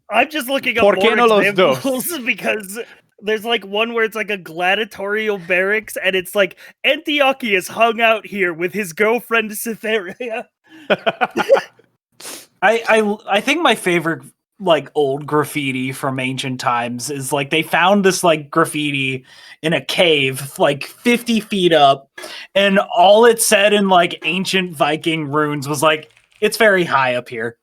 I'm just looking up ¿Por qué no more los dos? examples because there's like one where it's like a gladiatorial barracks and it's like Antiochus hung out here with his girlfriend Cytherea. I think my favorite like old graffiti from ancient times is like they found this like graffiti in a cave like 50 feet up, and all it said in like ancient Viking runes was like, it's very high up here.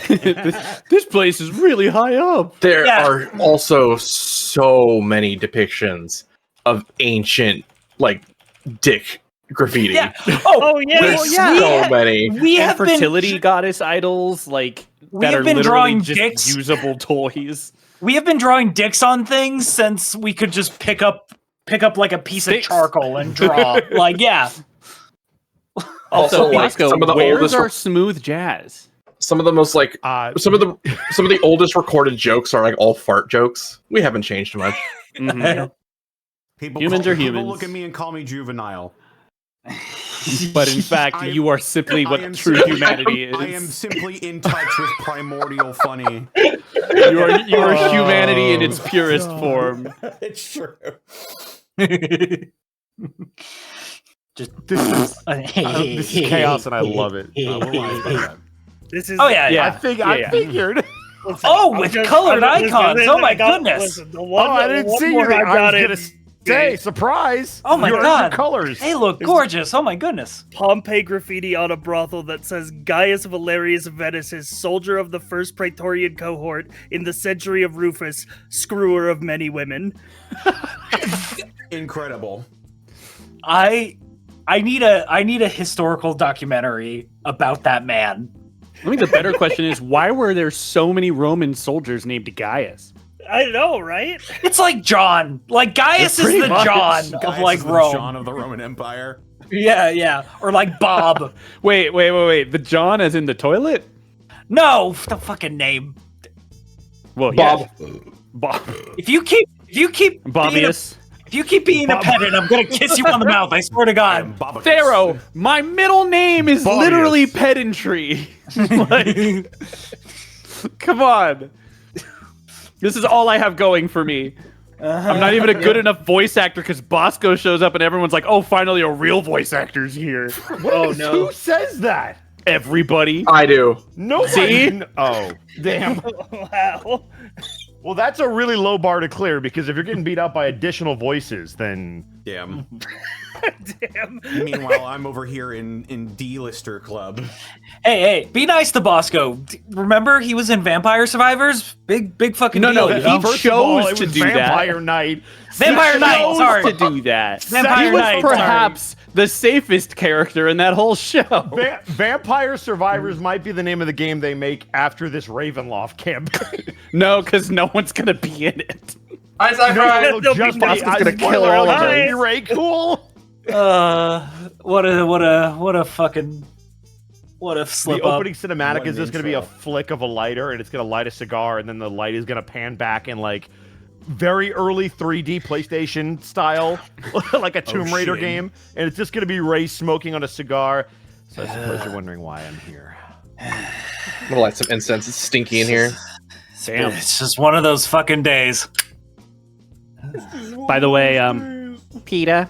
this place is really high up. There are also so many depictions of ancient like dick graffiti. Yeah. There's so many. We have fertility goddess idols like that are literally drawing just dicks. usable toys. We have been drawing dicks on things since we could just pick up like a piece of charcoal and draw. Like, yeah. Also, like, Bosco, some of the where's oldest our smooth jazz? Some of the most like some of the oldest recorded jokes are like all fart jokes. We haven't changed much. Humans look at me and call me juvenile. But in fact, you are simply what true humanity is. I am simply in touch with primordial funny. You are humanity in its purest form. It's true. This is chaos, and I love it. This is I figured. With colored icons. Oh my goodness. I didn't see you. I was gonna say surprise. Oh my god. Colors. They look gorgeous. Oh my goodness. Pompeii graffiti on a brothel that says Gaius Valerius Venus, soldier of the first Praetorian cohort in the century of Rufus, screwer of many women. Incredible. I need a historical documentary about that man. I think the better question is, why were there so many Roman soldiers named Gaius? I know, right? It's like John. Like Gaius is the John of Gaius like is the Rome. John of the Roman Empire. Yeah. Or like Bob. Wait. The John as in the toilet? No, the fucking name. Well, Bob. Yeah. Bob. If you keep Bobius. If you keep being a pedant, I'm gonna kiss you on the mouth. I swear to God. Pharaoh, my middle name is Bobius. literally pedantry. Like, come on. This is all I have going for me. I'm not even a good enough voice actor because Bosco shows up and everyone's like, oh, finally a real voice actor's here. Who says that? Everybody. I do. Nobody. See? Oh, damn. Wow. Well, that's a really low bar to clear because if you're getting beat up by additional voices, then Damn. Damn. Meanwhile, I'm over here in D-lister club. Hey, be nice to Bosco. Remember, he was in Vampire Survivors? Big fucking No, deal. no, you know? he chose it to was do that. Vampire Night. Vampire Knight, Chose sorry. to do that. Vampire he was Knight, perhaps the safest character in that whole show. Vampire Survivors might be the name of the game they make after this Ravenloft campaign. No, because no one's gonna be in it. It'll They'll just be be Bosco's gonna kill all of That'd them. be Ray cool. What a slip The up. opening cinematic What is an just going to be a intro. flick of a lighter, and it's going to light a cigar, and then the light is going to pan back in like very early 3D PlayStation style, like a Tomb Raider shit. game, and it's just going to be Ray smoking on a cigar. So I suppose you're wondering why I'm here. I'm gonna light some incense. It's stinky in here. Damn. It's just one of those fucking days. By the way, Peter,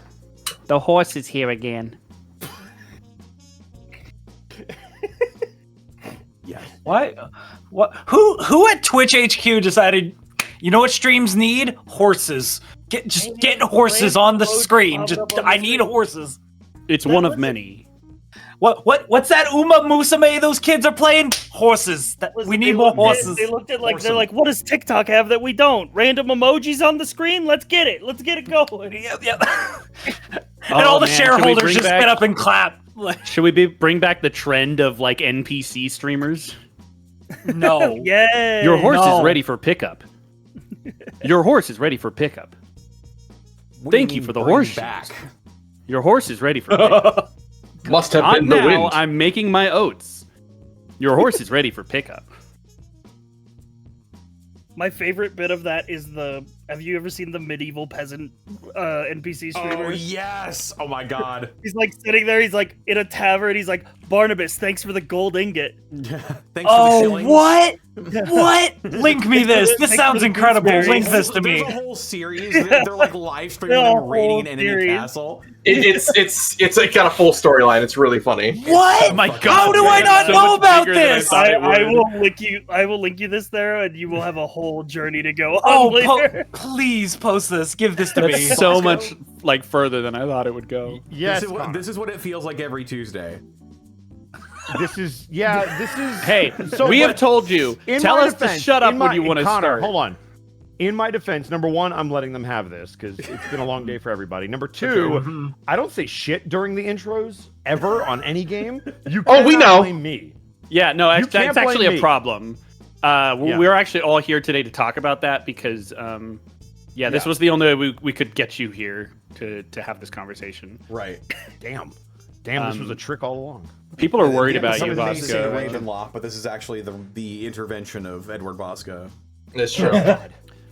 the horse is here again. Yeah. What? Who at Twitch HQ decided? You know what streams need? Horses. Get horses on the screen. I need horses. It's one of many. What's that Uma Musume those kids are playing? Horses. We need more horses. They looked at they're like, what does TikTok have that we don't? Random emojis on the screen? Let's get it going. Yep. And all the shareholders just get up and clap. Should we bring back the trend of like NPC streamers? No. Yeah. Your horse no. is ready for pickup. Your horse is ready for pickup. What do Thank you mean for the bring horse back. shoes. Your horse is ready for pickup. Must have Not been the now, wind. I'm making my oats. Your horse is ready for pickup. My favorite bit of that is the Have you ever seen the medieval peasant NPC streamer? Oh yes! Oh my god! He's like sitting there. He's like in a tavern. He's like, Barnabas, thanks for the gold ingot. Thanks for the Oh, shillings. what? What? Link me this. This sounds incredible. Link this to me. There's a whole series. They're like live streaming them raiding an enemy series. castle. It's like got a full storyline. It's really funny. What? Oh my God, How do I man, not so know much about bigger than I this? thought. I will link you this there, and you will have a whole journey to go on Oh, later. please post this. Give this to me. That's so much like further than I thought it would go. Yes, This is what it feels like every Tuesday. this is Hey, So we what- have told you. in Tell my us to defense- shut up in when my- you want to Connor, start. Hold on. In my defense, number one, I'm letting them have this because it's been a long day for everybody. Number two, I don't say shit during the intros ever on any game. You Oh, we cannot know. blame me. Yeah, no, You that's can't actually blame a me. problem. We're actually all here today to talk about that because, this was the only way we could get you here to have this conversation. Right. Damn, this was a trick all along. People are worried about Some you, of the say Bosco. Ravenloft, but this is actually the intervention of Edward Bosco. It's true.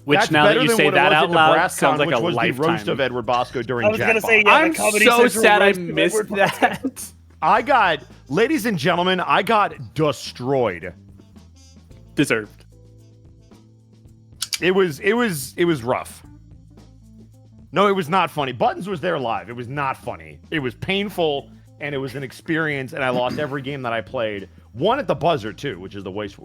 Which That's now that better you than say what it that was out at loud Nebraska, sounds like which a was the roast lifetime. of Edward Bosco during I was gonna say, Jackbox. yeah, I'm the Comedy so Central sad I roast of missed Edward that. I got, ladies and gentlemen, I got destroyed. Deserved. It was rough. No, it was not funny. Buttons was there live. It was not funny. It was painful, and it was an experience, and I lost every game that I played. One at the buzzer, too, which is the worst.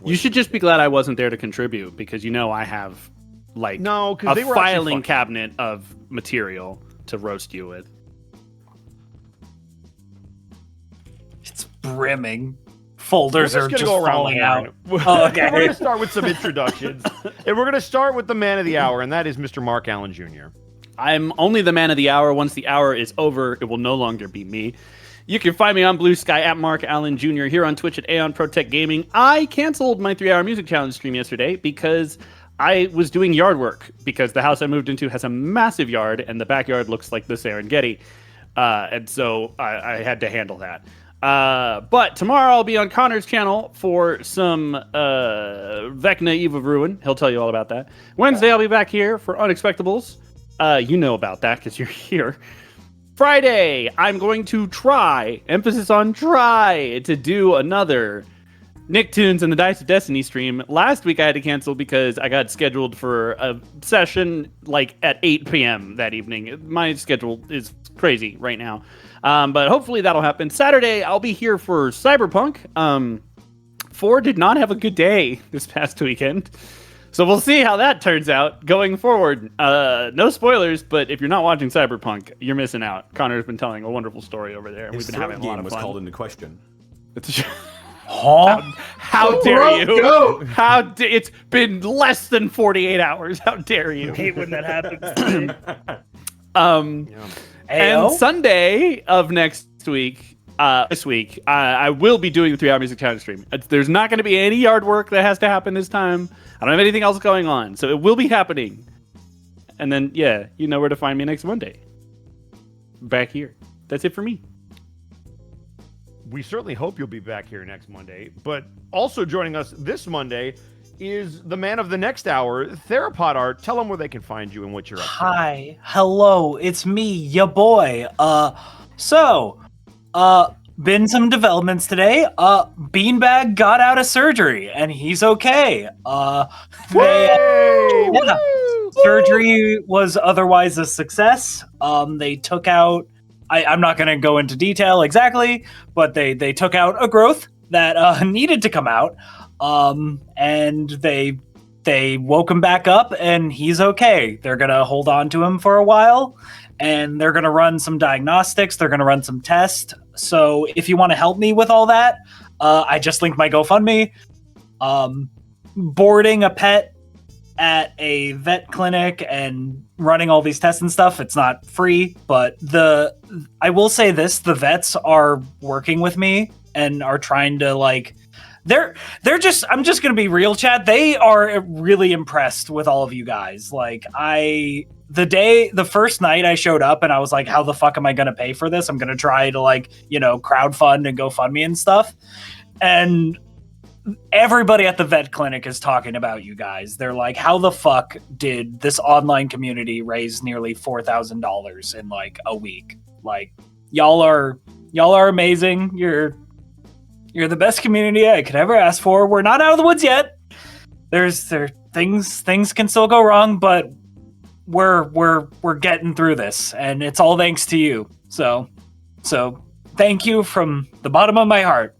You should just be glad I wasn't there to contribute because I have like No, 'cause a they were actually filing fun. cabinet of material to roast you with. It's brimming. Folders We're are just just gonna go around falling the out. horn. Oh, okay. We're going to start with some introductions. And we're going to start with the man of the hour, and that is Mr. Mark Allen Jr. I'm only the man of the hour. Once the hour is over, it will no longer be me. You can find me on Blue Sky at Mark Allen Jr. here on Twitch at Aeon Protect Gaming. I canceled my 3-hour music challenge stream yesterday because I was doing yard work because the house I moved into has a massive yard and the backyard looks like the Serengeti. And so I had to handle that. But tomorrow I'll be on Connor's channel for some Vecna Eve of Ruin. He'll tell you all about that. Wednesday I'll be back here for Unexpectables. You know about that because you're here. Friday, I'm going to try, emphasis on try, to do another Nicktoons and the Dice of Destiny stream. Last week I had to cancel because I got scheduled for a session like at 8 p.m. that evening. My schedule is crazy right now. But hopefully that'll happen. Saturday, I'll be here for Cyberpunk. 4 did not have a good day this past weekend. So we'll see how that turns out going forward. No spoilers, but if you're not watching Cyberpunk, you're missing out. Connor's been telling a wonderful story over there, and His we've been having a lot game of was fun. called into question. Huh? How dare you? Go. It's been less than 48 hours. How dare you? I hate when that happens. Ayo? And Sunday of next week, this week, I will be doing the 3-hour music challenge stream. There's not going to be any yard work that has to happen this time. I don't have anything else going on, so it will be happening. And then, yeah, you know where to find me next Monday. Back here. That's it for me. We certainly hope you'll be back here next Monday. But also joining us this Monday is the man of the next hour, Therapod Art. Tell them where they can find you and what you're up to. Hi. Hello. It's me, ya boy. Been some developments today. Beanbag got out of surgery and he's okay. Surgery was otherwise a success. They took out, I'm not going to go into detail exactly, but they took out a growth that needed to come out. And they woke him back up and he's okay. They're going to hold on to him for a while and they're going to run some diagnostics. They're going to run some tests. So if you want to help me with all that, I just linked my GoFundMe. Boarding a pet at a vet clinic and running all these tests and stuff, it's not free, but I will say this, the vets are working with me and are trying to they're just, I'm just going to be real, chat. They are really impressed with all of you guys. The first night I showed up and I was like, how the fuck am I going to pay for this? I'm going to try to crowdfund and GoFundMe and stuff. And everybody at the vet clinic is talking about you guys. They're like, how the fuck did this online community raise nearly $4,000 in like a week? Like, y'all are amazing. You're the best community I could ever ask for. We're not out of the woods yet. Things can still go wrong, but we're getting through this, and it's all thanks to you. So thank you from the bottom of my heart.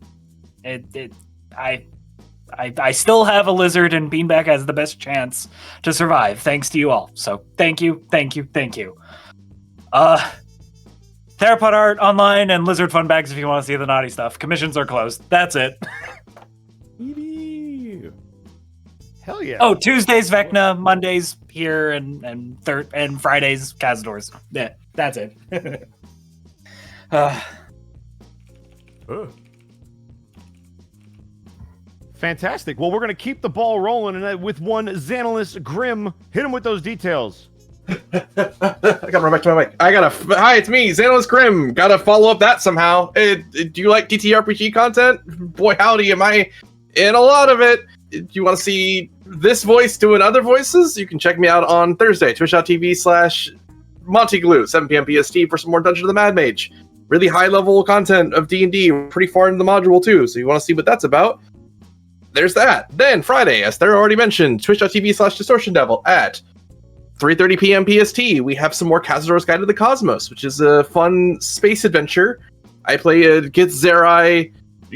I still have a lizard, and Beanbag has the best chance to survive thanks to you all. So thank you. Therapod art online and lizard fun bags if you want to see the naughty stuff. Commissions are closed. That's it. Hell yeah. Oh, Tuesdays Vecna, Mondays here, and Fridays Cazadors. Yeah, that's it. Fantastic. Well, we're going to keep the ball rolling and with one Xanalis Grim. Hit him with those details. I gotta run back to my mic. Hi, it's me, Xanalis Grim. Gotta follow up that somehow. Do you like TTRPG content? Boy, howdy, am I in a lot of it. Do you want to see this voice doing other voices? You can check me out on Thursday, twitch.tv/MontyGlue, 7 p.m. PST for some more Dungeon of the Mad Mage. Really high-level content of D&D, pretty far into the module too, so you want to see what that's about. There's that. Then, Friday, as Thera already mentioned, twitch.tv/DistortionDevil at 3:30 p.m. PST. We have some more Cazador's Guide to the Cosmos, which is a fun space adventure. I play a Githzerai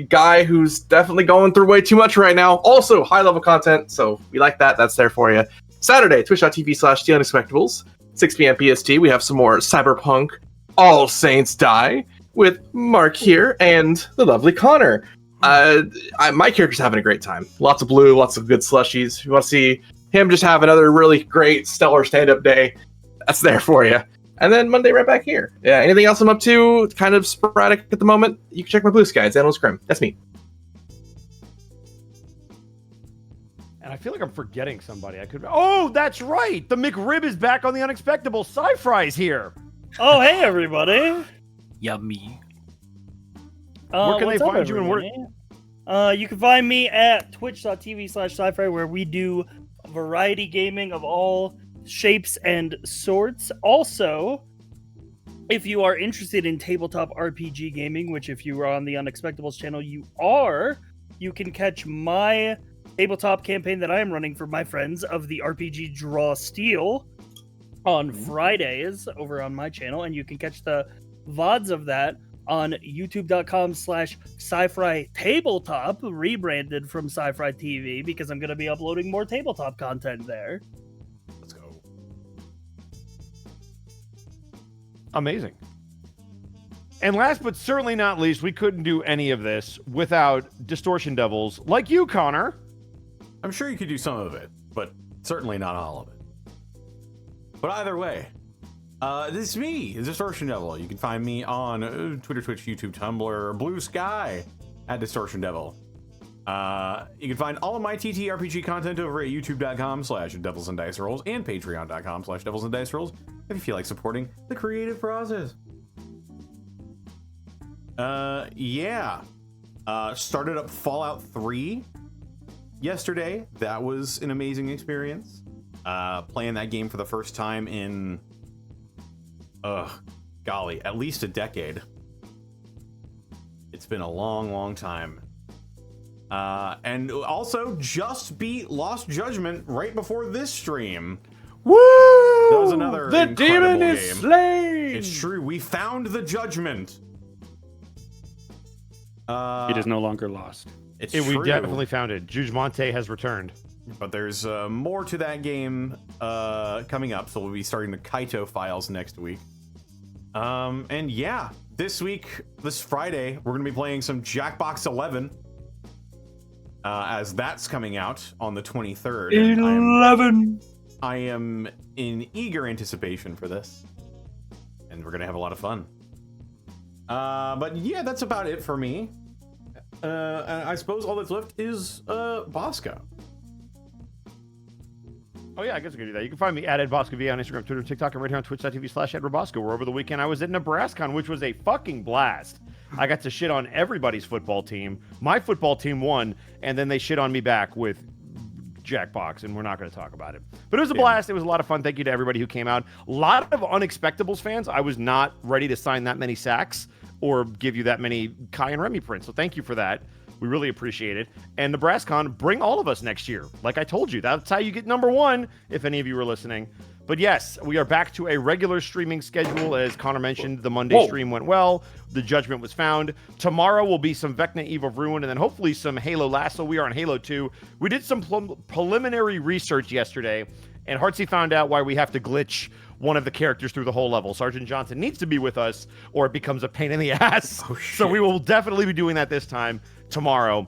guy who's definitely going through way too much right now. Also, high-level content, so we like that. That's there for you. Saturday, twitch.tv/Unexpectables, 6 p.m. PST. We have some more Cyberpunk All Saints Die with Mark here and the lovely Connor. My character's having a great time. Lots of blue, lots of good slushies. If you want to see him just have another really great, stellar stand-up day, that's there for you. And then Monday right back here. Yeah, anything else I'm up to? Kind of sporadic at the moment. You can check my blue sky. It's Xanalis Grim. That's me. And I feel like I'm forgetting somebody. Oh, that's right. The McRib is back on the Unexpectable. Sci-Fry's here. Oh, hey, everybody. Yummy. Where can they what's up, find you and where? You can find me at twitch.tv/sci-fi, where we do variety gaming of all shapes and sorts. Also, if you are interested in tabletop RPG gaming, which if you are on the Unexpectables channel, you can catch my tabletop campaign that I am running for my friends of the RPG Draw Steel on Fridays over on my channel, and you can catch the VODs of that on youtube.com/sci-fi tabletop, rebranded from Sci-Fi TV, because I'm going to be uploading more tabletop content there. Let's go. Amazing. And last but certainly not least, we couldn't do any of this without Distortion Devils like you, Connor. I'm sure you could do some of it, but certainly not all of it. But either way, this is me, the Distortion Devil. You can find me on Twitter, Twitch, YouTube, Tumblr, Blue Sky at Distortion Devil. You can find all of my TTRPG content over at youtube.com/Devils and Dice Rolls and patreon.com/Devils and Dice Rolls if you feel like supporting the creative process. Started up Fallout 3 yesterday. That was an amazing experience. Playing that game for the first time in at least a decade. It's been a long time. And also just beat Lost Judgment right before this stream. Woo! That was another The demon is game. slain! It's true, we found the judgment. It is no longer lost. It's We true. definitely found it. Jujmonte has returned. But there's more to that game coming up, so we'll be starting the Kaito files next week. And yeah, this Friday, we're going to be playing some Jackbox 11, as that's coming out on the 23rd. 11. I am in eager anticipation for this, and we're going to have a lot of fun. But yeah, that's about it for me. I suppose all that's left is Bosco. Oh yeah, I guess we can do that. You can find me at Bosco on Instagram, Twitter, TikTok, and right here on twitch.tv/@Bosco, where over the weekend I was at NebraskaCon, which was a fucking blast. I got to shit on everybody's football team. My football team won, and then they shit on me back with Jackbox, and we're not going to talk about it. But it was a blast. It was a lot of fun. Thank you to everybody who came out. A lot of Unexpectables fans. I was not ready to sign that many sacks or give you that many Kai and Remy prints, so thank you for that. We really appreciate it. And NebraskaCon, bring all of us next year. Like I told you, that's how you get number one, if any of you were listening. But yes, we are back to a regular streaming schedule. As Connor mentioned, the Monday stream went well. The judgment was found. Tomorrow will be some Vecna Eve of Ruin, and then hopefully some Halo Lasso. We are on Halo 2. We did some preliminary research yesterday, and Heartsy found out why we have to glitch one of the characters through the whole level. Sergeant Johnson needs to be with us, or it becomes a pain in the ass. So we will definitely be doing that this time tomorrow,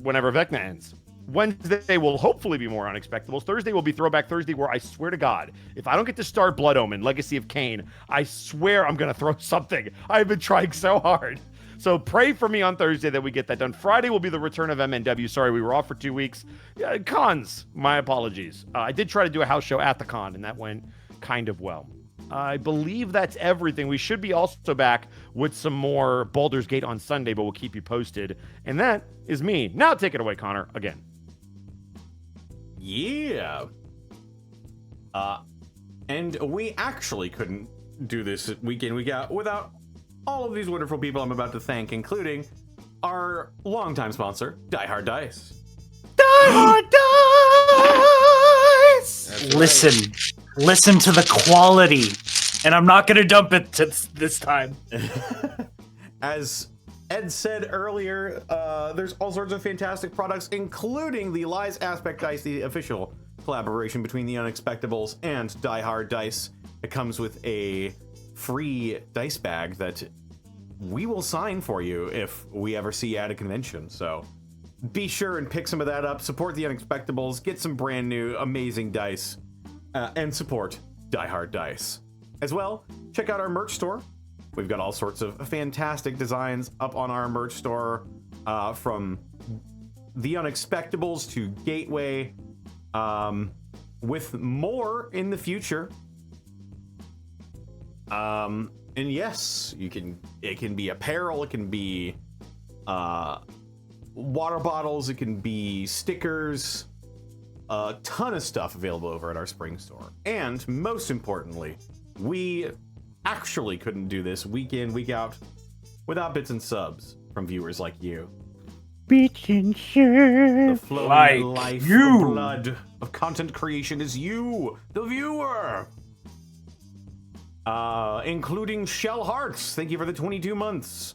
whenever Vecna ends. Wednesday will hopefully be more Unexpectables. Thursday will be Throwback Thursday, where I swear to God, if I don't get to start Blood Omen, Legacy of Kain, I swear I'm going to throw something. I've been trying so hard. So pray for me on Thursday that we get that done. Friday will be the return of MNW. Sorry, we were off for 2 weeks. Cons, my apologies. I did try to do a house show at the con, and that went kind of well. I believe that's everything. We should be also back with some more Baldur's Gate on Sunday, but we'll keep you posted. And that is me. Now take it away, Connor, again. Yeah. And we actually couldn't do this week in, week out without all of these wonderful people I'm about to thank, including our longtime sponsor, Die Hard Dice. Die Hard Dice! Listen to the quality, and I'm not gonna dump it this time. As Ed said earlier, there's all sorts of fantastic products, including the Lies Aspect Dice, the official collaboration between the Unexpectables and Die Hard Dice. It comes with a free dice bag that we will sign for you if we ever see you at a convention. So be sure and pick some of that up. Support the Unexpectables, get some brand new amazing dice, and support Die Hard Dice. As well, check out our merch store. We've got all sorts of fantastic designs up on our merch store, from the Unexpectables to Gateway, with more in the future. And yes, it can be apparel, it can be water bottles, it can be stickers, a ton of stuff available over at our spring store. And most importantly, we actually couldn't do this week in, week out without bits and subs from viewers like you. Bits and subs. The flowing Like life, you. the blood of content creation is you, the viewer. Including Shell Hearts, thank you for the 22 months.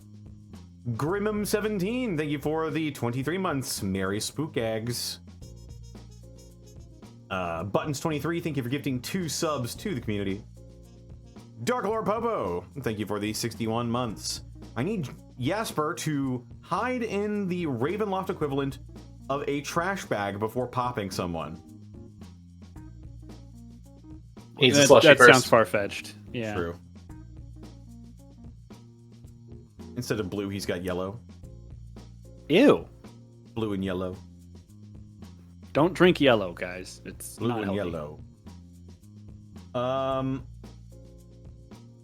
Grimmum17, thank you for the 23 months. Merry Spook Eggs. Buttons23, thank you for gifting 2 subs to the community. Dark Lord Popo, thank you for the 61 months. I need Jasper to hide in the Ravenloft equivalent of a trash bag before popping someone. He's a That slushy first. sounds far-fetched. Yeah. True. Instead of blue, he's got yellow. Ew. Blue and yellow. Don't drink yellow, guys. It's Blue not and healthy. yellow.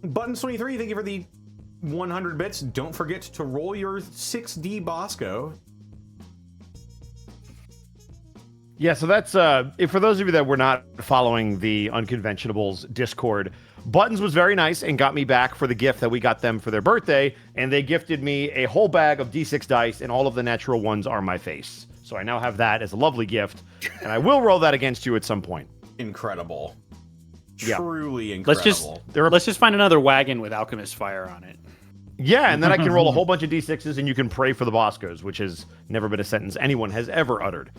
Buttons23, thank you for the 100 bits. Don't forget to roll your 6D Bosco. Yeah, so that's for those of you that were not following the Unconventionables Discord, Buttons was very nice and got me back for the gift that we got them for their birthday, and they gifted me a whole bag of D6 dice, and all of the natural ones are my face. So I now have that as a lovely gift, and I will roll that against you at some point. Incredible. Yeah. Truly incredible. Let's just find another wagon with alchemist fire on it. Yeah, and then I can roll a whole bunch of D6s, and you can pray for the Boscos, which has never been a sentence anyone has ever uttered.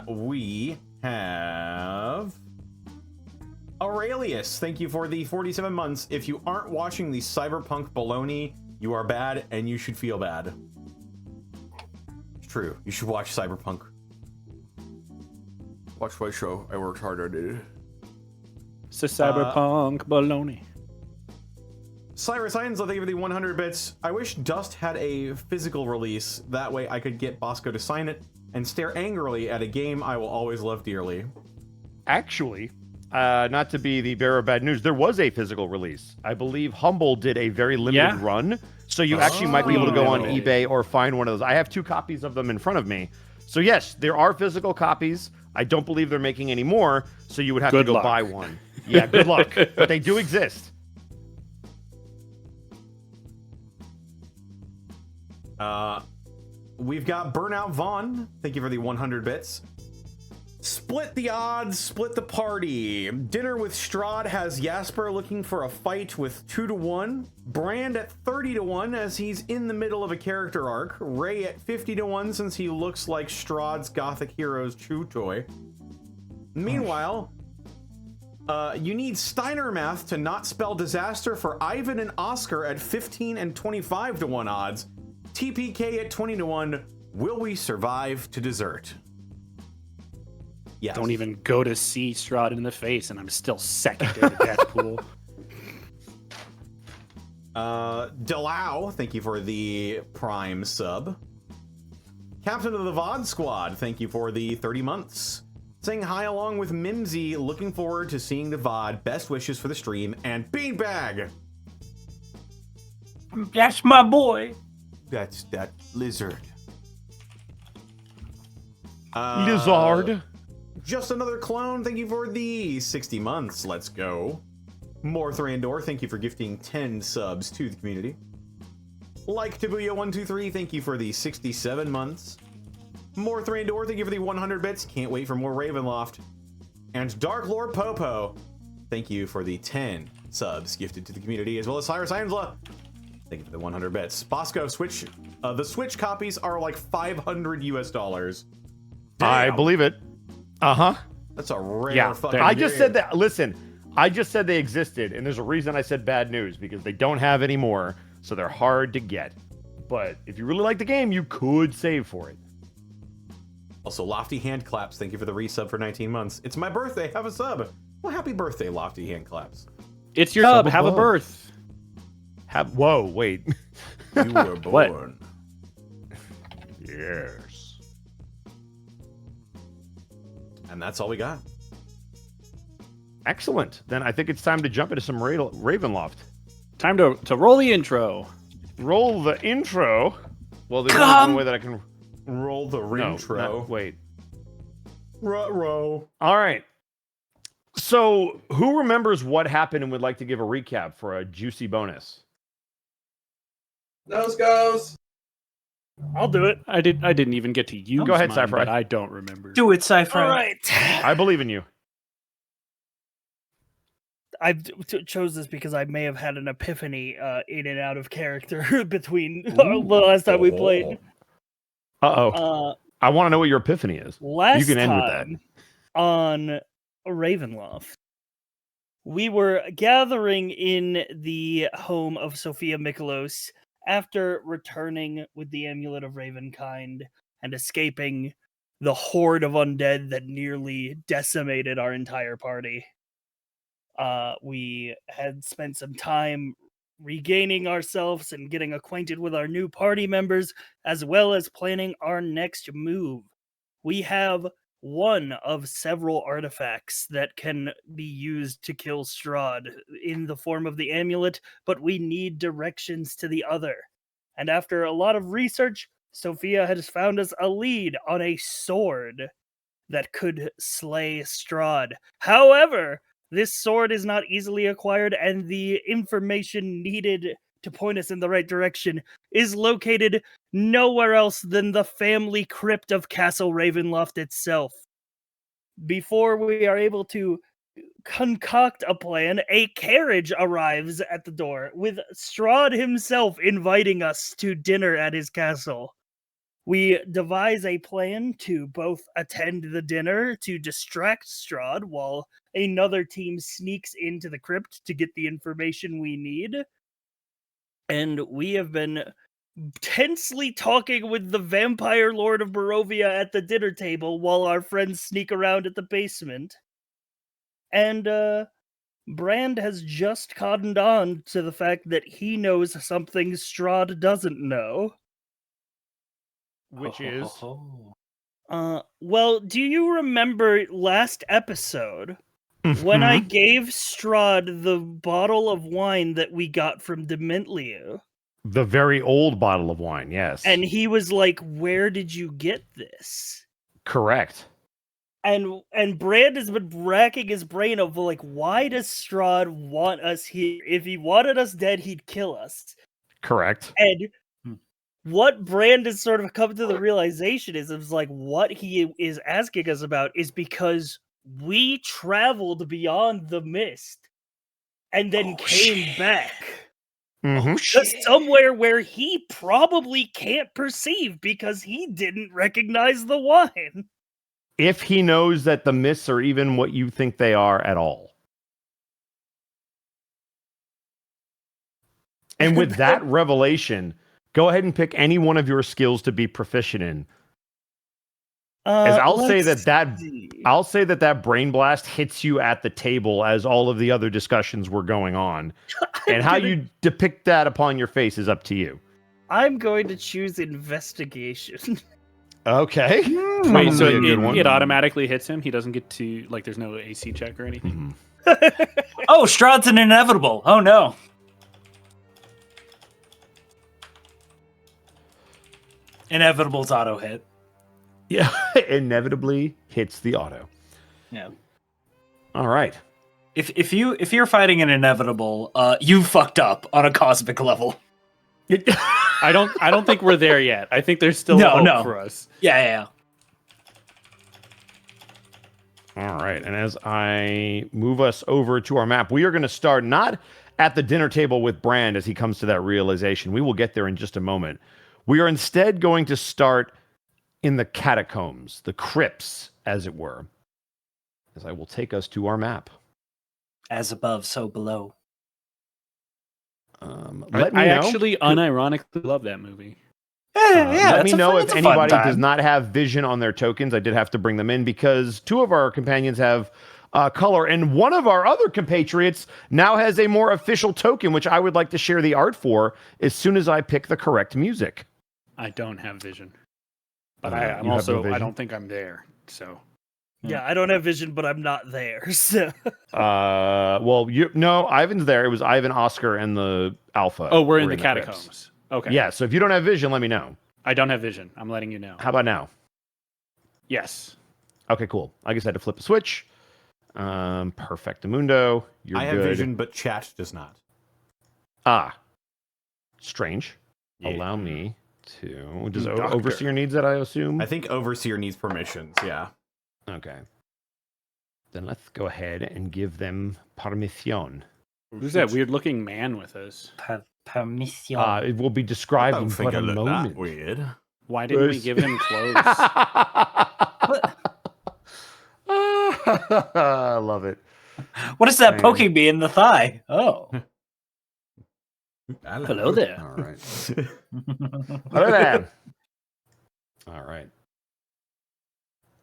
We have Aurelius. Thank you for the 47 months. If you aren't watching the Cyberpunk baloney, you are bad and you should feel bad. It's true. You should watch Cyberpunk. Watch my show. I worked hard on it. It's a cyberpunk baloney. Cyrus Hines, thank you for the 100 bits. I wish Dust had a physical release. That way I could get Bosco to sign it and stare angrily at a game I will always love dearly. Actually, not to be the bearer of bad news, there was a physical release. I believe Humble did a very limited run, so you actually might be able to go on eBay or find one of those. I have 2 copies of them in front of me. So yes, there are physical copies. I don't believe they're making any more, so you would have to go buy one. Yeah, good luck. But they do exist. We've got Burnout Vaughn. Thank you for the 100 bits. Split the odds, split the party. Dinner with Strahd has Jasper looking for a fight with 2-1. Brand at 30-1 as he's in the middle of a character arc. Ray at 50-1 since he looks like Strahd's Gothic hero's chew toy. Meanwhile, you need Steiner math to not spell disaster for Ivan and Oscar at 15 and 25-1 odds. TPK at 20-1. Will we survive to dessert? Yes. Don't even go to see Strahd in the face, and I'm still second in the death pool. Delau, thank you for the Prime sub. Captain of the VOD Squad, thank you for the 30 months. Saying hi along with Mimsy, looking forward to seeing the VOD. Best wishes for the stream. And Beanbag! That's my boy. That's that lizard. Lizard. Just another clone, thank you for the 60 months. Let's go. More Thrandor, thank you for gifting 10 subs to the community. Like Tabuya123, thank you for the 67 months. More Thrandor, thank you for the 100 bits. Can't wait for more Ravenloft. And Dark Lord Popo, thank you for the 10 subs gifted to the community, as well as Cyrus Ainsla. Thank you for the 100 bits. Bosco, Switch. The Switch copies are like $500 US. Damn. I believe it. Uh-huh. That's a rare fucking I just game. said that. Listen, I just said they existed, and there's a reason I said bad news, because they don't have any more, so they're hard to get. But if you really like the game, you could save for it. Also, Lofty Hand Claps, thank you for the resub for 19 months. It's my birthday, have a sub. Well, happy birthday, Lofty Hand Claps. It's your sub, have a birth. Whoa, wait. You were born. Yes. And that's all we got. Excellent. Then I think it's time to jump into some Ravenloft. Time to roll the intro. Roll the intro. Well, there's only one way that I can roll the intro. No, wait. Ruh-roh. All right. So, who remembers what happened and would like to give a recap for a juicy bonus? Nose goes. I'll do it. I didn't even get to use Go ahead, mine, Sci-Fi. but I don't remember. Do it, Cypher. All right. I believe in you. I chose this because I may have had an epiphany in and out of character between the last time we played. Uh-oh. I want to know what your epiphany is. Last You can end with time on Ravenloft, we were gathering in the home of Sophia Mikolos after returning with the Amulet of Ravenkind and escaping the horde of undead that nearly decimated our entire party. We had spent some time regaining ourselves and getting acquainted with our new party members, as well as planning our next move. We have one of several artifacts that can be used to kill Strahd in the form of the amulet, but we need directions to the other. And after a lot of research, Sophia has found us a lead on a sword that could slay Strahd. However, this sword is not easily acquired, and the information needed to point us in the right direction is located nowhere else than the family crypt of Castle Ravenloft itself. Before we are able to concoct a plan, a carriage arrives at the door, with Strahd himself inviting us to dinner at his castle. We devise a plan to both attend the dinner to distract Strahd while another team sneaks into the crypt to get the information we need. And we have been tensely talking with the vampire lord of Barovia at the dinner table while our friends sneak around at the basement. And Brand has just cottoned on to the fact that he knows something Strahd doesn't know. Which is? Well, do you remember last episode when I Mhm. gave Strahd the bottle of wine that we got from Dementlia, The very old bottle of wine, yes. and he was like, "Where did you get this?" Correct. And Brand has been racking his brain of like, why does Strahd want us here? If he wanted us dead, he'd kill us. Correct. And what Brand has sort of come to the realization is like what he is asking us about is because we traveled beyond the mist and then came back Mhm. to somewhere where he probably can't perceive because he didn't recognize the wine. If he knows that the mists are even what you think they are at all. And with that revelation, go ahead and pick any one of your skills to be proficient in. As I'll say that brain blast hits you at the table as all of the other discussions were going on. And how you depict that upon your face is up to you. I'm going to choose investigation. Okay. Wait, so Probably a good one. it automatically hits him? He doesn't get to, like, there's no AC check or anything? Oh, Strahd's an inevitable. Oh no. Inevitable's auto hit. Yeah. Inevitably hits the auto. Yeah. All right. If you're fighting an inevitable, you fucked up on a cosmic level. I don't think we're there yet. I think there's still hope for us. Yeah. All right. And as I move us over to our map, we are going to start not at the dinner table with Brand as he comes to that realization. We will get there in just a moment. We are instead going to start in the catacombs, the crypts, as it were, as I will take us to our map. As above, so below. Let me I know. actually unironically love that movie. Let me know if anybody does not have vision on their tokens. I did have to bring them in because two of our companions have color, and one of our other compatriots now has a more official token, which I would like to share the art for as soon as I pick the correct music. I don't have vision. But You I'm have no also, vision? I don't think I'm there. So Yeah, I don't have vision, but I'm not there. So Well, Ivan's there. It was Ivan, Oscar, and the Alpha. oh, we're in were the crypts. catacombs. Okay. Yeah, so if you don't have vision, let me know. I don't have vision. I'm letting you know. How about now? Yes. Okay, cool. I guess I had to flip a switch. Perfectamundo. You're I have good. vision, but chat does not. Ah. Strange. Yeah. Allow me to... Does Doctor. Overseer needs that, I assume? I think Overseer needs permissions, yeah. Okay. Then let's go ahead and give them permission. Who's that weird looking man with us? Permission. It will be described in but a moment. Weird. Why didn't we give him clothes? I love it. What is that Man. poking me in the thigh? Oh. Hello there. All right. Hello there. All right.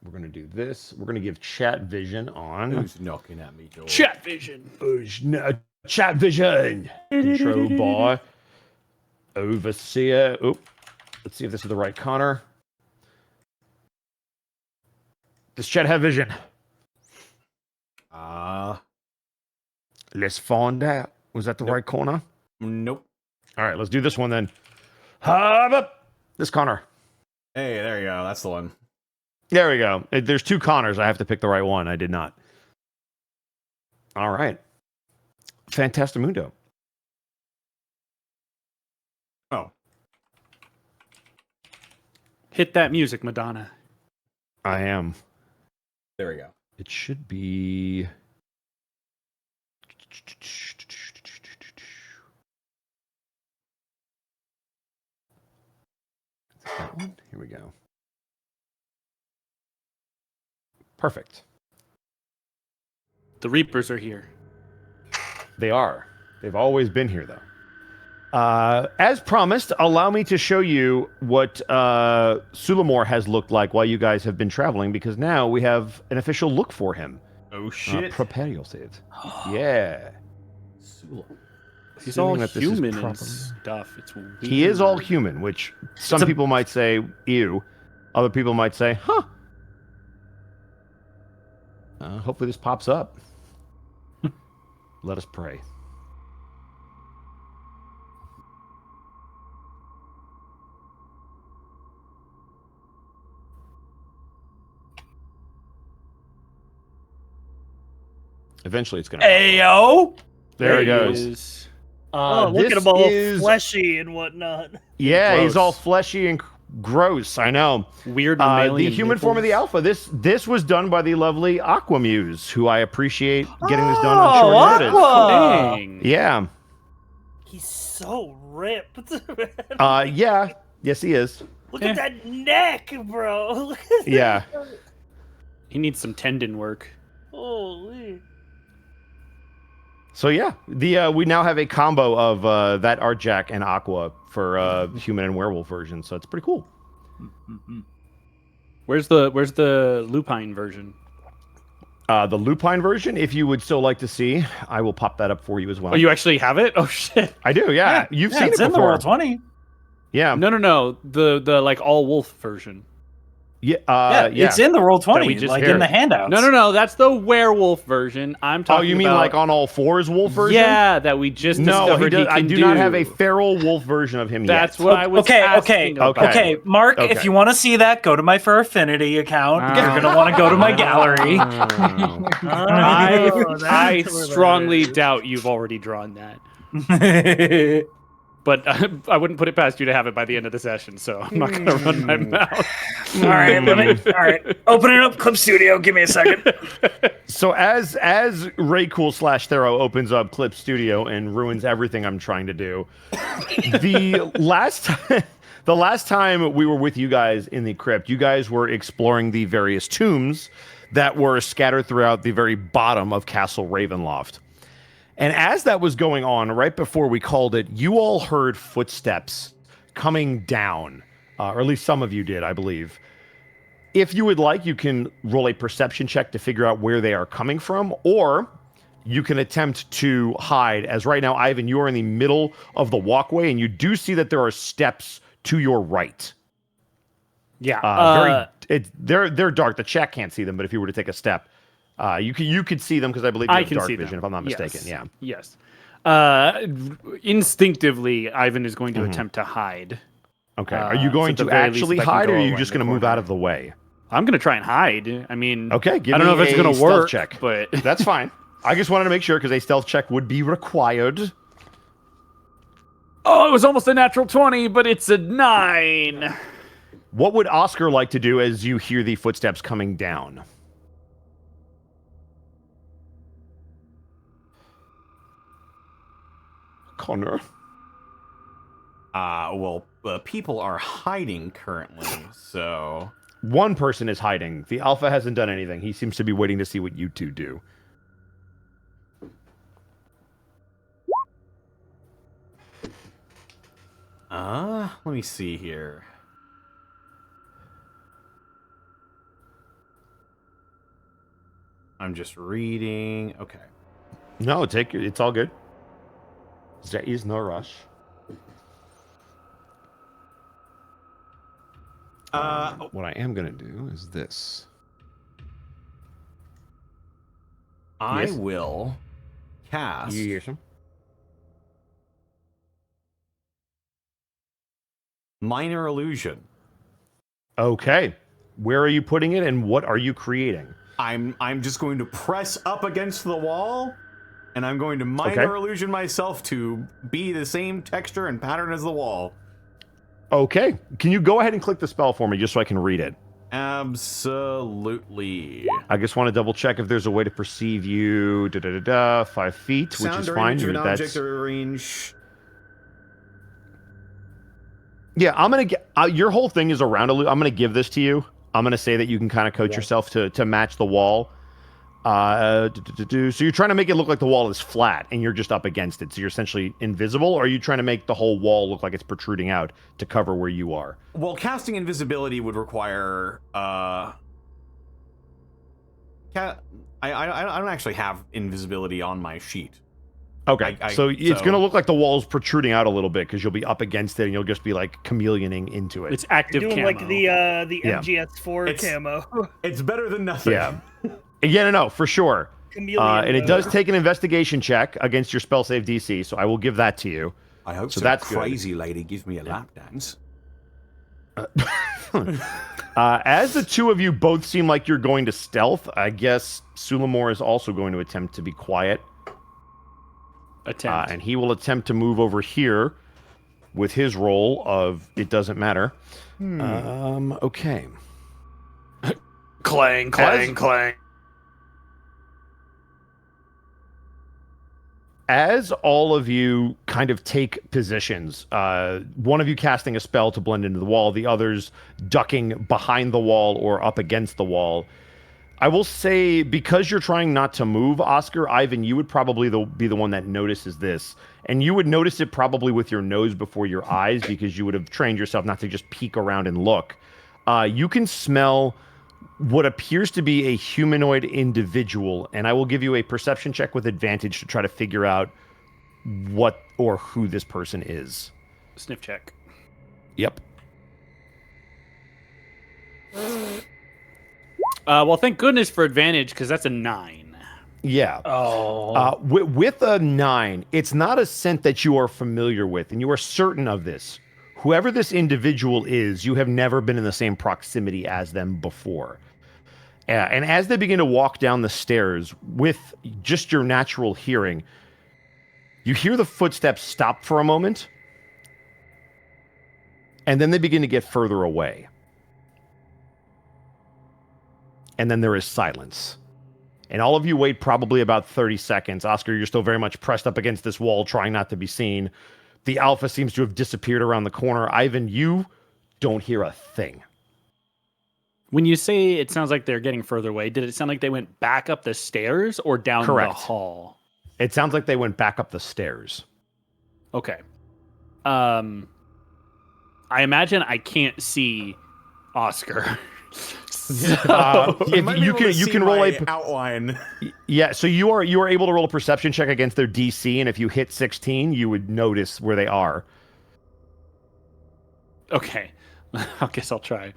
We're going to do this. We're going to give chat vision on. Who's knocking at me door? Chat vision. Chat vision. Control bar. Overseer. Oh, let's see if this is the right Connor. Does chat have vision? Let's find out. Was that the right corner? Nope. All right, let's do this one then. Hub up. This Connor. Hey, there you go. That's the one. There we go. There's two Connors. I have to pick the right one. I did not. All right. Fantastimundo. Oh. Hit that music, Madonna. I am. There we go. It should be... That one? Here we go. Perfect. The Reapers are here. They are. They've always been here, though. As promised, allow me to show you what Sulamore has looked like while you guys have been traveling, because now we have an official look for him. Oh, shit. Prepare yourselves. Yeah. He's all Assuming that this is human and properly- stuff. It's weird. He is all human, which some people might say, ew. Other people might say, huh. Hopefully this pops up. Let us pray. Eventually, it's gonna. Ayo! There he goes. is. Oh, look this at him all is- fleshy and whatnot. Yeah, he's Gross. all fleshy and gross. I know. Weird The mammalian human form of the nipples. alpha. This was done by the lovely Aquamuse, who I appreciate getting this done on short notice. Aqua! Dang. Yeah. He's so ripped. Yeah. Yes, he is. Look at that neck, bro. Look at Yeah. He needs some tendon work. Holy. So yeah, we now have a combo of that Art Jack and Aqua for human and werewolf version. So it's pretty cool. Where's the lupine version? The lupine version, if you would so like to see, I will pop that up for you as well. Oh, you actually have it? Oh shit! I do, yeah. You've seen it it's in the before. Roll20. Yeah. No. The like all wolf version. Yeah. It's in the That we Roll20, just like heard. in the handouts. No. That's the werewolf version. I'm talking. Oh, you mean about, like on all fours wolf version? Yeah, that we just No, discovered he does, I can do not have a feral wolf version of him That's yet. what I was Okay, asking about. Okay, Mark, if Okay. you want to see that, go to my Fur Affinity account. Ah. You're going to want to go to my gallery. Oh, that's I where that strongly is. doubt you've already drawn that. But I wouldn't put it past you to have it by the end of the session, so I'm not going to run my mouth. All right, open it up, Clip Studio. Give me a second. So as Ray Cool / Thero opens up Clip Studio and ruins everything I'm trying to do, the last time we were with you guys in the crypt, you guys were exploring the various tombs that were scattered throughout the very bottom of Castle Ravenloft. And as that was going on, right before we called it, you all heard footsteps coming down, or at least some of you did, I believe. If you would like, you can roll a perception check to figure out where they are coming from, or you can attempt to hide, as right now, Ivan, you are in the middle of the walkway, and you do see that there are steps to your right. Yeah. They're dark. The chat can't see them, but if you were to take a step, you could see them because I believe you I have can dark see vision, them. if I'm not mistaken. Yes. Instinctively, Ivan is going to attempt to hide. Okay. Are you going so at to the very least, actually if I can hide, go or are you around just the going to move corner. out of the way? I'm going to try and hide. I mean, Okay. Give I don't me know if it's a going to stealth work, check. but That's fine. I just wanted to make sure because a stealth check would be required. oh, it was almost a natural 20, but it's a 9. What would Oscar like to do as you hear the footsteps coming down? Connor. People are hiding currently, so One person is hiding. The alpha hasn't done anything. He seems to be waiting to see what you two do. let me see here. I'm just reading. Okay. No, it's all good. There is no rush. What I am going to do is this. I Yes? will cast You hear some? Minor Illusion. Okay. Where are you putting it and what are you creating? I'm just going to press up against the wall, and I'm going to Minor Illusion myself to be the same texture and pattern as the wall. Okay. Can you go ahead and click the spell for me just so I can read it? Absolutely. I just want to double check if there's a way to perceive you. 5 feet, which Sound is or fine. image of an That's- object or range. Yeah, I'm gonna get your whole thing is around I'm gonna give this to you. I'm gonna say that you can kind of coach yourself to match the wall. So you're trying to make it look like the wall is flat and you're just up against it. So you're essentially invisible, or are you trying to make the whole wall look like it's protruding out to cover where you are? Well, casting invisibility would require I don't actually have invisibility on my sheet. Okay, so it's going to look like the wall's protruding out a little bit because you'll be up against it and you'll just be like chameleoning into it. It's active Doing camo. like the Yeah. MGS4 camo. It's better than nothing. Yeah. Yeah, no, for sure. chameleon. And it does take an investigation check against your spell save DC, so I will give that to you. I hope So some that's good. crazy lady gives me a lap dance. As the two of you both seem like you're going to stealth, I guess Sulamore is also going to attempt to be quiet. And he will attempt to move over here with his roll of it doesn't matter. Okay. Clang, clang, clang. As all of you kind of take positions, one of you casting a spell to blend into the wall, the others ducking behind the wall or up against the wall. I will say, because you're trying not to move, Oscar, Ivan, you would probably be the one that notices this. And you would notice it probably with your nose before your eyes, because you would have trained yourself not to just peek around and look. You can smell what appears to be a humanoid individual, and I will give you a perception check with advantage to try to figure out what or who this person is. Sniff check. Yep. Well, thank goodness for advantage, because that's a 9. Yeah. Oh. With a 9, it's not a scent that you are familiar with, and you are certain of this. Whoever this individual is, you have never been in the same proximity as them before. And as they begin to walk down the stairs with just your natural hearing, you hear the footsteps stop for a moment, and then they begin to get further away. And then there is silence. And all of you wait probably about 30 seconds. Oscar, you're still very much pressed up against this wall, trying not to be seen. The alpha seems to have disappeared around the corner. Ivan, you don't hear a thing. When you say it sounds like they're getting further away, did it sound like they went back up the stairs or down Correct. the hall? It sounds like they went back up the stairs. Okay. I imagine I can't see Oscar. You can roll a outline. Yeah, so you are able to roll a perception check against their DC, and if you hit 16, you would notice where they are. Okay. I guess I'll try.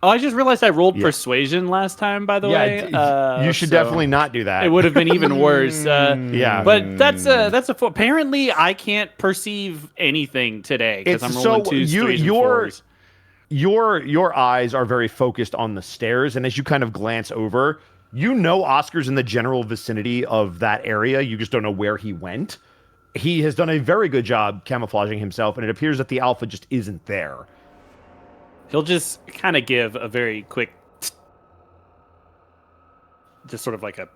Oh, I just realized I rolled persuasion last time, by the way. You should definitely not do that. It would have been even worse. Yeah. But that's apparently I can't perceive anything today because I'm rolling 2s, 3s, and 4s. Your eyes are very focused on the stairs, and as you kind of glance over, you know Oscar's in the general vicinity of that area. You just don't know where he went. He has done a very good job camouflaging himself, and it appears that the alpha just isn't there. He'll just kind of give a very quick, just sort of like a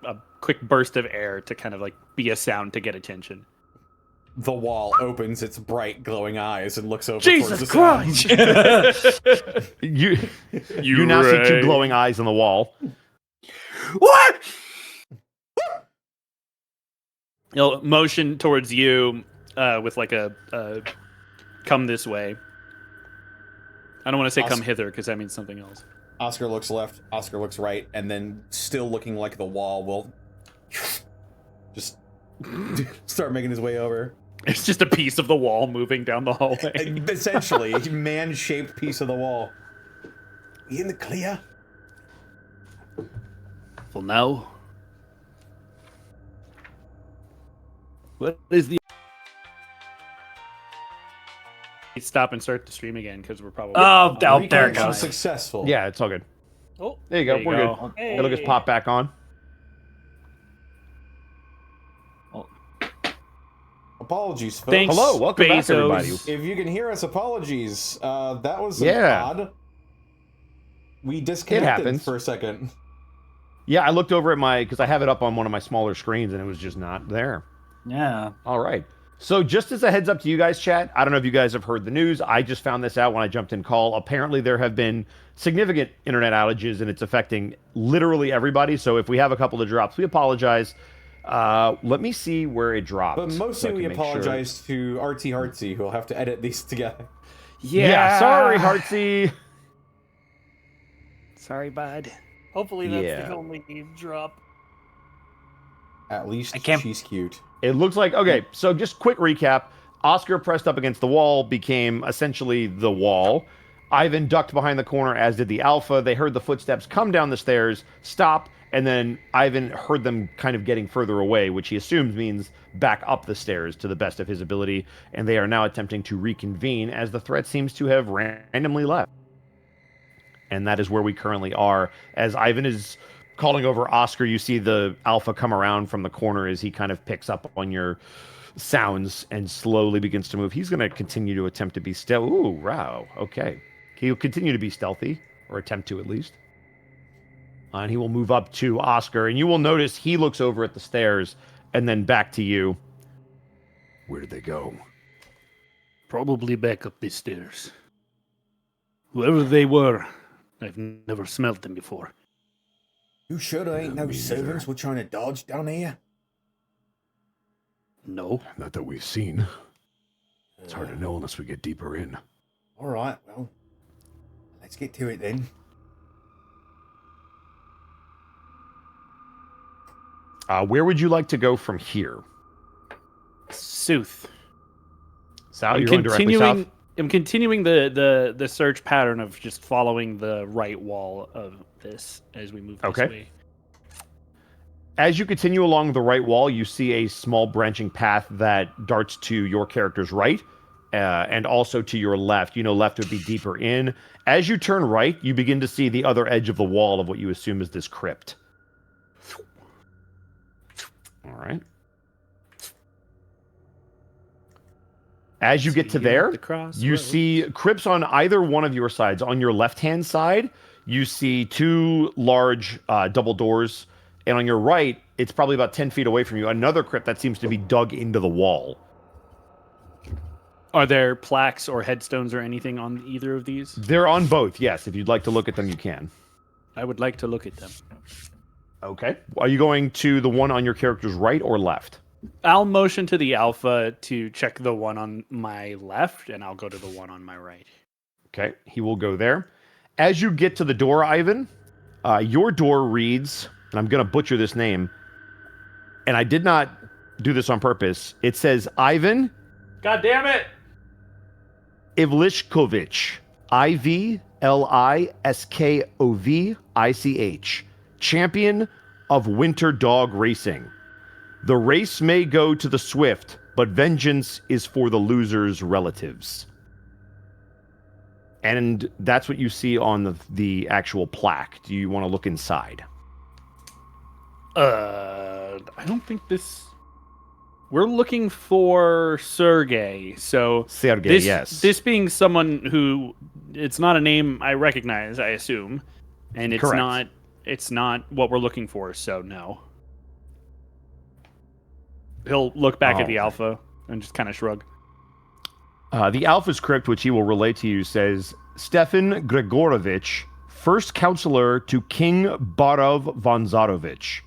quick burst of air to kind of like be a sound to get attention. The wall opens its bright, glowing eyes and looks over. Jesus towards the Christ! You now see two glowing eyes on the wall. What? He'll motion towards you with like a come this way. I don't want to say come hither because that means something else. Oscar looks left, Oscar looks right, and then still looking like the wall will just start making his way over. It's just a piece of the wall moving down the hallway. Essentially, a man-shaped piece of the wall. You in the clear? Well, no. What is the... Stop and start the stream again because we're probably... Oh, there it Reconnection goes. Successful. Yeah, it's all good. Oh, There you go. There you We're go. good. Hey. It'll just pop back on. Apologies, folks. Thanks, Hello, welcome back, Bezos. everybody. If you can hear us, apologies. That was Yeah. odd. We disconnected happens. for a second. Yeah, I looked over at because I have it up on one of my smaller screens, and it was just not there. Yeah. All right. So just as a heads up to you guys, chat, I don't know if you guys have heard the news. I just found this out when I jumped in call. Apparently, there have been significant internet outages, and it's affecting literally everybody. So if we have a couple of drops, we apologize. Let me see where it dropped. But so mostly I can we make sure. apologize to RT Heartsy, who will have to edit these together. Yeah, sorry, Heartsy. Sorry, bud. hopefully that's Yeah. the only drop. At least I can't- she's cute. It looks like, okay, so just quick recap. Oscar pressed up against the wall became essentially the wall. Ivan ducked behind the corner, as did the Alpha. They heard the footsteps come down the stairs, stop, and then Ivan heard them kind of getting further away, which he assumes means back up the stairs to the best of his ability, and they are now attempting to reconvene as the threat seems to have randomly left. And that is where we currently are. As Ivan is calling over Oscar, you see the Alpha come around from the corner as he kind of picks up on your sounds and slowly begins to move. He's going to continue to attempt to be stealthy. Ooh, wow. Okay. He'll continue to be stealthy, or attempt to at least. And he will move up to Oscar, and you will notice he looks over at the stairs and then back to you. Where did they go? Probably back up these stairs. Whoever they were, I've never smelled them before. You sure there ain't no servants we're trying to dodge down here? No. Not that we've seen. It's hard to know unless we get deeper in. All right, well, let's get to it then. Where would you like to go from here? South. South? You're going directly south? I'm continuing the search pattern of just following the right wall of this as we move this way. As you continue along the right wall, you see a small branching path that darts to your character's right, and also to your left. You know, left would be deeper in. As you turn right, you begin to see the other edge of the wall of what you assume is this crypt. All right. As you get to there, you see crypts on either one of your sides. On your left-hand side, you see two large double doors. And on your right, it's probably about 10 feet away from you, another crypt that seems to be dug into the wall. Are there plaques or headstones or anything on either of these? They're on both, yes. If you'd like to look at them, you can. I would like to look at them. Okay. Are you going to the one on your character's right or left? I'll motion to the Alpha to check the one on my left, and I'll go to the one on my right. Okay. He will go there. As you get to the door, Ivan, your door reads, and I'm going to butcher this name, and I did not do this on purpose. It says Ivan. God damn it! Ivlishkovich. Ivliskovich. Champion of Winter Dog Racing. The race may go to the swift, but vengeance is for the loser's relatives. And that's what you see on the actual plaque. Do you want to look inside? I don't think this... We're looking for Sergey, so... Sergey, yes. This being someone who... It's not a name I recognize, I assume. And it's not what we're looking for, so no. He'll look back at the Alpha and just kind of shrug. The Alpha's crypt, which he will relay to you, says, Stefan Gregorovich, first counselor to King Barov von Zarovich.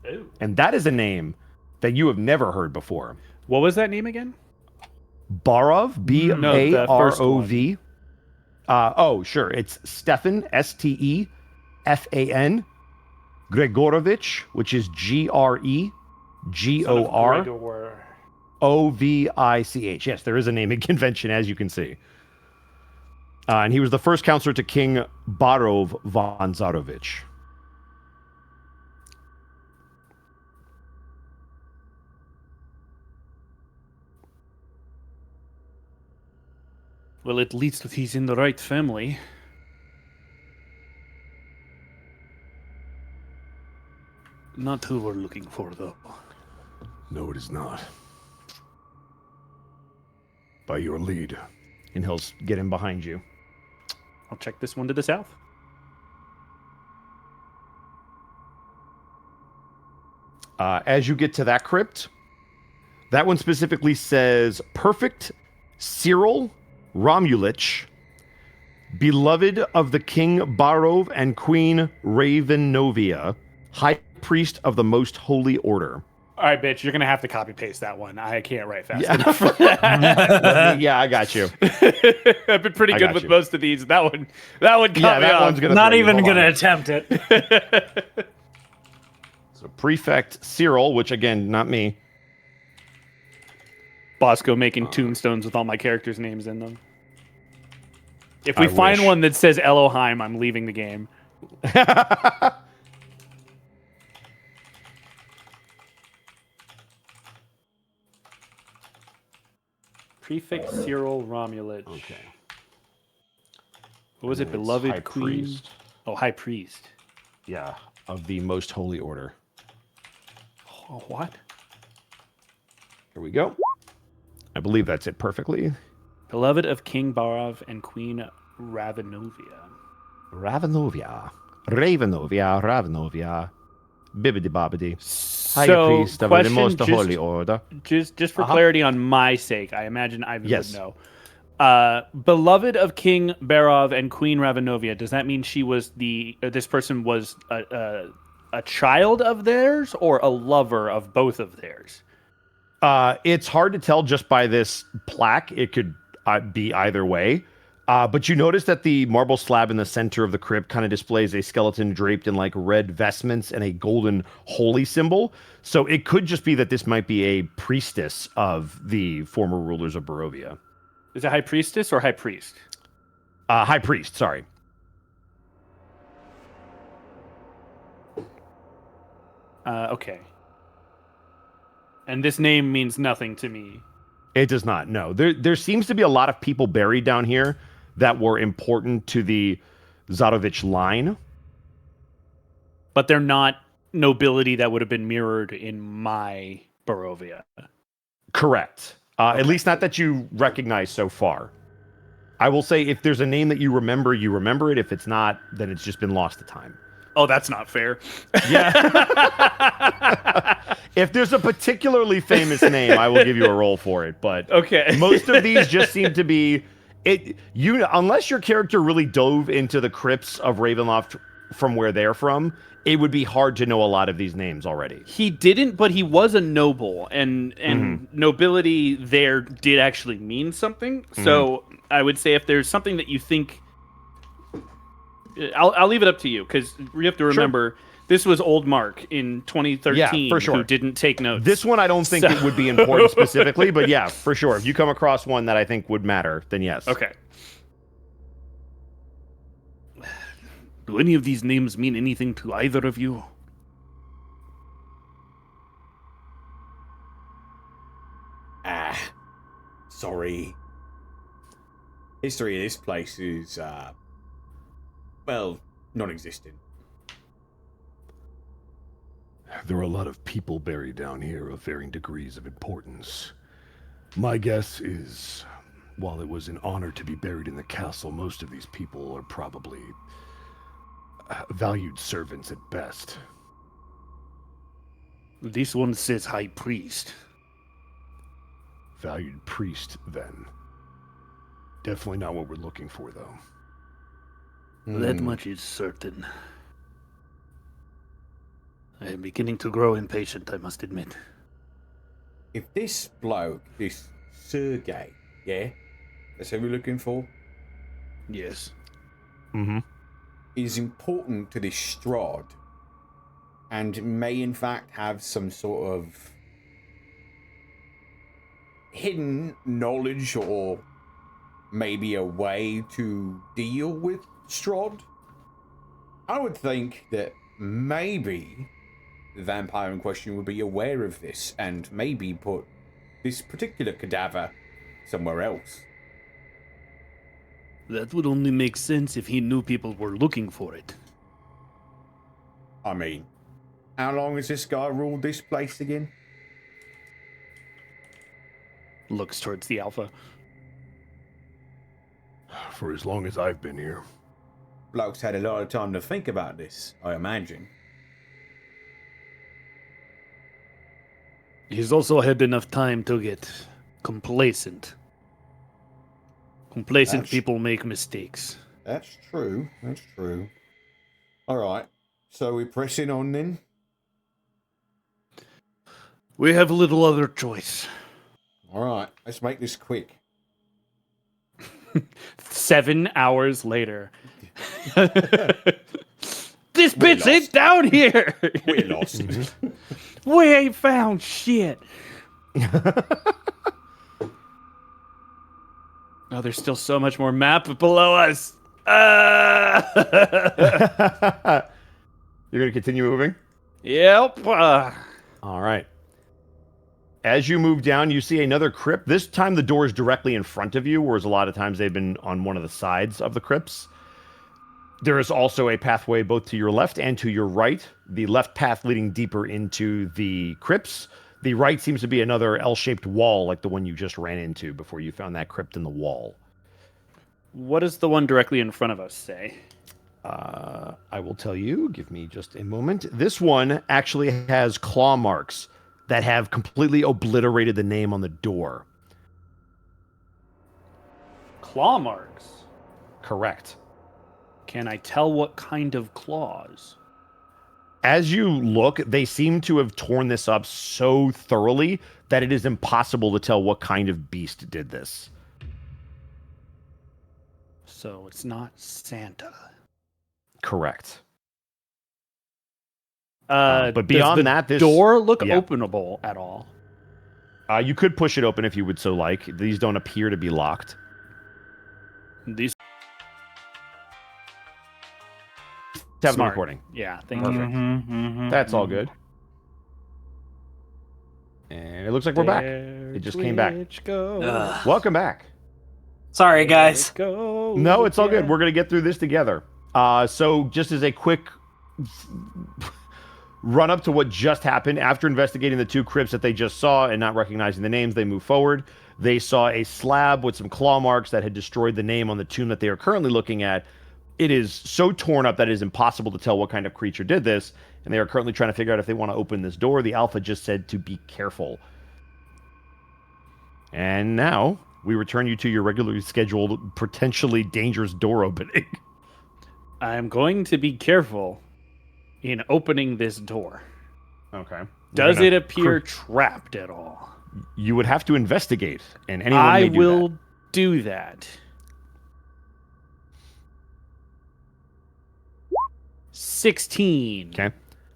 Ooh. And that is a name that you have never heard before. What was that name again? Barov, B-A-R-O-V. Sure. It's Stefan, S-T-E-F-A-N, Gregorovich, which is G-R-E-G-O-R-O-V-I-C-H. Yes, there is a naming convention, as you can see. And he was the first counselor to King Barov von Zarovich. Well, at least he's in the right family. Not who we're looking for, though. No, it is not. By your lead. And he'll get him behind you. I'll check this one to the south. As you get to that crypt, that one specifically says, Perfect Cyril Romulich, beloved of the King Barov and Queen Ravenovia, High Priest of the Most Holy Order. All right, bitch, you're going to have to copy-paste that one. I can't write fast enough for that. Yeah, I got you. I've been pretty good with most of these. That one caught me off. One's gonna not even going to attempt it. So Prefect Cyril, which again, not me. Bosco making tombstones with all my characters' names in them. If we I find wish. one that says Elohim, I'm leaving the game. Prefix Cyril Romulich. Okay. What was it? And it's Beloved High Queen? Priest. Oh, High Priest. Yeah, of the Most Holy Order. Oh, what? Here we go. I believe that's it perfectly. Beloved of King Barav and Queen Ravenovia. Ravenovia. Ravenovia. Bibbidi bobbidi. High So, priest of the question, Most just- Holy Order. Just for clarity on my sake, I imagine Ivan Yes. would know. Beloved of King Barov and Queen Ravenovia. Does that mean she was this person was a child of theirs or a lover of both of theirs? It's hard to tell just by this plaque. It could be either way. But you notice that the marble slab in the center of the crypt kind of displays a skeleton draped in like red vestments and a golden holy symbol. So it could just be that this might be a priestess of the former rulers of Barovia. Is it High Priestess or High Priest? High priest, sorry. Okay. And this name means nothing to me. It does not, no. There seems to be a lot of people buried down here that were important to the Zarovich line. But they're not nobility that would have been mirrored in my Barovia. Correct. At least not that you recognize so far. I will say if there's a name that you remember it. If it's not, then it's just been lost to time. Oh, that's not fair. Yeah. If there's a particularly famous name, I will give you a roll for it. But Okay. most of these just seem to be unless your character really dove into the crypts of Ravenloft from where they're from, it would be hard to know a lot of these names already. He didn't, but he was a noble, and nobility there did actually mean something. So I would say if there's something that you think, I'll leave it up to you, because you have to remember this was old Mark in 2013 Yeah, for sure. who didn't take notes. This one I don't think it would be important specifically, but yeah, for sure. If you come across one that I think would matter, then yes. Okay. Do any of these names mean anything to either of you? Sorry. History of this place is, well, non-existent. There are a lot of people buried down here of varying degrees of importance. My guess is, while it was an honor to be buried in the castle, most of these people are probably valued servants at best. This one says High Priest. Valued priest, then. Definitely not what we're looking for, though. That much is certain. I am beginning to grow impatient, I must admit. If this bloke, this Sergei, yeah, that's who we're looking for, Yes. is important to this Strahd, and may in fact have some sort of hidden knowledge or maybe a way to deal with Strahd, I would think that maybe the vampire in question would be aware of this and maybe put this particular cadaver somewhere else. That would only make sense if he knew people were looking for it. I mean, how long has this guy ruled this place again? Looks towards the Alpha. For as long as I've been here. Bloke's had a lot of time to think about this, I imagine. He's also had enough time to get complacent. Complacent That's- people make mistakes. That's true. That's true. All right. So we're pressing on then? We have little other choice. All right. Let's make this quick. 7 hours later. This bitch ain't down here! We're lost. We ain't found shit. Oh, there's still so much more map below us. You're going to continue moving? Yep. All right. As you move down, you see another crypt. This time the door is directly in front of you, whereas a lot of times they've been on one of the sides of the crypts. There is also a pathway both to your left and to your right. The left path leading deeper into the crypts. The right seems to be another L-shaped wall like the one you just ran into before you found that crypt in the wall. What does the one directly in front of us say? I will tell you. Give me just a moment. This one actually has claw marks that have completely obliterated the name on the door. Claw marks. Correct. Can I tell what kind of claws? As you look, they seem to have torn this up so thoroughly that it is impossible to tell what kind of beast did this. So it's not Santa. Correct. But beyond that, this door look yeah. openable at all? You could push it open if you would so like. These don't appear to be locked. These Have the Smart. recording. Yeah, thank you. Perfect. That's all good. And it looks like we're back. It just came back. Ugh. Welcome back. Sorry, guys. No, it's all good. We're going to get through this together. So just as a quick run up to what just happened, after investigating the two crypts that they just saw and not recognizing the names, they move forward. They saw a slab with some claw marks that had destroyed the name on the tomb that they are currently looking at. It is so torn up that it is impossible to tell what kind of creature did this, and they are currently trying to figure out if they want to open this door. The alpha just said to be careful. And now we return you to your regularly scheduled, potentially dangerous door opening. I'm going to be careful in opening this door. Okay. Does it appear trapped at all? You would have to investigate, and anyone I may do will that. do that. 16. Okay.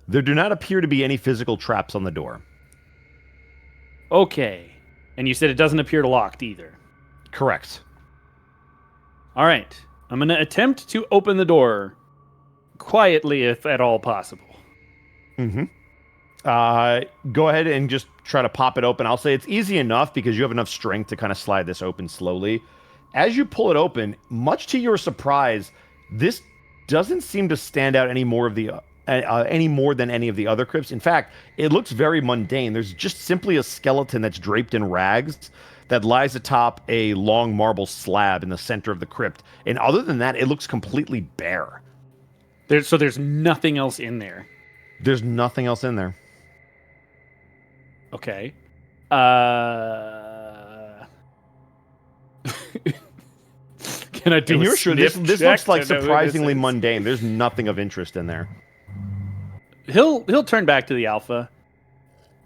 There do not appear to be any physical traps on the door. Okay. And you said it doesn't appear locked either. Correct. All right. I'm going to attempt to open the door quietly, if at all possible. Mm-hmm. Go ahead and just try to pop it open. I'll say it's easy enough because you have enough strength to kind of slide this open slowly. As you pull it open, much to your surprise, this doesn't seem to stand out any more than any of the other crypts. In fact, it looks very mundane. There's just simply a skeleton that's draped in rags that lies atop a long marble slab in the center of the crypt. And other than that, it looks completely bare. So there's nothing else in there. There's nothing else in there. Okay. Can I do And a you're sure sniff this check looks like to know who surprisingly this is? mundane. There's nothing of interest in there. He'll turn back to the alpha.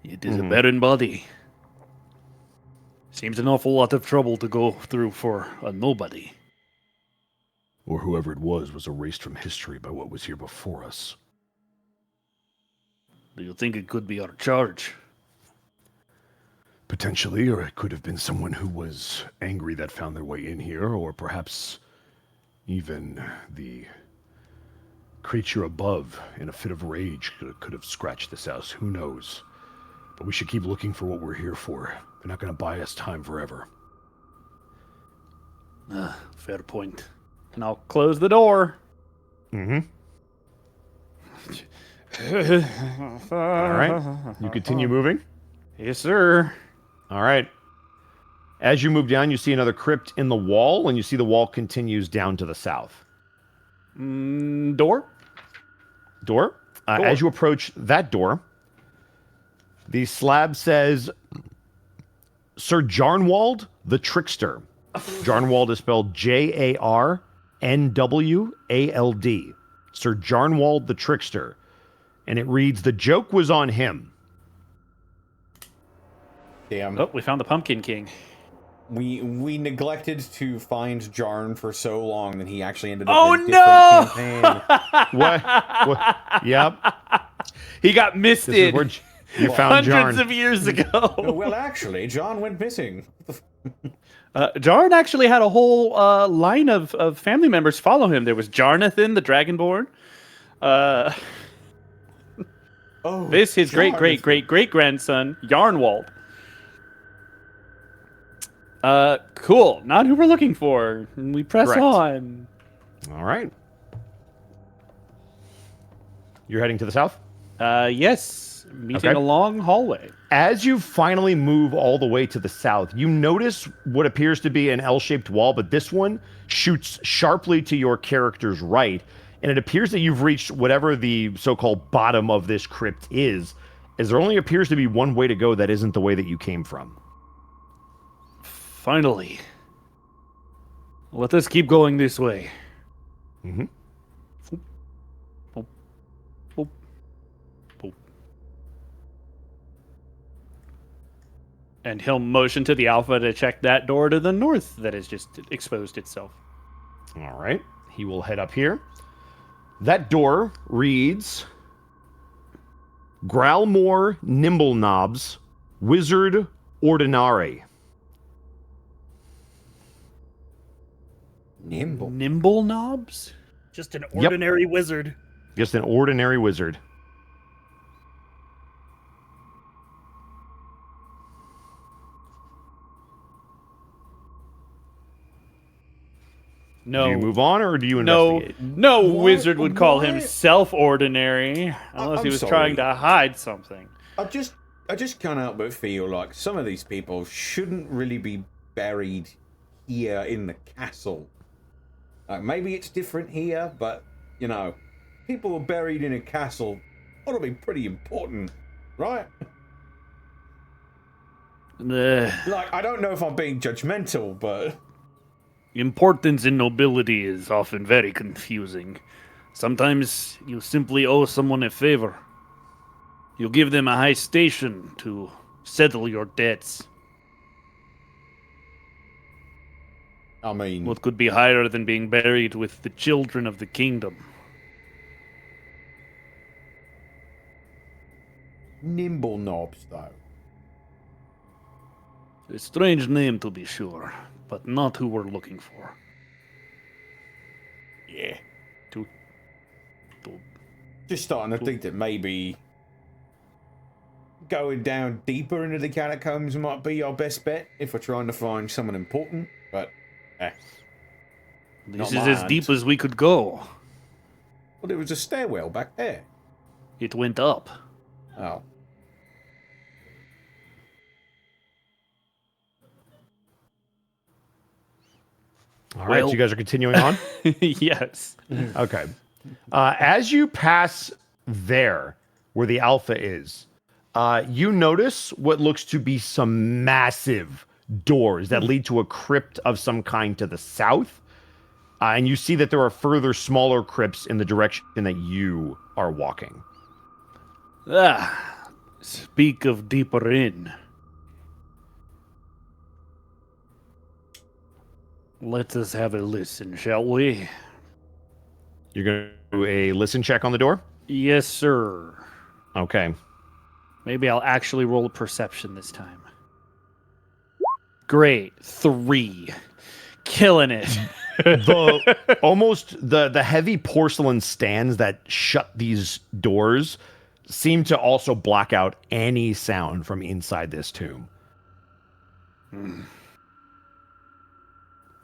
It is a barren body. Seems an awful lot of trouble to go through for a nobody. Or whoever it was erased from history by what was here before us. Do you think it could be our charge? Potentially, or it could have been someone who was angry that found their way in here, or perhaps even the creature above in a fit of rage could have scratched this house. Who knows? But we should keep looking for what we're here for. They're not going to buy us time forever. Fair point. And I'll close the door. Mm-hmm. All right. You continue moving? Yes, sir. All right. As you move down, you see another crypt in the wall, and you see the wall continues down to the south. Door? Door. As you approach that door, the slab says, Sir Jarnwald the Trickster. Jarnwald is spelled Jarnwald. Sir Jarnwald the Trickster. And it reads, the joke was on him. Damn. Oh, we found the Pumpkin King. We neglected to find Jarn for so long that he actually ended up in a different campaign. What? Yep. He got This is misted where you found hundreds Jarn. of years ago. Well, actually, John went missing. Jarn actually had a whole line of family members follow him. There was Jarnathan, the Dragonborn. Oh, This, his great Jonathan. great great great grandson, Yarnwald. Cool. Not who we're looking for. We press Correct. on. All right. You're heading to the south? Yes. Meeting Okay. a long hallway. As you finally move all the way to the south, you notice what appears to be an L-shaped wall, but this one shoots sharply to your character's right, and it appears that you've reached whatever the so-called bottom of this crypt is, as there only appears to be one way to go that isn't the way that you came from. Finally. Let us keep going this way. Mm-hmm. Boop, boop, boop. And he'll motion to the Alpha to check that door to the north that has just exposed itself. All right. He will head up here. That door reads Growlmore Nimble Knobs, Wizard Ordinary. Nimble. Nimble knobs? Just an ordinary wizard. Just an ordinary wizard. No. Do you move on or do you No, investigate? no What? wizard would call Why? himself ordinary unless he I'm was sorry. trying to hide something. I just can't help but feel like some of these people shouldn't really be buried here in the castle. Like maybe it's different here, but you know, people buried in a castle ought to be pretty important, right? The Like I don't know if I'm being judgmental, but importance in nobility is often very confusing. Sometimes you simply owe someone a favor. You give them a high station to settle your debts. I mean, What could be higher than being buried with the children of the kingdom? nimble knobs though. A strange name to be sure, but not who we're looking for. Yeah. To Just starting to think that maybe going down deeper into the catacombs might be our best bet if we're trying to find someone important. But This Not is as mine. deep as we could go. well, there was a stairwell back there. It went up. Oh, All right, so Well- you guys are continuing on? Yes. Okay. As you pass there, where the Alpha is, you notice what looks to be some massive doors that lead to a crypt of some kind to the south. And you see that there are further smaller crypts in the direction that you are walking. Speak of deeper in. Let us have a listen, shall we? You're going to do a listen check on the door? Yes, sir. Okay. Maybe I'll actually roll a perception this time. Great. 3. Killing it. The heavy porcelain stands that shut these doors seem to also block out any sound from inside this tomb.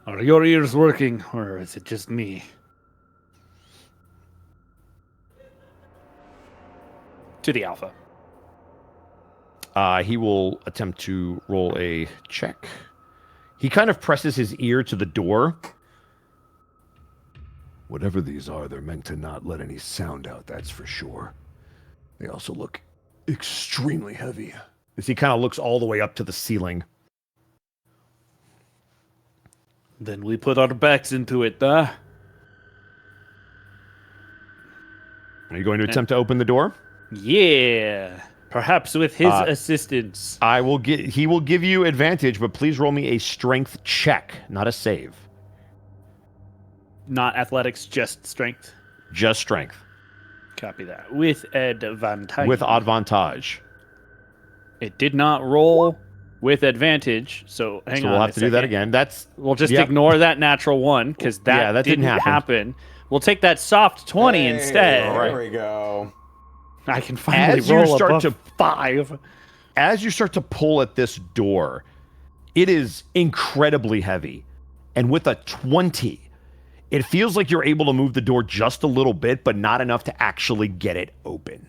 Are your ears working, or is it just me? To the Alpha. He will attempt to roll a check. He kind of presses his ear to the door. Whatever these are, they're meant to not let any sound out, that's for sure. They also look extremely heavy. As he kind of looks all the way up to the ceiling. Then we put our backs into it, huh? Are you going to attempt to open the door? Yeah. Perhaps with his assistance. He will give you advantage, but please roll me a strength check, not a save. Not athletics, just strength. Just strength. Copy that. With advantage. With advantage. It did not roll with advantage. So hang So on. we'll a have to do that second. again. That's We'll just yep. ignore that natural one because that didn't happen. We'll take that soft 20 Hey, instead. all right. There we go. I can finally As you roll start above to 5. As you start to pull at this door, it is incredibly heavy. And with a 20, it feels like you're able to move the door just a little bit, but not enough to actually get it open.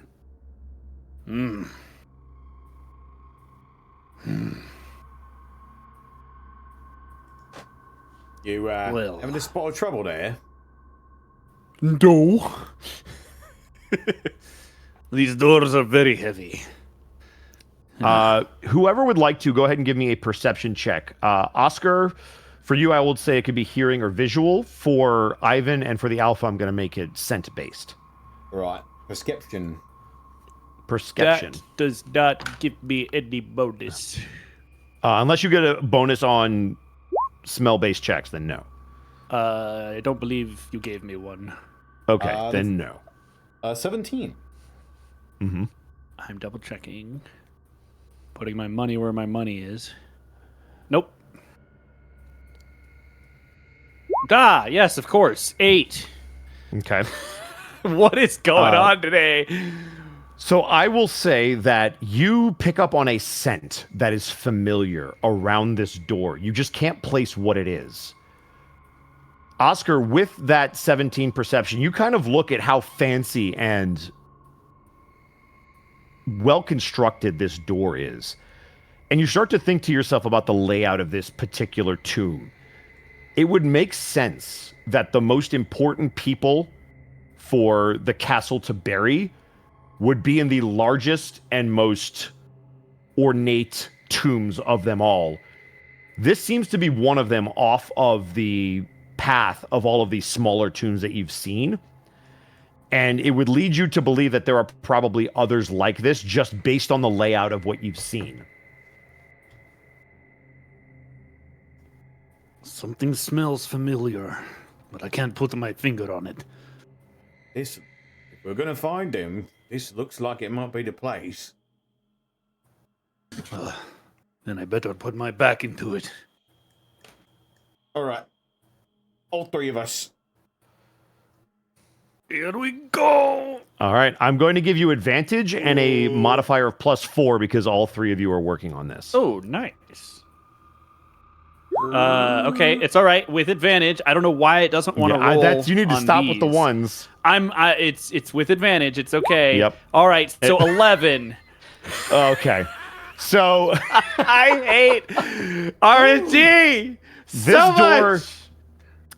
You Well. having a spot of trouble there? No. These doors are very heavy. Whoever would like to, go ahead and give me a perception check. Oscar, for you, I would say it could be hearing or visual. For Ivan and for the Alpha, I'm going to make it scent-based. Right. Perception. Perception. That does not give me any bonus. Unless you get a bonus on smell-based checks, then no. I don't believe you gave me one. Okay, then no. 17. Mm-hmm. I'm double checking. Putting my money where my money is. Nope. Yes, of course. 8. Okay. What is going on today? So I will say that you pick up on a scent that is familiar around this door. You just can't place what it is. Oscar, with that 17 perception, you kind of look at how fancy and well-constructed this door is. And you start to think to yourself about the layout of this particular tomb. It would make sense that the most important people for the castle to bury would be in the largest and most ornate tombs of them all. This seems to be one of them off of the path of all of these smaller tombs that you've seen. And it would lead you to believe that there are probably others like this just based on the layout of what you've seen. Something smells familiar, but I can't put my finger on it. If we're gonna find him, this looks like it might be the place. Then I better put my back into it. All right. All three of us. Here we go! All right, I'm going to give you advantage and a modifier of +4 because all three of you are working on this. Oh, nice. Okay, it's all right with advantage. I don't know why it doesn't want to roll. You need to on stop with the these. ones. It's with advantage. It's okay. Yep. All right. So 11. Okay. So I hate RNG so much.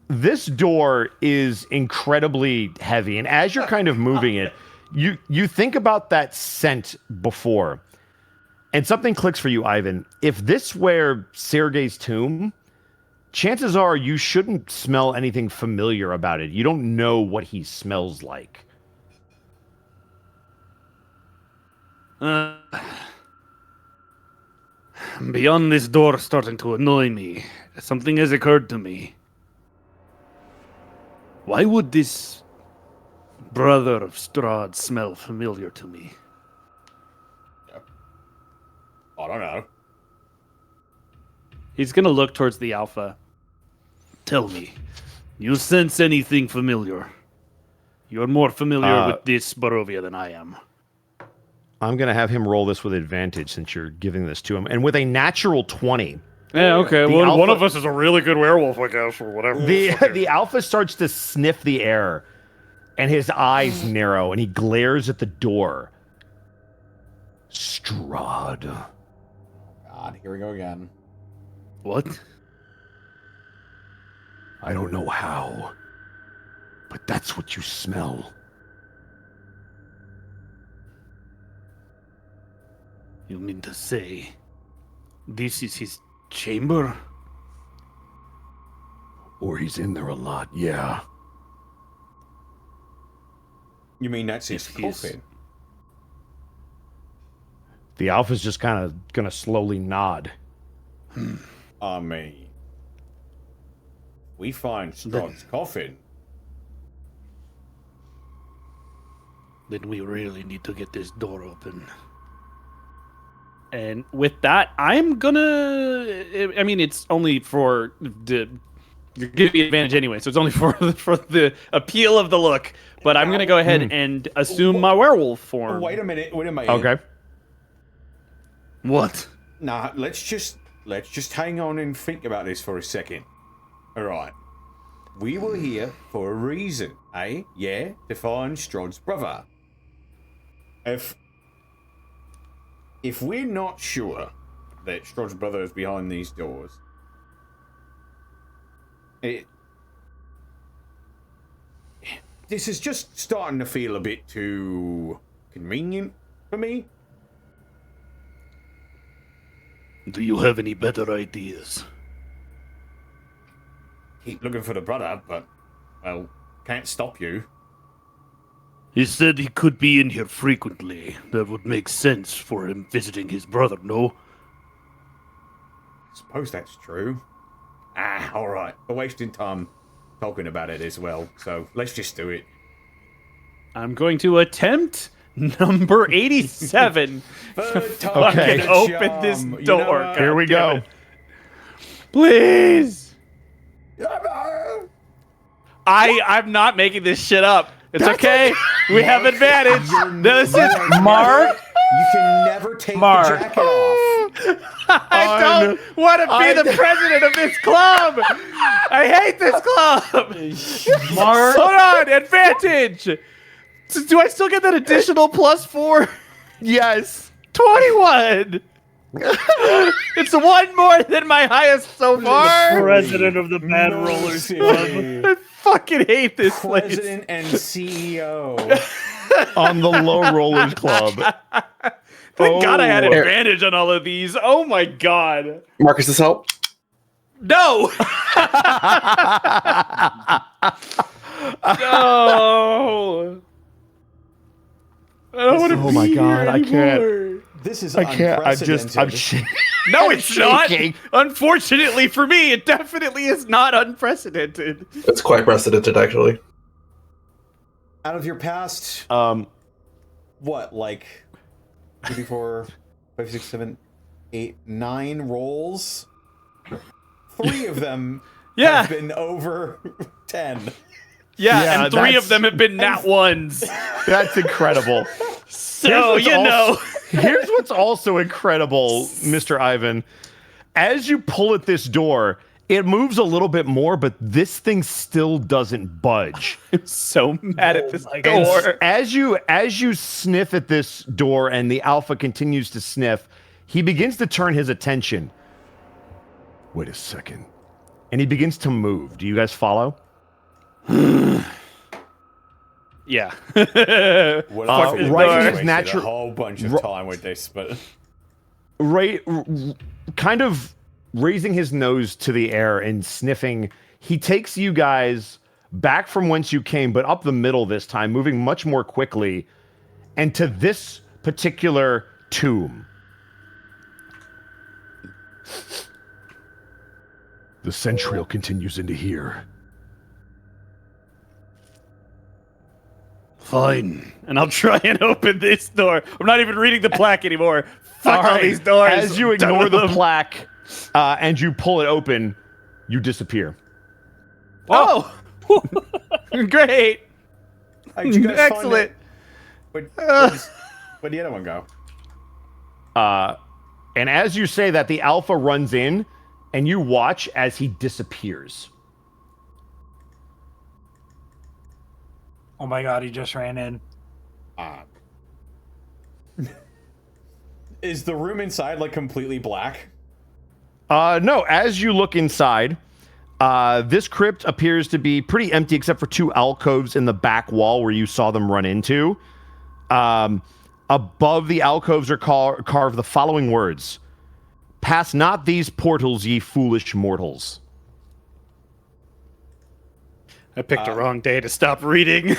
This door is incredibly heavy, and as you're kind of moving it, you think about that scent before, and something clicks for you, Ivan. If this were Sergei's tomb, chances are you shouldn't smell anything familiar about it. You don't know what he smells like. Beyond this door starting to annoy me, something has occurred to me. Why would this brother of Strahd smell familiar to me? I don't know. He's gonna look towards the Alpha. Tell me, you sense anything familiar? You're more familiar with this Barovia than I am. I'm going to have him roll this with advantage since you're giving this to him. And with a natural 20. Yeah, okay. The Well, one Alpha- of us is a really good werewolf, I guess, or whatever. The Alpha starts to sniff the air, and his eyes narrow, and he glares at the door. Strahd. God, here we go again. What? I don't know how, but that's what you smell. You mean to say this is his chamber? Or he's in there a lot, yeah. You mean that's his If he's- coffin? The Alpha's just kind of going to slowly nod. I mean, we find Strahd's coffin. Then we really need to get this door open. And with that, I'm gonna. I mean, it's only for the. You're giving me advantage anyway, so it's only for the appeal of the look. But I'm gonna go ahead and assume my werewolf form. Wait a minute. Okay. What? Nah, let's just hang on and think about this for a second. All right. We were here for a reason, eh? Yeah, to find Strahd's brother. If we're not sure that Strahd's brother is behind these doors, this is just starting to feel a bit too convenient for me. Do you have any better ideas? Keep looking for the brother, but, well, can't stop you. He said he could be in here frequently. That would make sense for him visiting his brother, no? Suppose that's true. Alright. We're wasting time talking about it as well, so let's just do it. I'm going to attempt number 87. Third time Okay. the Open charm. this You know door. what? Here we damn go. it. Please. I'm not making this shit up. It's okay. We have advantage. This is Mark, You can never take Mark. the jacket off. I don't want to be the president of this club. I hate this club. Mark, Hold on, advantage. Do I still get that additional +4? Yes. 21. It's one more than my highest so far. President of the Bad Rollers Club. I fucking hate this place. President and CEO. On the Low Rollers Club. Thank God I had Oh. advantage on all of these. Oh my God. Marcus, this help? No. No. I don't want to Oh be my God, here I can't. anymore. This is I can't. I'm No, it's not. shaking. Unfortunately for me, it definitely is not unprecedented. It's quite precedented, actually. Out of your past, what, like 2, 4, 5, 6, 7, 8, 9 rolls? 3 of them Yeah. have been over 10. Yeah, Yeah, and 3 that's- of them have been nat ones. That's incredible. So, what's you know. Here's what's also incredible, Mr. Ivan. As you pull at this door, it moves a little bit more, but this thing still doesn't budge. I'm so mad at this And door. as you sniff at this door and the alpha continues to sniff, he begins to turn his attention. Wait a second. And he begins to move. Do you guys follow? Yeah. What Fuck this right door. in his wasted natural- a whole bunch of time with this, but Kind of raising his nose to the air and sniffing, he takes you guys back from whence you came, but up the middle this time, moving much more quickly, and to this particular tomb. The central continues into here. Fine. And I'll try and open this door. I'm not even reading the plaque anymore. Fuck all right. these doors. As you I'm done ignore with the them. plaque and you pull it open, you disappear. Oh! Great. How'd you guys Excellent. Where'd the other one go? And as you say that, the alpha runs in, and you watch as he disappears. oh my God, he just ran in. Is the room inside like completely black? No, as you look inside, this crypt appears to be pretty empty except for 2 alcoves in the back wall where you saw them run into. Above the alcoves are carved the following words: "Pass not these portals, ye foolish mortals." I picked a wrong day to stop reading.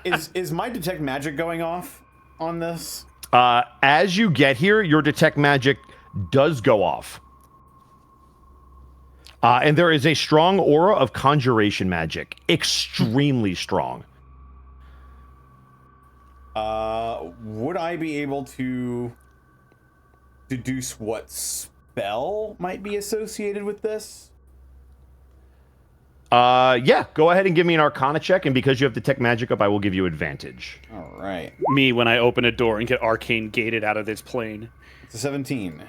Is my detect magic going off on this? As you get here, your detect magic does go off. And there is a strong aura of conjuration magic. Extremely strong. Would I be able to deduce what spell might be associated with this? Yeah, go ahead and give me an Arcana check, and because you have Detect Magic up, I will give you advantage. All right. Me when I open a door and get arcane gated out of this plane. It's a 17.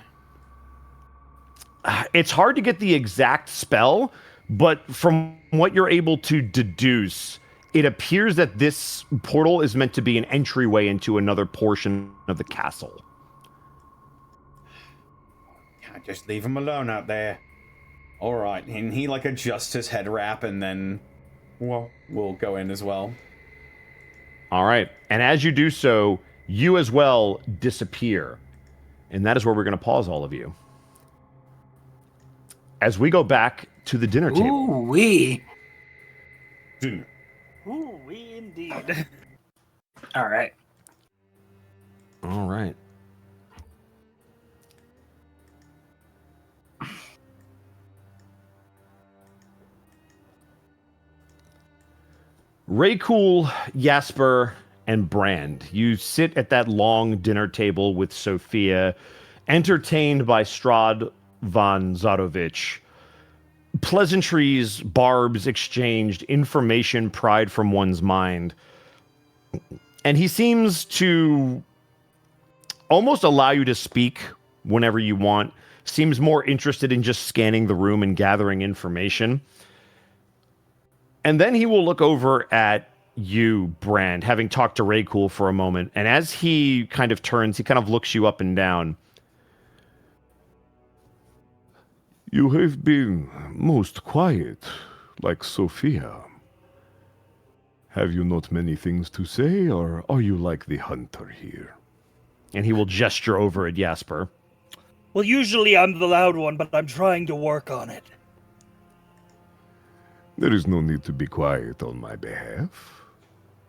It's hard to get the exact spell, but from what you're able to deduce, it appears that this portal is meant to be an entryway into another portion of the castle. Can't just leave him alone out there. All right, and he like adjusts his head wrap, and then we'll go in as well. All right, and as you do so, you as well disappear, and that is where we're going to pause all of you. As we go back to the dinner table. Ooh-wee. Dinner. Ooh-wee indeed. All right. All right. Raycool, Jasper, and Brand. You sit at that long dinner table with Sophia, entertained by Strahd von Zarovich. Pleasantries, barbs exchanged, information pried from one's mind. And he seems to almost allow you to speak whenever you want. Seems more interested in just scanning the room and gathering information. And then he will look over at you, Brand, having talked to Raycool for a moment. And as he kind of turns, he kind of looks you up and down. You have been most quiet, like Sophia. Have you not many things to say, or are you like the hunter here? And he will gesture over at Jasper. Well, usually I'm the loud one, but I'm trying to work on it. There is no need to be quiet on my behalf.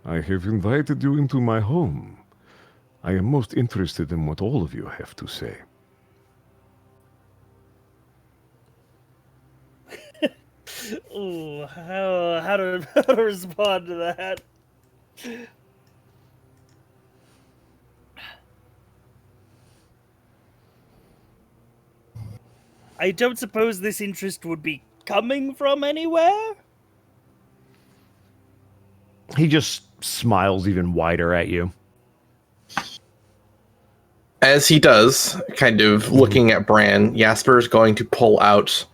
I have invited you into my home. I am most interested in what all of you have to say. Ooh, how to respond to that? I don't suppose this interest would be coming from anywhere? He just smiles even wider at you. As he does, kind of looking at Bran, Jasper's going to pull out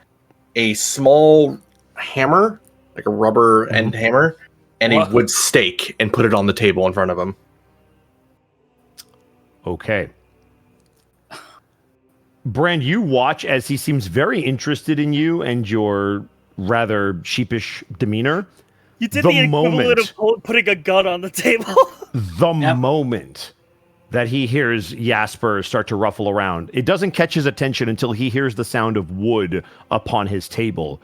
a small hammer, like a rubber end hammer, and a wood stake, and put it on the table in front of him. Okay. Brand, you watch as he seems very interested in you and your rather sheepish demeanor. You did the equivalent of putting a gun on the table. The moment that he hears Jasper start to ruffle around, it doesn't catch his attention until he hears the sound of wood upon his table.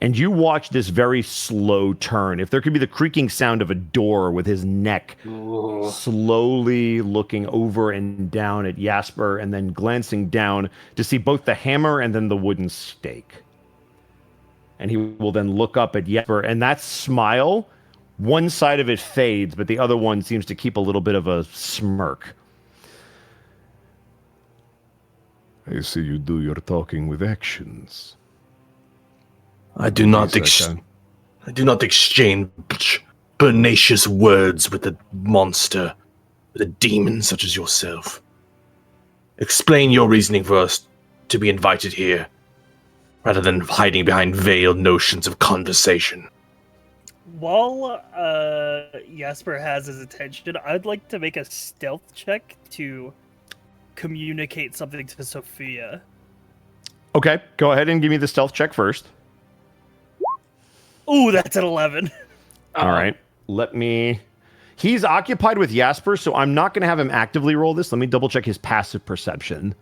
And you watch this very slow turn. If there could be the creaking sound of a door, with his neck slowly looking over and down at Jasper and then glancing down to see both the hammer and then the wooden stake. And he will then look up at Jasper, and that smile, one side of it fades, but the other one seems to keep a little bit of a smirk. I see you do your talking with actions. I do not exchange pernicious words with a monster, with a demon such as yourself. Explain your reasoning for us to be invited here, rather than hiding behind veiled notions of conversation. While Jasper has his attention, I'd like to make a stealth check to communicate something to Sophia. Okay, go ahead and give me the stealth check first. Ooh, that's an 11. All right. Let me... He's occupied with Jasper, so I'm not going to have him actively roll this. Let me double check his passive perception.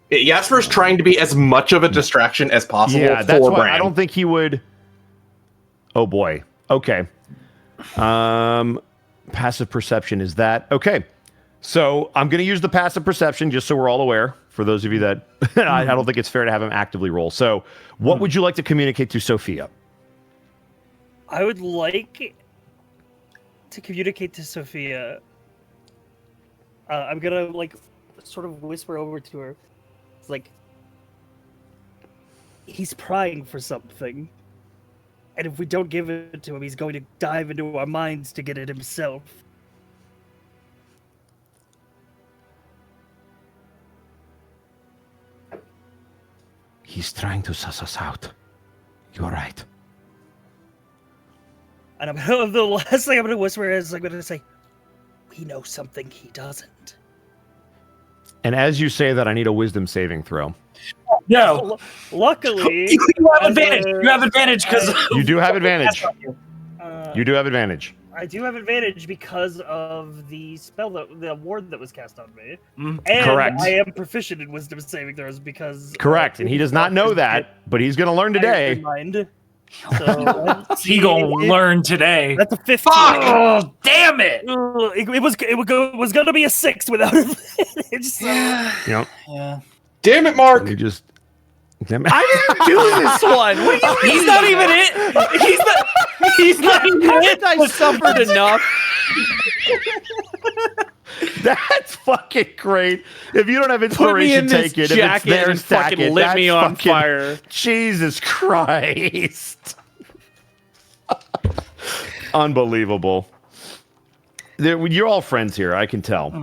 Jasper's trying to be as much of a distraction as possible. Yeah, that's why Bran. I don't think he would... Oh, boy. Okay. Passive perception is that. Okay. So I'm going to use the passive perception just so we're all aware. For those of you that... I don't think it's fair to have him actively roll. So what would you like to communicate to Sophia? I would like to communicate to Sophia I'm gonna like sort of whisper over to her. It's like he's prying for something, and if we don't give it to him, he's going to dive into our minds to get it himself. He's trying to suss us out. You're right. And the last thing I'm gonna whisper is I'm gonna say, "We know something he doesn't." And as you say that, I need a wisdom saving throw. No, Luckily, you have advantage. You have advantage because You do have advantage. uh, You do have advantage. I do have advantage because of the spell the ward that was cast on me. Mm, And correct. I am proficient in wisdom saving throws because Correct. And he does not know that, but he's going to learn today. Mind. So he gonna learn today. That's a 15. Oh, damn it! It was gonna be a 6 without advantage. So. Yep. Yeah. Damn it, Mark! He just. I didn't do this one. What do you mean? He's not even it. He's not even it. I suffered enough. That's fucking great. If you don't have Put me in inspiration, this take it. If it's jacket there, and stack fucking it. lit That's me on fucking- fire. Jesus Christ. Unbelievable. You're all friends here, I can tell.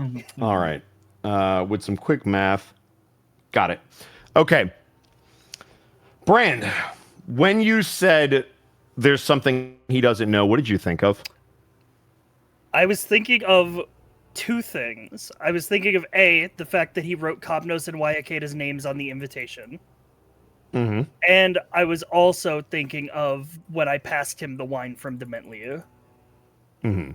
All right. With some quick math. Got it. Okay. Brand, when you said there's something he doesn't know, what did you think of? I was thinking of two things. I was thinking of A, the fact that he wrote Copnos and Wayaketa's names on the invitation. Mm-hmm. And I was also thinking of when I passed him the wine from Dementliu. Mm-hmm.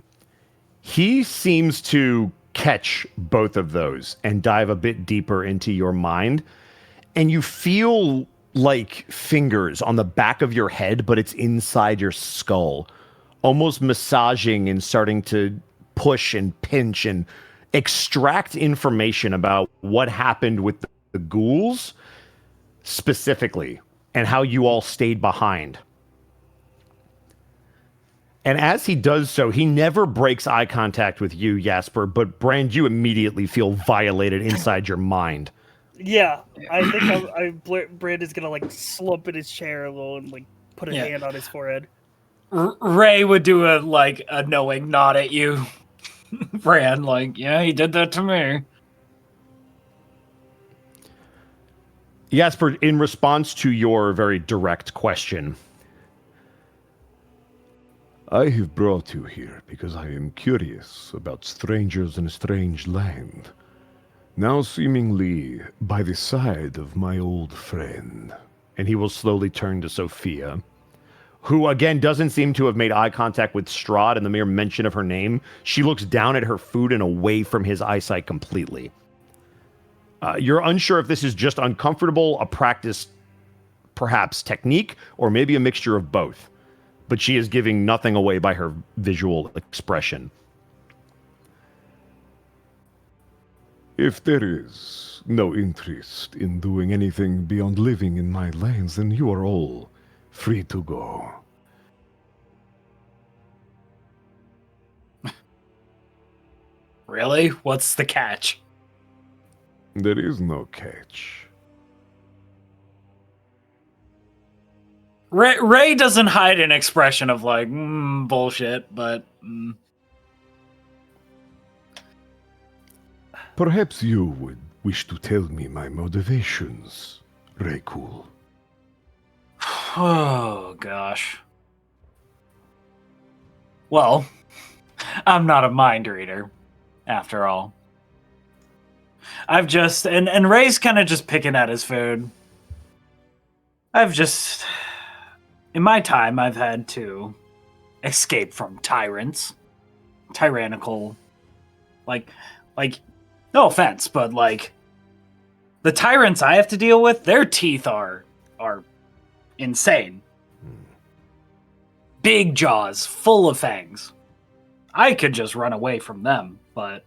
He seems to catch both of those and dive a bit deeper into your mind. And you feel like fingers on the back of your head, but it's inside your skull, almost massaging and starting to push and pinch and extract information about what happened with the ghouls specifically and how you all stayed behind. And as he does so, he never breaks eye contact with you, Jasper, but Brand, you immediately feel violated inside your mind. Yeah, I think Brand is gonna like slump in his chair a little and like put a hand on his forehead. Ray would do a knowing nod at you, Brand. Like, yeah, he did that to me. Jasper, in response to your very direct question, I have brought you here because I am curious about strangers in a strange land. Now seemingly by the side of my old friend. and he will slowly turn to Sophia, who again doesn't seem to have made eye contact with Strahd, and the mere mention of her name, she looks down at her food and away from his eyesight completely. You're unsure if this is just uncomfortable, a practice, perhaps technique, or maybe a mixture of both. But she is giving nothing away by her visual expression. If there is no interest in doing anything beyond living in my lands, then you are all free to go. Really? What's the catch? There is no catch. Ray doesn't hide an expression of like, bullshit, but... Perhaps you would wish to tell me my motivations, Raycool. Oh, gosh. Well, I'm not a mind reader, after all. I've just... And Ray's kind of just picking at his food. I've just... In my time, I've had to escape from tyrants. Tyrannical... Like, no offense, but like... The tyrants I have to deal with, their teeth are insane. Big jaws, full of fangs. I could just run away from them, but...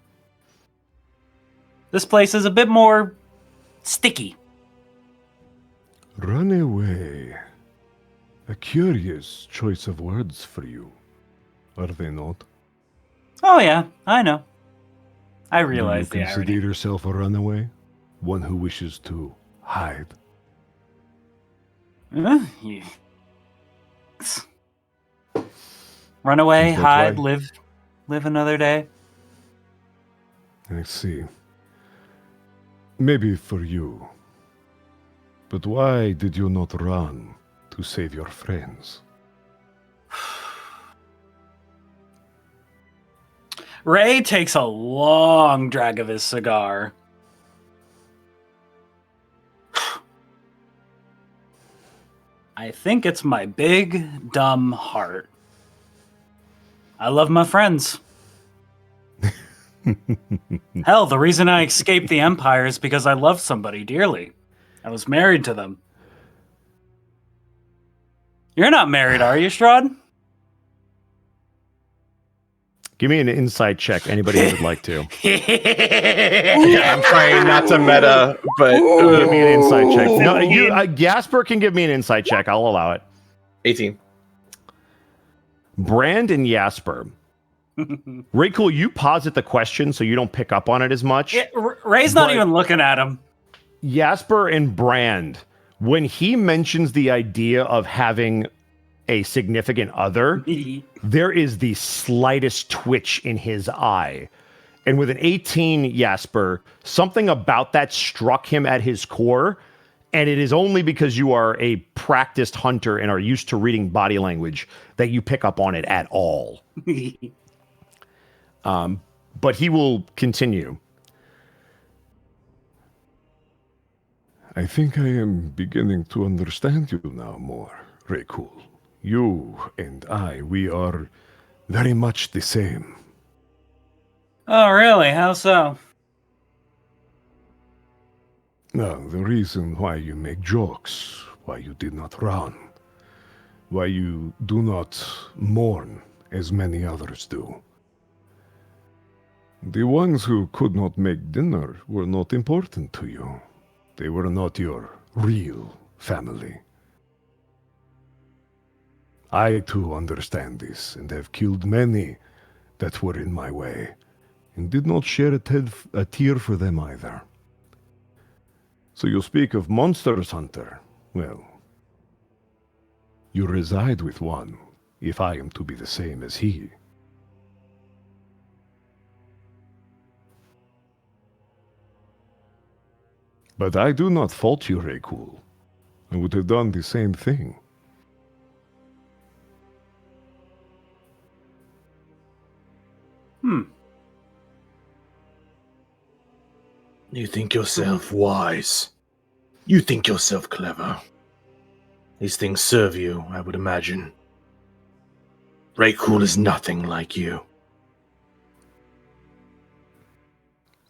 This place is a bit more... sticky. Run away. A curious choice of words for you, are they not? Oh yeah, I know. I Do you realize the consider irony. yourself a runaway? One who wishes to hide? Yeah. Run away, Is that hide, why- live another day. I see. Maybe for you. But why did you not run to save your friends? Ray takes a long drag of his cigar. I think it's my big, dumb heart. I love my friends. Hell, the reason I escaped the Empire is because I loved somebody dearly. I was married to them. You're not married, are you, Strahd? Give me an insight check. Anybody who would like to. Yeah, I'm trying not to meta, but Give me an insight check. No, you, Jasper can give me an insight check. I'll allow it. 18. Brand and Jasper. Ray, cool. You posit the question so you don't pick up on it as much. Yeah, Ray's not But- even looking at him. Jasper and Brand, when he mentions the idea of having a significant other, there is the slightest twitch in his eye. And with an 18, Jasper, something about that struck him at his core. And it is only because you are a practiced hunter and are used to reading body language that you pick up on it at all. But he will continue. I think I am beginning to understand you now more, Raykul. You and I, we are very much the same. Oh, really? How so? Now, the reason why you make jokes, why you did not run, why you do not mourn as many others do. The ones who could not make dinner were not important to you. They were not your real family. I too understand this and have killed many that were in my way, and did not shed a tear for them either. So you speak of monsters, Hunter. Well, you reside with one, if I am to be the same as he. But I do not fault you, Raykul. I would have done the same thing. You think yourself wise. You think yourself clever. These things serve you, I would imagine. Raykul is nothing like you.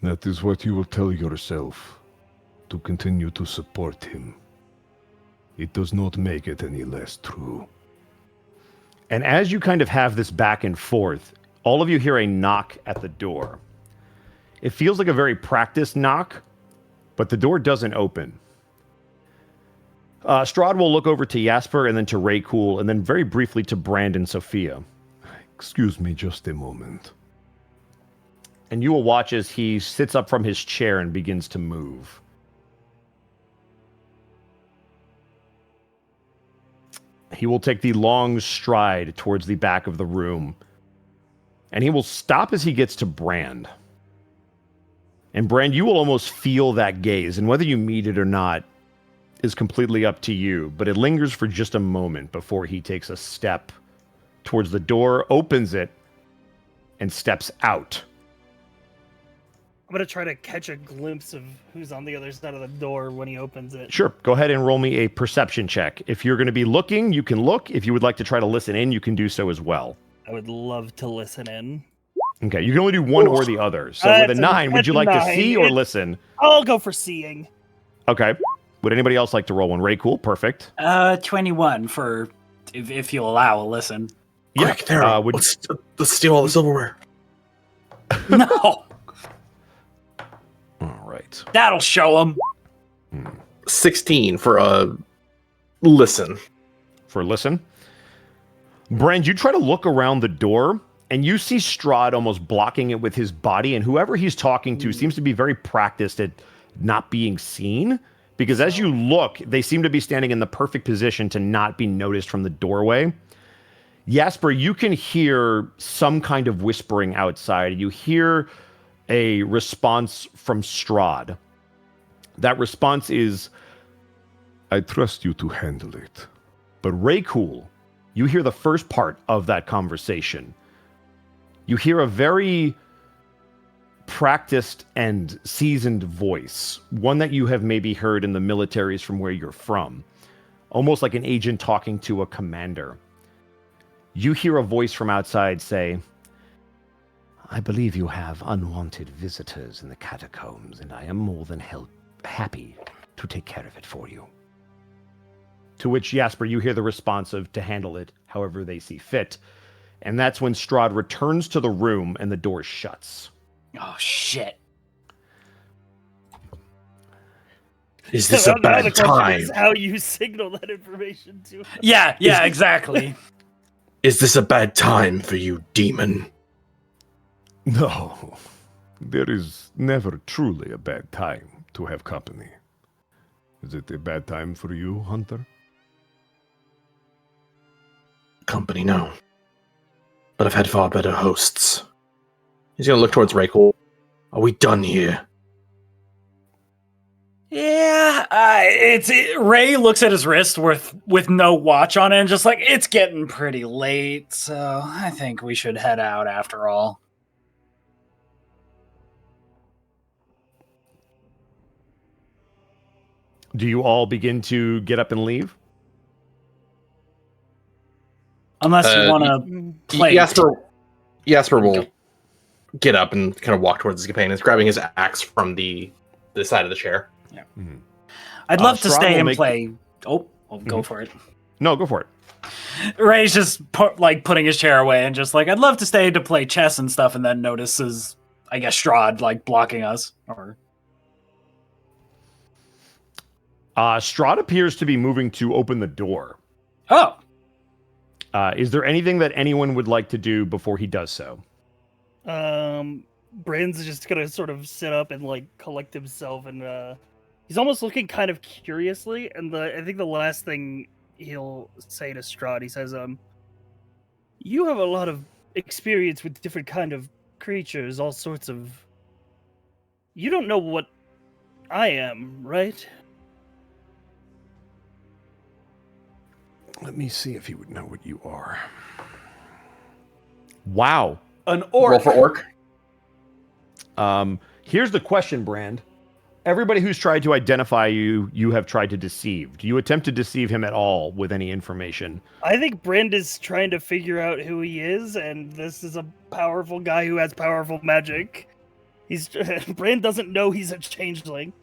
That is what you will tell yourself, to continue to support him. It does not make it any less true. And as you kind of have this back and forth, all of you hear a knock at the door. It feels like a very practiced knock, but the door doesn't open. Strahd will look over to Jasper and then to Raykul and then very briefly to Brand and Sophia. Excuse me just a moment. And you will watch as he sits up from his chair and begins to move. He will take the long stride towards the back of the room. And he will stop as he gets to Brand. And Brand, you will almost feel that gaze. And whether you meet it or not is completely up to you. But it lingers for just a moment before he takes a step towards the door, opens it, and steps out. I'm gonna try to catch a glimpse of who's on the other side of the door when he opens it. Sure. Go ahead and roll me a perception check. If you're going to be looking, you can look. If you would like to try to listen in, you can do so as well. I would love to listen in. Okay. You can only do one or the other. So with a 9, would you like to see or listen? I'll go for seeing. Okay. Would anybody else like to roll one? Raykul, perfect. 21 for if you'll allow a listen. Quick, there. Let's steal all the silverware. No, All right. that'll show him. 16 for a listen. For listen. Brand, you try to look around the door, and you see Strahd almost blocking it with his body, and whoever he's talking to seems to be very practiced at not being seen, because as you look, they seem to be standing in the perfect position to not be noticed from the doorway. Jasper, you can hear some kind of whispering outside. You hear a response from Strahd. That response is, I trust you to handle it. but Raycool, you hear the first part of that conversation. You hear a very practiced and seasoned voice, one that you have maybe heard in the militaries from where you're from, almost like an agent talking to a commander. You hear a voice from outside say, I believe you have unwanted visitors in the catacombs, and I am more than happy to take care of it for you. To which, Jasper, you hear the response of, to handle it however they see fit. And that's when Strahd returns to the room and the door shuts. Oh, shit. Is this So a now bad the question time? is how you signal that information to him. Yeah, exactly. Is this a bad time for you, demon? No, there is never truly a bad time to have company. Is it a bad time for you, Hunter? Company, no. But I've had far better hosts. He's gonna look towards Raycole. Are we done here? Yeah, Ray looks at his wrist with no watch on it and just like, it's getting pretty late, so I think we should head out after all. Do you all begin to get up and leave? Unless you want to play. Jasper will get up and kind of walk towards his companions, grabbing his axe from the side of the chair. Yeah. Mm-hmm. I'd love to Strahd stay will and play. Oh, go for it. No, go for it. Ray's just putting his chair away and just like, I'd love to stay to play chess and stuff, and then notices, I guess, Strahd like blocking us. Or Strahd appears to be moving to open the door. oh, Is there anything that anyone would like to do before he does so? Brand's just gonna sort of sit up and like collect himself, and he's almost looking kind of curiously. And I think the last thing he'll say to Strahd, he says, "You have a lot of experience with different kind of creatures, all sorts of. You don't know what I am, right?" Let me see if he would know what you are. Wow. An orc. Roll for orc. Here's the question, Brand. Everybody who's tried to identify you, you have tried to deceive. Do you attempt to deceive him at all with any information? I think Brand is trying to figure out who he is, and this is a powerful guy who has powerful magic. Brand doesn't know he's a changeling.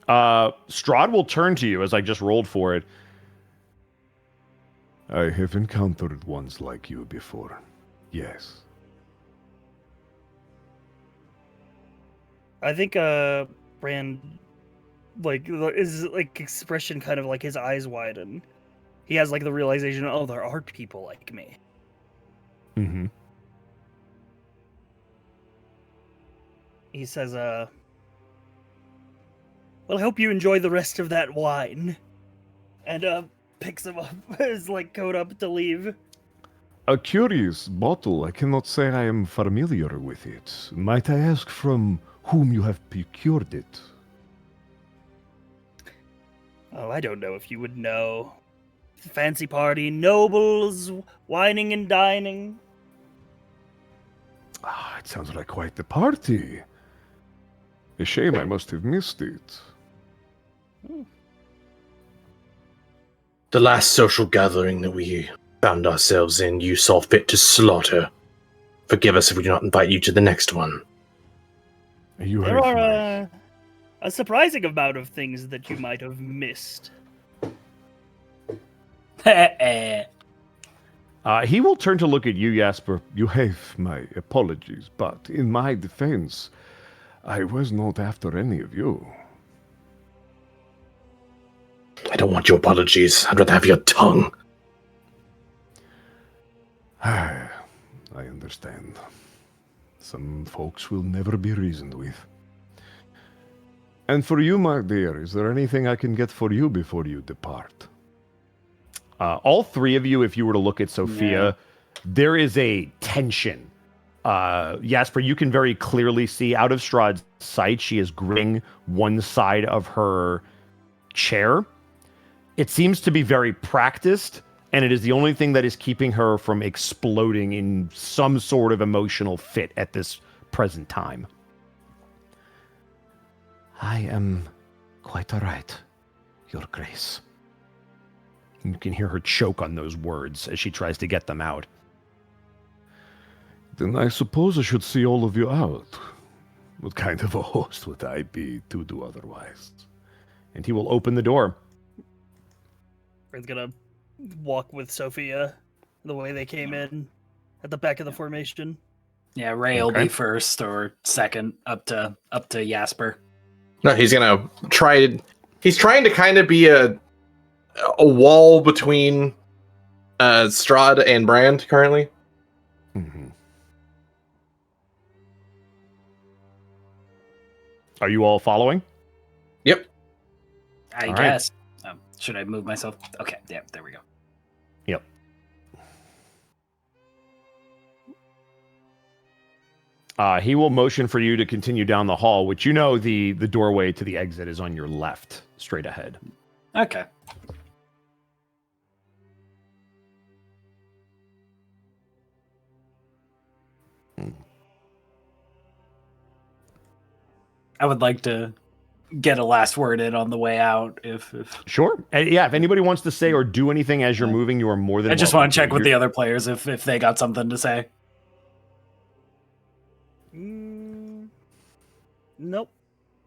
Strahd will turn to you as I just rolled for it. I have encountered ones like you before. Yes. I think Brand his expression kind of like his eyes widen. He has like the realization, oh, there are people like me. Mm-hmm. He says, well, I hope you enjoy the rest of that wine. And picks him up, his coat up to leave. A curious bottle. I cannot say I am familiar with it. Might I ask from whom you have procured it? Oh, I don't know if you would know. Fancy party, nobles, wining and dining. Ah, it sounds like quite the party. A shame I must have missed it. The last social gathering that we found ourselves in, you saw fit to slaughter. Forgive us if we do not invite you to the next one. You There have are a surprising amount of things that you might have missed. He will turn to look at you, Jasper. You have my apologies, but in my defense, I was not after any of you. I don't want your apologies. I'd rather have your tongue. I understand. Some folks will never be reasoned with. And for you, my dear, is there anything I can get for you before you depart? All three of you, if you were to look at Sophia, there is a tension. Jasper, you can very clearly see out of Strahd's sight, she is gripping one side of her chair. It seems to be very practiced, and it is the only thing that is keeping her from exploding in some sort of emotional fit at this present time. I am quite all right, Your Grace. You can hear her choke on those words as she tries to get them out. Then I suppose I should see all of you out. What kind of a host would I be to do otherwise? And he will open the door. He's gonna walk with Sophia the way they came in at the back of the formation. Yeah, Ray will be first or second, up to Jasper. No, he's gonna try. He's trying to kind of be a wall between Strahd and Brand currently. Mm-hmm. Are you all following? Yep. I All guess. Should I move myself? Okay, yeah, there we go. Yep. He will motion for you to continue down the hall, which you know the doorway to the exit is on your left, straight ahead. Okay. I would like to get a last word in on the way out. If Sure. Yeah, if anybody wants to say or do anything as you're moving, you are more than I just welcome want to check with You're- the other players if they got something to say. Nope.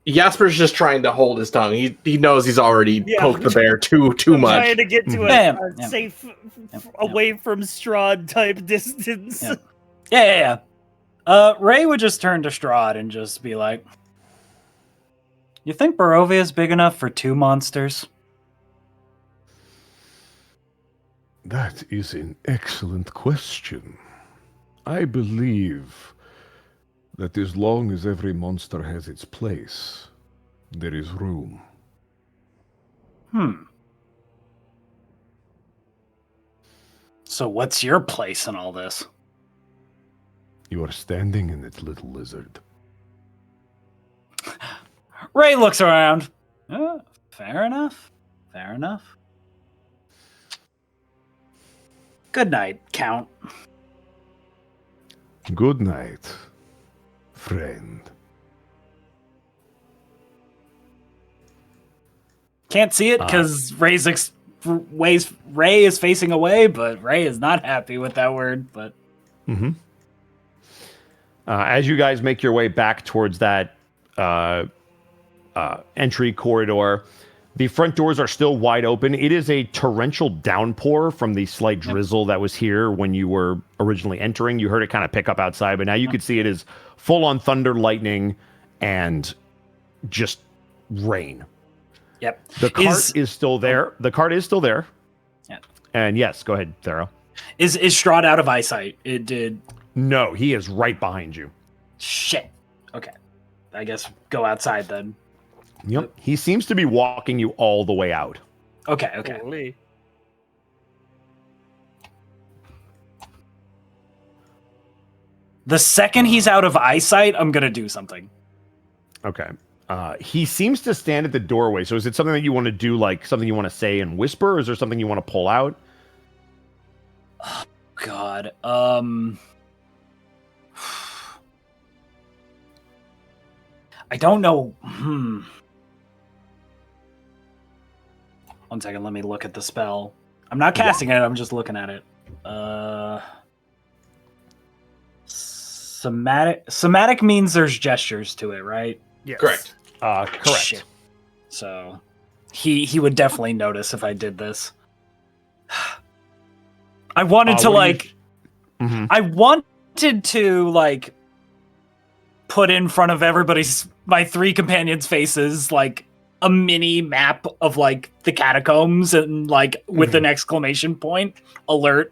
Jasper's just trying to hold his tongue. He knows he's already Yeah. poked the bear too I'm much. trying to get to Yeah, a yeah. safe, Yeah. away from Strahd type distance. Yeah. Yeah. Ray would just turn to Strahd and just be like, "You think Barovia is big enough for 2 monsters?" That is an excellent question. I believe that as long as every monster has its place, there is room. So what's your place in all this? You are standing in it, little lizard. Ray looks around. Fair enough. Fair enough. Good night, Count. Good night, friend. Can't see it because Ray is facing away, but Ray is not happy with that word. But as you guys make your way back towards that entry corridor, the front doors are still wide open. It is a torrential downpour from the slight drizzle that was here when you were originally entering. You heard it kind of pick up outside, but now you could see it is full on thunder, lightning, and just rain. yep. The cart is still there. The cart is still there. Yeah. And yes, go ahead, Thero. Is Strahd out of eyesight? It did. No, he is right behind you. Shit. Okay. I guess go outside then. Yep. He seems to be walking you all the way out. Okay. Holy. The second he's out of eyesight, I'm gonna do something. Okay. He seems to stand at the doorway. So is it something that you want to do, like something you want to say and whisper, or is there something you want to pull out? God. I don't know. 1 second, let me look at the spell. I'm not casting it, I'm just looking at it. Somatic means there's gestures to it, right? Yes. Correct. Correct. Shit. So he would definitely notice if I did this. I wanted to I wanted to like put in front of my 3 companions' faces like a mini map of like the catacombs and like with an exclamation point alert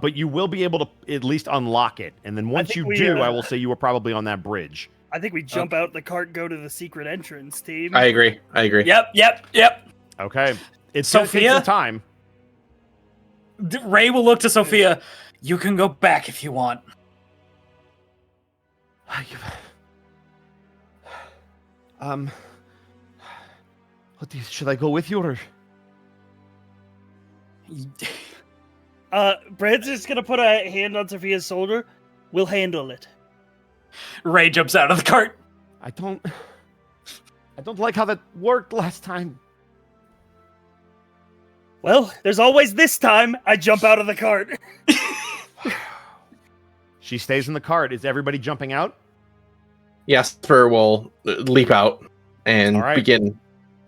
but you will be able to at least unlock it. And then once you do, I will say you were probably on that bridge. I think we jump out the cart, go to the secret entrance, team. I agree. Yep. Okay. It's gonna take Sophia? some time. Ray will look to Sophia. You can go back if you want. Should I go with you or? Brad's just gonna put a hand on Sophia's shoulder. We'll handle it. Ray jumps out of the cart. I don't like how that worked last time. Well, there's always this time. I jump out of the cart. She stays in the cart. Is everybody jumping out? Jasper will leap out and All right. begin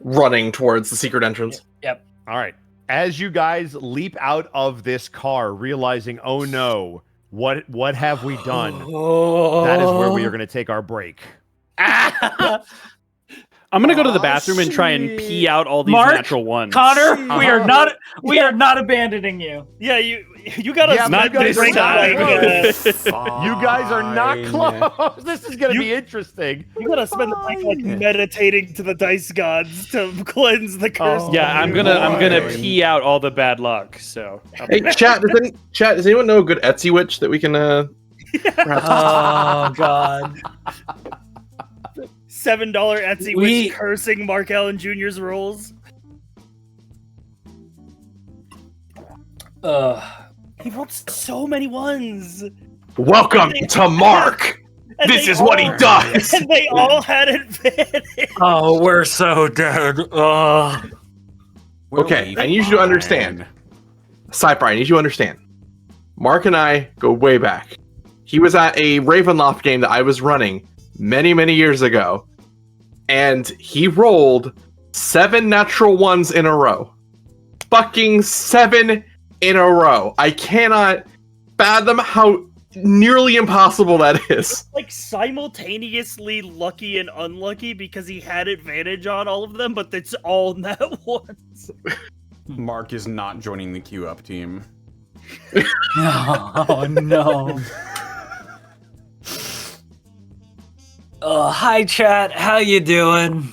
running towards the secret entrance. Yep. All right. As you guys leap out of this car, realizing, oh no, what have we done? That is where we are going to take our break. I'm gonna go to the bathroom and try and pee out all these Mark, natural ones. Connor, we are not abandoning you. Yeah, you gotta Yeah, spend you guys the break are like, You guys are not close. This is going to be interesting. you gotta spend the break like meditating to the dice gods to cleanse the curse. Yeah, I'm gonna pee out all the bad luck. So Hey, chat, does anyone know a good Etsy witch that we can perhaps Oh God. $7 Etsy We- witch cursing Mark Allen Jr.'s rolls. He rolled so many ones. welcome to Mark? And This they is what he all- does. And they all had advantage. Oh, we're so dead. Okay, I need you to understand. Cypher, I need you to understand. Mark and I go way back. He was at a Ravenloft game that I was running many, many years ago, and he rolled 7 natural ones in a row. Fucking 7 in a row. I cannot fathom how nearly impossible that is. Like simultaneously lucky and unlucky because he had advantage on all of them, but it's all nat ones. Mark is not joining the queue up team. Oh no. Hi chat, how you doing?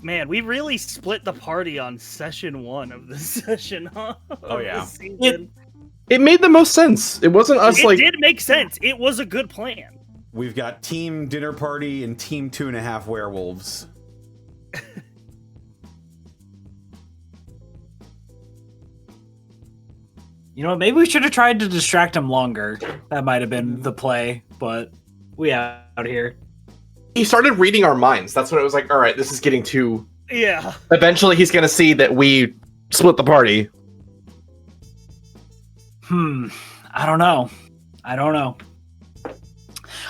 Man, we really split the party on session 1 of the session, huh? Oh, Of yeah. the season. It made the most sense. It wasn't us It like did make sense. It was a good plan. We've got team dinner party and team 2.5 werewolves. You know, maybe we should have tried to distract him longer. That might have been the play, but we out here. he started reading our minds. That's when it was like, all right, this is getting too. Yeah. Eventually, he's gonna see that we split the party. I don't know.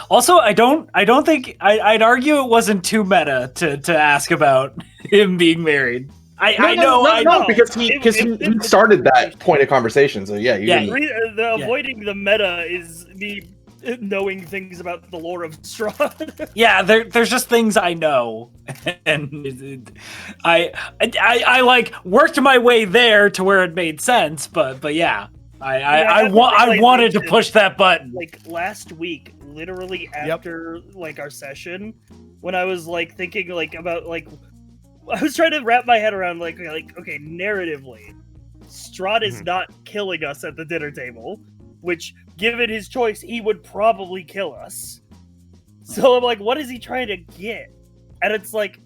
Also, I don't think I'd argue it wasn't too meta to ask about him being married. I know. because he started that point of conversation. So yeah, you Yeah, didn't- Avoiding the meta is the knowing things about the lore of Strahd. Yeah, there's just things I know, and I like worked my way there to where it made sense. But yeah, I wanted to push that button. Like last week, literally after like our session, when I was like thinking like about like I was trying to wrap my head around like okay, narratively, Strahd is not killing us at the dinner table, which given his choice, he would probably kill us. So I'm like, what is he trying to get? And it's like,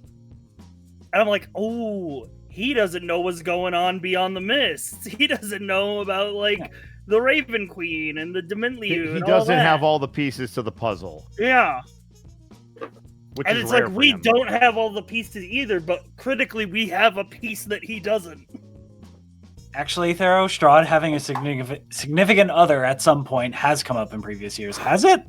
and I'm like, oh, he doesn't know what's going on beyond the mists. He doesn't know about like the Raven Queen and the Dementliu. He doesn't have all the pieces to the puzzle. Yeah. Which And is it's rare like for we him. don't have all the pieces either, but critically we have a piece that he doesn't. Actually, Thero, Strahd having a significant other at some point has come up in previous years. Has it?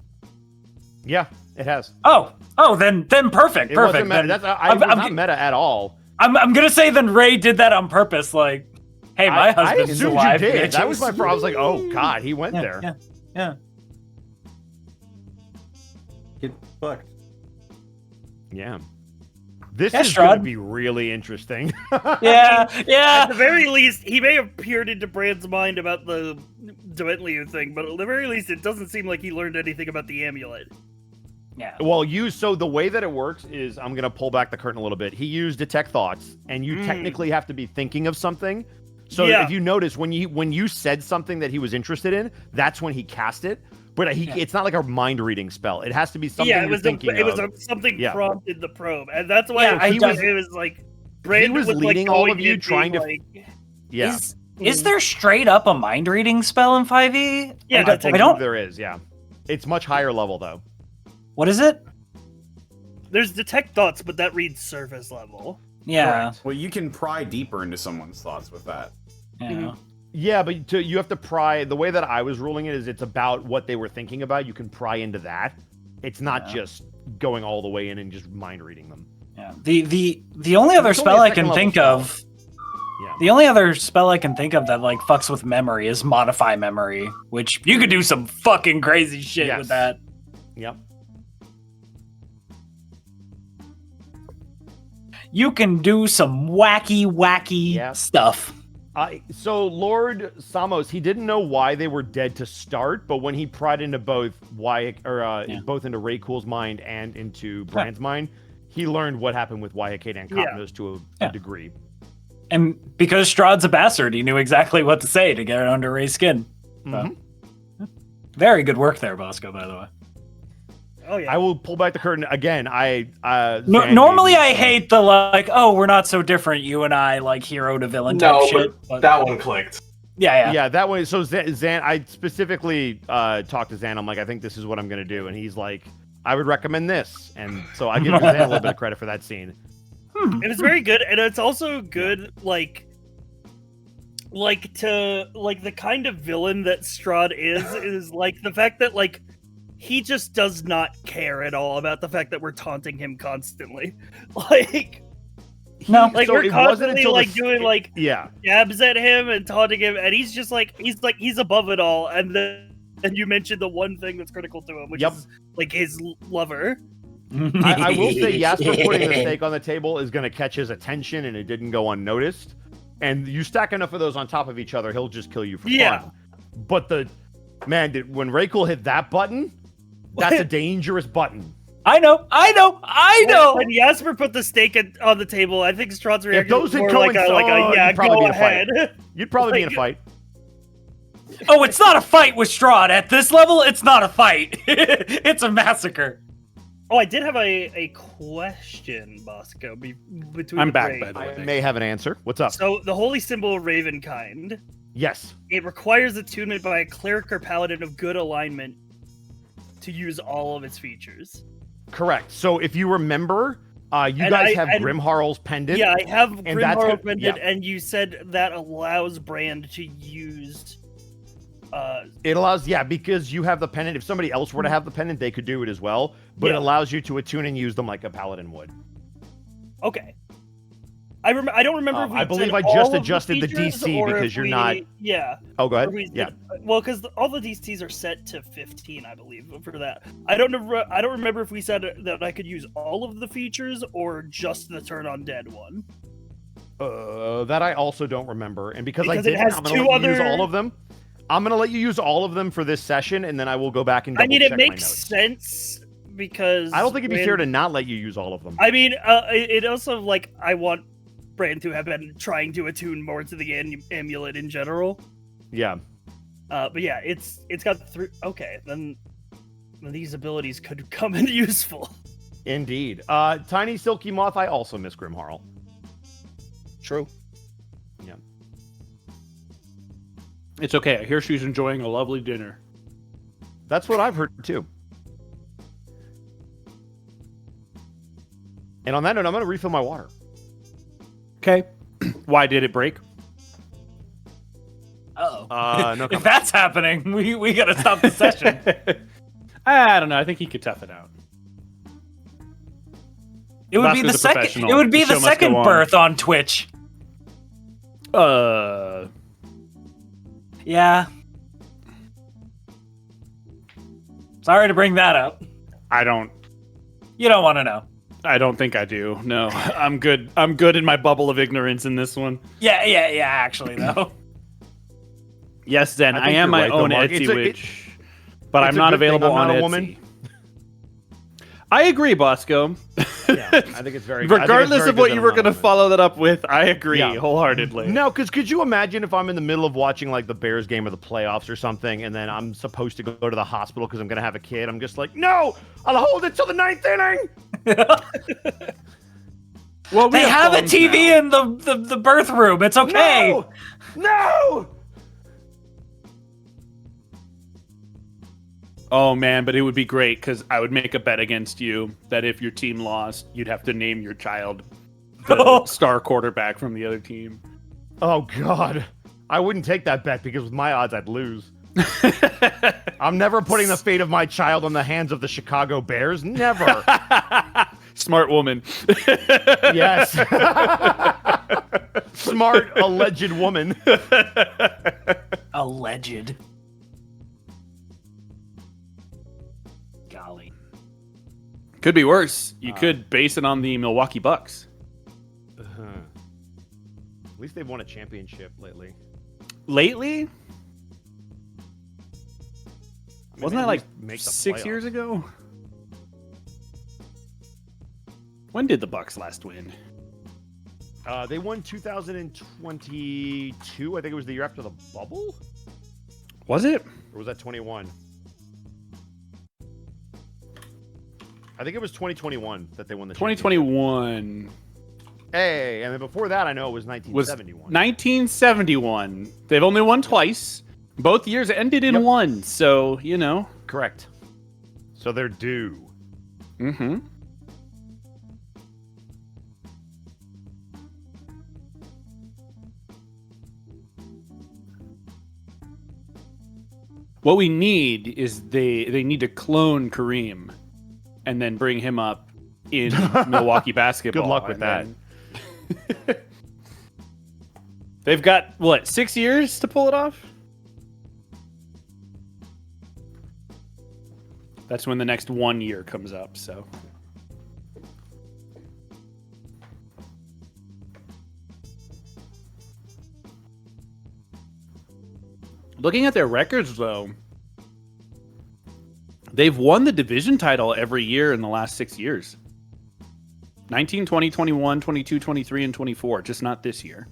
Yeah, it has. Oh, then perfect. It wasn't meta. Then That's, it was not meta at all. I'm gonna say then Ray did that on purpose. Like, hey, my I husband's assumed alive. you did. That bitches. was my problem. I was like, oh god, he went there. Yeah. Get fucked. Yeah. This Yeah, is going to Strahd. be really interesting. Yeah, At yeah. the very least, he may have peered into Brand's mind about the Dwentliu thing, but at the very least, it doesn't seem like he learned anything about the amulet. Yeah. Well, so the way that it works is, I'm going to pull back the curtain a little bit. He used detect thoughts, and you technically have to be thinking of something. So Yeah. if you notice, when you said something that he was interested in, that's when he cast it. But it's not like a mind reading spell. It has to be something Yeah, you're thinking of. something Yeah. prompted the probe, and that's why Yeah, it was like Brandon was like, leading all going of you, into, trying to- like, Yeah, Is there straight up a mind reading spell in 5e? Yeah, I I don't. there is. Yeah, it's much higher level though. What is it? there's detect thoughts, but that reads surface level. Yeah. Well, you can pry deeper into someone's thoughts with that. Yeah. Yeah, but you have to pry. The way that I was ruling it is, it's about what they were thinking about. You can pry into that. It's not just going all the way in and just mind reading them. Yeah. The only other It's only spell a I second can level think spell. of. Yeah. The only other spell I can think of that like fucks with memory is modify memory, which you could do some fucking crazy shit Yes. with that. Yep. You can do some wacky Yeah. stuff. So Lord Samos, he didn't know why they were dead to start, but when he pried into both both into Raykul's mind and into Brand's mind, he learned what happened with Wahikate and Copnos to a degree. And because Strahd's a bastard, he knew exactly what to say to get it under Ray's skin. Mhm. Very good work there, Bosco, by the way. Oh yeah. I will pull back the curtain again. Normally I hate the like, oh, we're not so different, you and I, like hero to villain type No, shit. but that one clicked. Yeah. Yeah, that way. So Zan, I specifically talked to Zan. I'm like, I think this is what I'm gonna do, and he's like, I would recommend this, and so I give Zan a little bit of credit for that scene. It was very good, and it's also good, like the kind of villain that Strahd is like the fact that like he just does not care at all about the fact that we're taunting him constantly. Like, No. like So we're it wasn't constantly until like doing like Yeah. jabs at him and taunting him, and he's just like he's above it all. And then you mentioned the one thing that's critical to him, which is like his lover. I will say Jasper putting the steak on the table is going to catch his attention, and it didn't go unnoticed. And you stack enough of those on top of each other, he'll just kill you for fun. But when Raykul hit that button, that's a dangerous button. I know. When Jasper put the steak on the table, I think Strahd's reaction those was had more like a coincided, yeah, you'd probably go be in a fight. ahead. You'd probably be in a fight. Oh, it's not a fight with Strahd. At this level, it's not a fight. It's a massacre. Oh, I did have a question, Bosco. Between I'm the back, break. by the way. I may have an answer. What's up? So the holy symbol of Ravenkind, Yes. it requires attunement by a cleric or paladin of good alignment to use all of its features. Correct. So if you remember, you And guys I- have and- Grimharl's pendant. Yeah, I have And that's Grimharl gonna- pendant, yeah. and you said that allows Brand to use. It allows, because you have the pendant. If somebody else were to have the pendant, they could do it as well. But it Yeah. allows you to attune and use them like a paladin would. Okay. I don't remember. If we I believe said I all just of adjusted the features DC or because if you're we- not. Yeah. Oh, go or ahead. we Yeah. did- Well, because all the DCs are set to 15, I believe, for that. I don't know. I don't remember if we said that I could use all of the features or just the turn on dead one. That I also don't remember, and because I Because it didn't, has I'm gonna two let you use other- all of them. I'm gonna let you use all of them for this session, and then I will go back and. I mean, double it check my makes notes. sense because I don't think it'd be Brand- fair to not let you use all of them. I mean, it also like I want Brand to have been trying to attune more to the amulet in general. Yeah. But yeah, it's got three. Okay, then these abilities could come in useful. Indeed. Tiny Silky Moth, I also miss Grimharl. True. Yeah. It's okay. I hear she's enjoying a lovely dinner. That's what I've heard too. And on that note, I'm going to refill my water. Okay. Why did it break? Oh. No If that's happening, we gotta stop the session. I don't know. I think he could tough it out. It would be Bosco's the a second. professional. It would be The the show must second go on. birth on Twitch. Yeah. Sorry to bring that up. I don't. You don't want to know. I don't think I do. No, I'm good. I'm good in my bubble of ignorance in this one. Yeah. Actually, though. Yes, Zen, I I think am you're my right, though, own Mark. Etsy It's a- witch, but it's I'm a not good thing available I'm on not a Etsy. woman. I agree, Bosco. Yeah, I think it's very. I think it's Regardless very of good what that you I'm were not a going to woman. follow that up with, I agree Yeah. wholeheartedly. No, because could you imagine if I'm in the middle of watching like the Bears game or the playoffs or something, and then I'm supposed to go to the hospital because I'm gonna have a kid? I'm just like, no, I'll hold it till the 9th inning. Well, we They have a phones TV now. in the birth room. It's okay. No. Oh man, but it would be great because I would make a bet against you that if your team lost, you'd have to name your child the star quarterback from the other team. Oh God, I wouldn't take that bet because with my odds, I'd lose. I'm never putting the fate of my child on the hands of the Chicago Bears. Never. Smart woman. Yes. Smart alleged woman. Alleged. Golly. Could be worse. You could base it on the Milwaukee Bucks. At least they've won a championship lately. Lately? I mean, Wasn't they that at like least make the 6 years playoffs. ago? When did the Bucks last win? They won 2022. I think it was the year after the bubble. Was it? Or was that 21? I think it was 2021 that they won the championship. 2021 Hey, and then before that, I know it was was 1971. 1971. They've only won twice. Both years ended in one, so, you know. Correct. So they're due. Mm-hmm. What we need is they need to clone Kareem and then bring him up in Milwaukee basketball. Good luck with that. and then- They've got, what, 6 years to pull it off? That's when the next 1 year comes up, so. Looking at their records, though, they've won the division title every year in the last 6 years. 19, 20, 21, 22, 23, and 24, just not this year.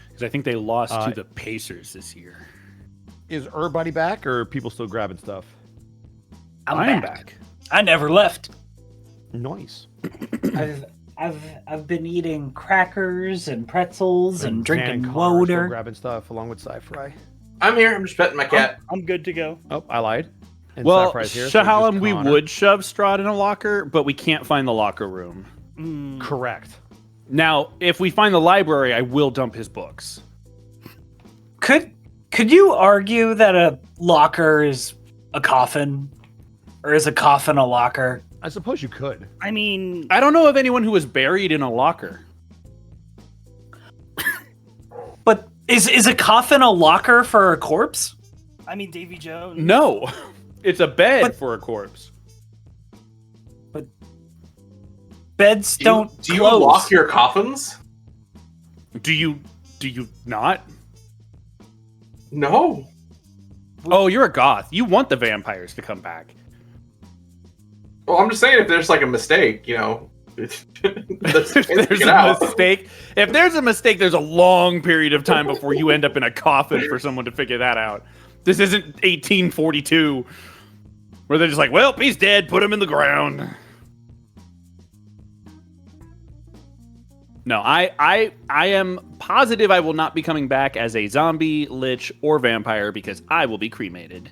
Because I think they lost to the Pacers this year. Is everybody back, or are people still grabbing stuff? I am back. I never left. Nice. I've been eating crackers and pretzels and drinking Connor still water. grabbing stuff along with Sci-Fry. I'm here. I'm just petting my cat. I'm good to go. Oh, I lied. And Well, Sci-Fry's here, so Shahalam, just we Connor. would shove Strahd in a locker, but we can't find the locker room. Correct. Now, if we find the library, I will dump his books. Could you argue that a locker is a coffin? Or is a coffin a locker? I suppose you could. I mean, I don't know of anyone who was buried in a locker. But is a coffin a locker for a corpse? Davy Jones. No, it's a bed But- for a corpse. Beds don't Do you close. lock your coffins? Do you not? No. Oh, you're a goth. You want the vampires to come back. Well, I'm just saying if there's like a mistake, you know. let's If there's get a out. mistake, there's a long period of time before you end up in a coffin for someone to figure that out. This isn't 1842, where they're just like, well, he's dead, put him in the ground. No, I am positive I will not be coming back as a zombie, lich, or vampire because I will be cremated.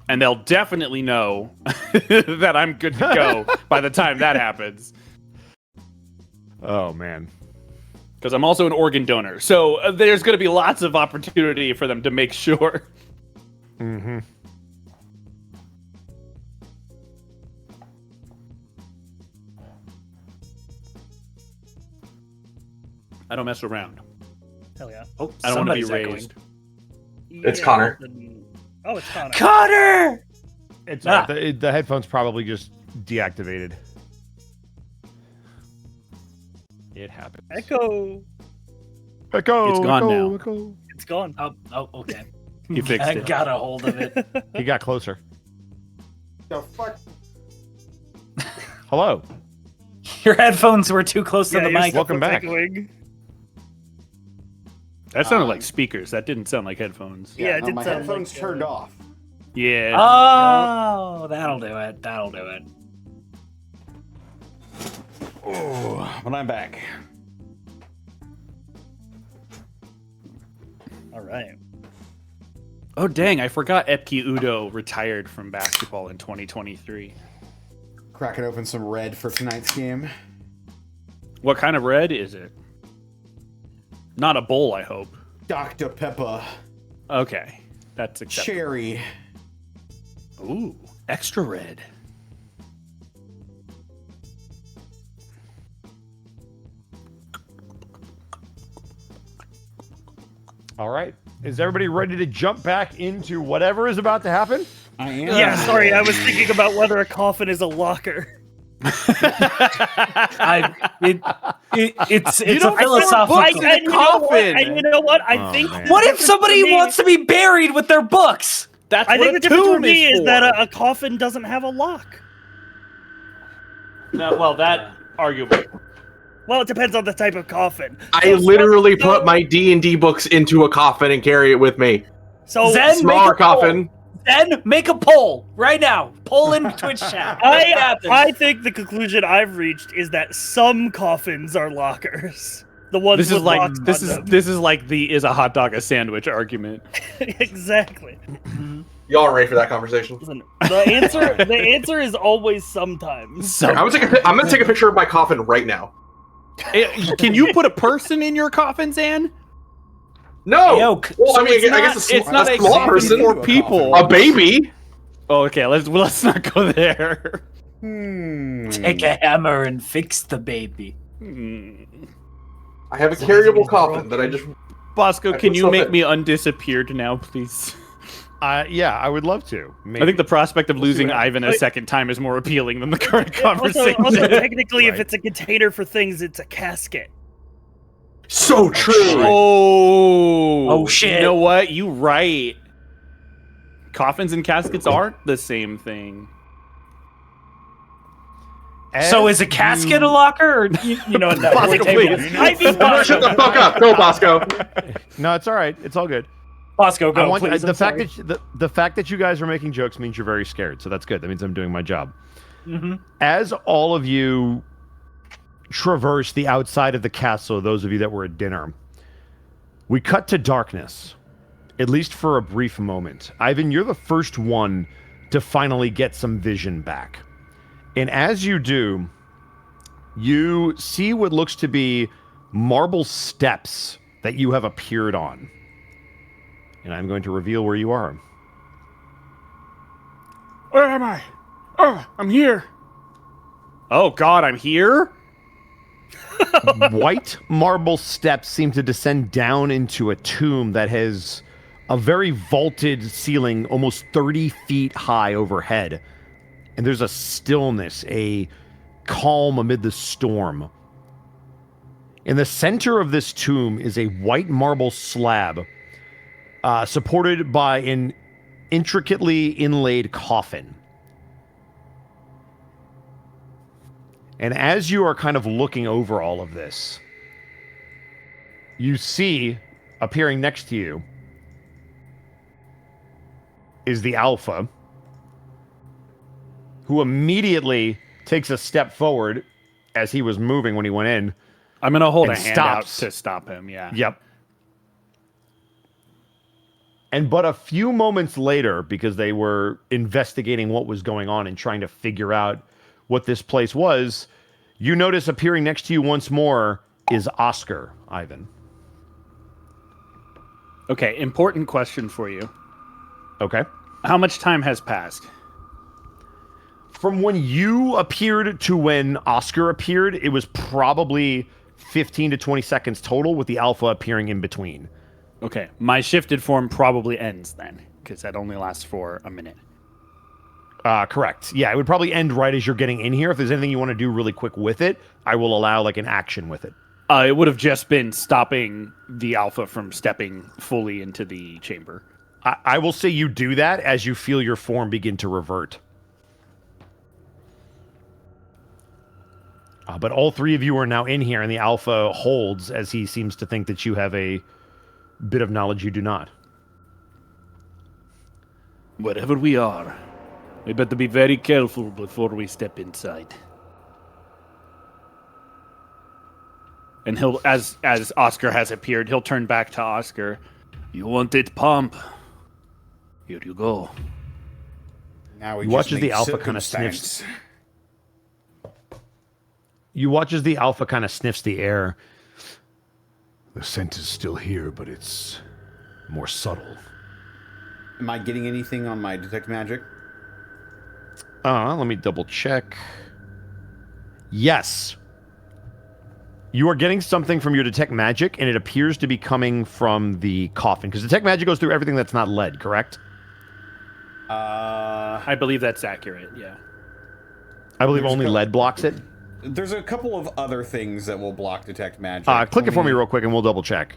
And they'll definitely know that I'm good to go by the time that happens. Oh, man. Because I'm also an organ donor. So there's going to be lots of opportunity for them to make sure. Mm-hmm. I don't mess around. Hell yeah. Oh, I don't want to be somebody's echoing. raised. It's Connor. Oh, it's Connor. Connor! It's Ah. the headphones probably just deactivated. It happens. Echo. Echo. It's gone echo, now. Echo. It's gone. Oh, okay. He fixed I it. got a hold of it. He got closer. The fuck? Hello. Your headphones were too close to the your mic. stuff Welcome was back. echoing. That sounded like speakers. That didn't sound like headphones. Yeah, it no, did my sound headphones like, turned off. Yeah. Oh, that'll do it. That'll do it. Oh, but I'm back. All right. Oh dang! I forgot Epke Udo retired from basketball in 2023. Cracking open some red for tonight's game. What kind of red is it? Not a bowl, I hope. Dr. Pepper. Okay, that's acceptable. Cherry. Ooh, extra red. All right. Is everybody ready to jump back into whatever is about to happen? I am. Yeah, sorry, I was thinking about whether a coffin is a locker. It's don't a philosophical. books in a and you know what? coffin. And you know what? I Oh, think. man. What if somebody wants to be buried with their books? That's I what think the a difference for tomb me is for. that a coffin doesn't have a lock. No, well, that arguable. Well, it depends on the type of coffin. I literally put my D&D books into a coffin and carry it with me. So Zen, Smaller make a poll. coffin. Then make a poll right now. Poll in Twitch chat. What happens? I think the conclusion I've reached is that some coffins are lockers. The ones This is with like locks this on is them. this is like the is a hot dog a sandwich argument. Exactly. Y'all are ready for that conversation? Listen, the answer is always sometimes. So I'm gonna take a picture of my coffin right now. can you put a person in your coffin, Zan? No. Yo, Well, so I mean, it's I not- guess it's not a a small coffin person, for people. a baby. Oh, okay. Let's not go there. take a hammer and fix the baby. I have a carryable coffin that I just. Bosco, I can put you stuff make in. me undisappeared now, please? Yeah, I would love to. Maybe. I think the prospect of We'll see losing what happens. Ivan a second time is more appealing than the current Also, conversation. technically, if Right. it's a container for things, it's a casket. So true. Oh shit. You know what? You right. Coffins and caskets aren't the same thing. So is a casket a locker? Or, you know, no, Bosco, we're tabling. please. I mean, Shut the fuck up. Go, Bosco. No, it's all right. It's all good. Bosco, I go, want please. the I'm fact sorry. that the fact that you guys are making jokes means you're very scared. So that's good. That means I'm doing my job. Mhm. As all of you traverse the outside of the castle, those of you that were at dinner, we cut to darkness, at least for a brief moment. Ivan, you're the first one to finally get some vision back. And as you do, you see what looks to be marble steps that you have appeared on. And I'm going to reveal where you are. Where am I? Oh, I'm here. Oh God, I'm here. White marble steps seem to descend down into a tomb that has a very vaulted ceiling, almost 30 feet high overhead. And there's a stillness, a calm amid the storm. In the center of this tomb is a white marble slab supported by an intricately inlaid coffin. And as you are kind of looking over all of this, you see, appearing next to you, is the Alpha, who immediately takes a step forward as he was moving when he went in. I'm gonna hold a And hand stops. out to stop him. Yeah. Yep. And but a few moments later, because they were investigating what was going on and trying to figure out what this place was, you notice appearing next to you once more is Oscar, Ivan. Okay. Important question for you. Okay. How much time has passed? From when you appeared to when Oscar appeared, it was probably 15 to 20 seconds total, with the Alpha appearing in between. Okay, my shifted form probably ends then, because that only lasts for a minute. Correct. Yeah, it would probably end right as you're getting in here. If there's anything you want to do really quick with it, I will allow like an action with it. It would have just been stopping the alpha from stepping fully into the chamber. I will say you do that as you feel your form begin to revert. But all three of you are now in here, and the alpha holds as he seems to think that you have a bit of knowledge you do not. Wherever we are, we better be very careful before we step inside. And he'll, as Oscar has appeared, he'll turn back to Oscar. You want it, Pomp? Here you go. Now we You just watch as the need alpha kind of circumstance. sniffs. You watch as the alpha kind of sniffs the air. The scent is still here, but it's more subtle. Am I getting anything on my detect magic? Let me double check. Yes. You are getting something from your detect magic, and it appears to be coming from the coffin. Because detect magic goes through everything that's not lead, correct? I believe that's accurate, yeah. I believe There's only no- lead blocks it. There's a couple of other things that will block detect magic. Click it for me real quick, and we'll double check.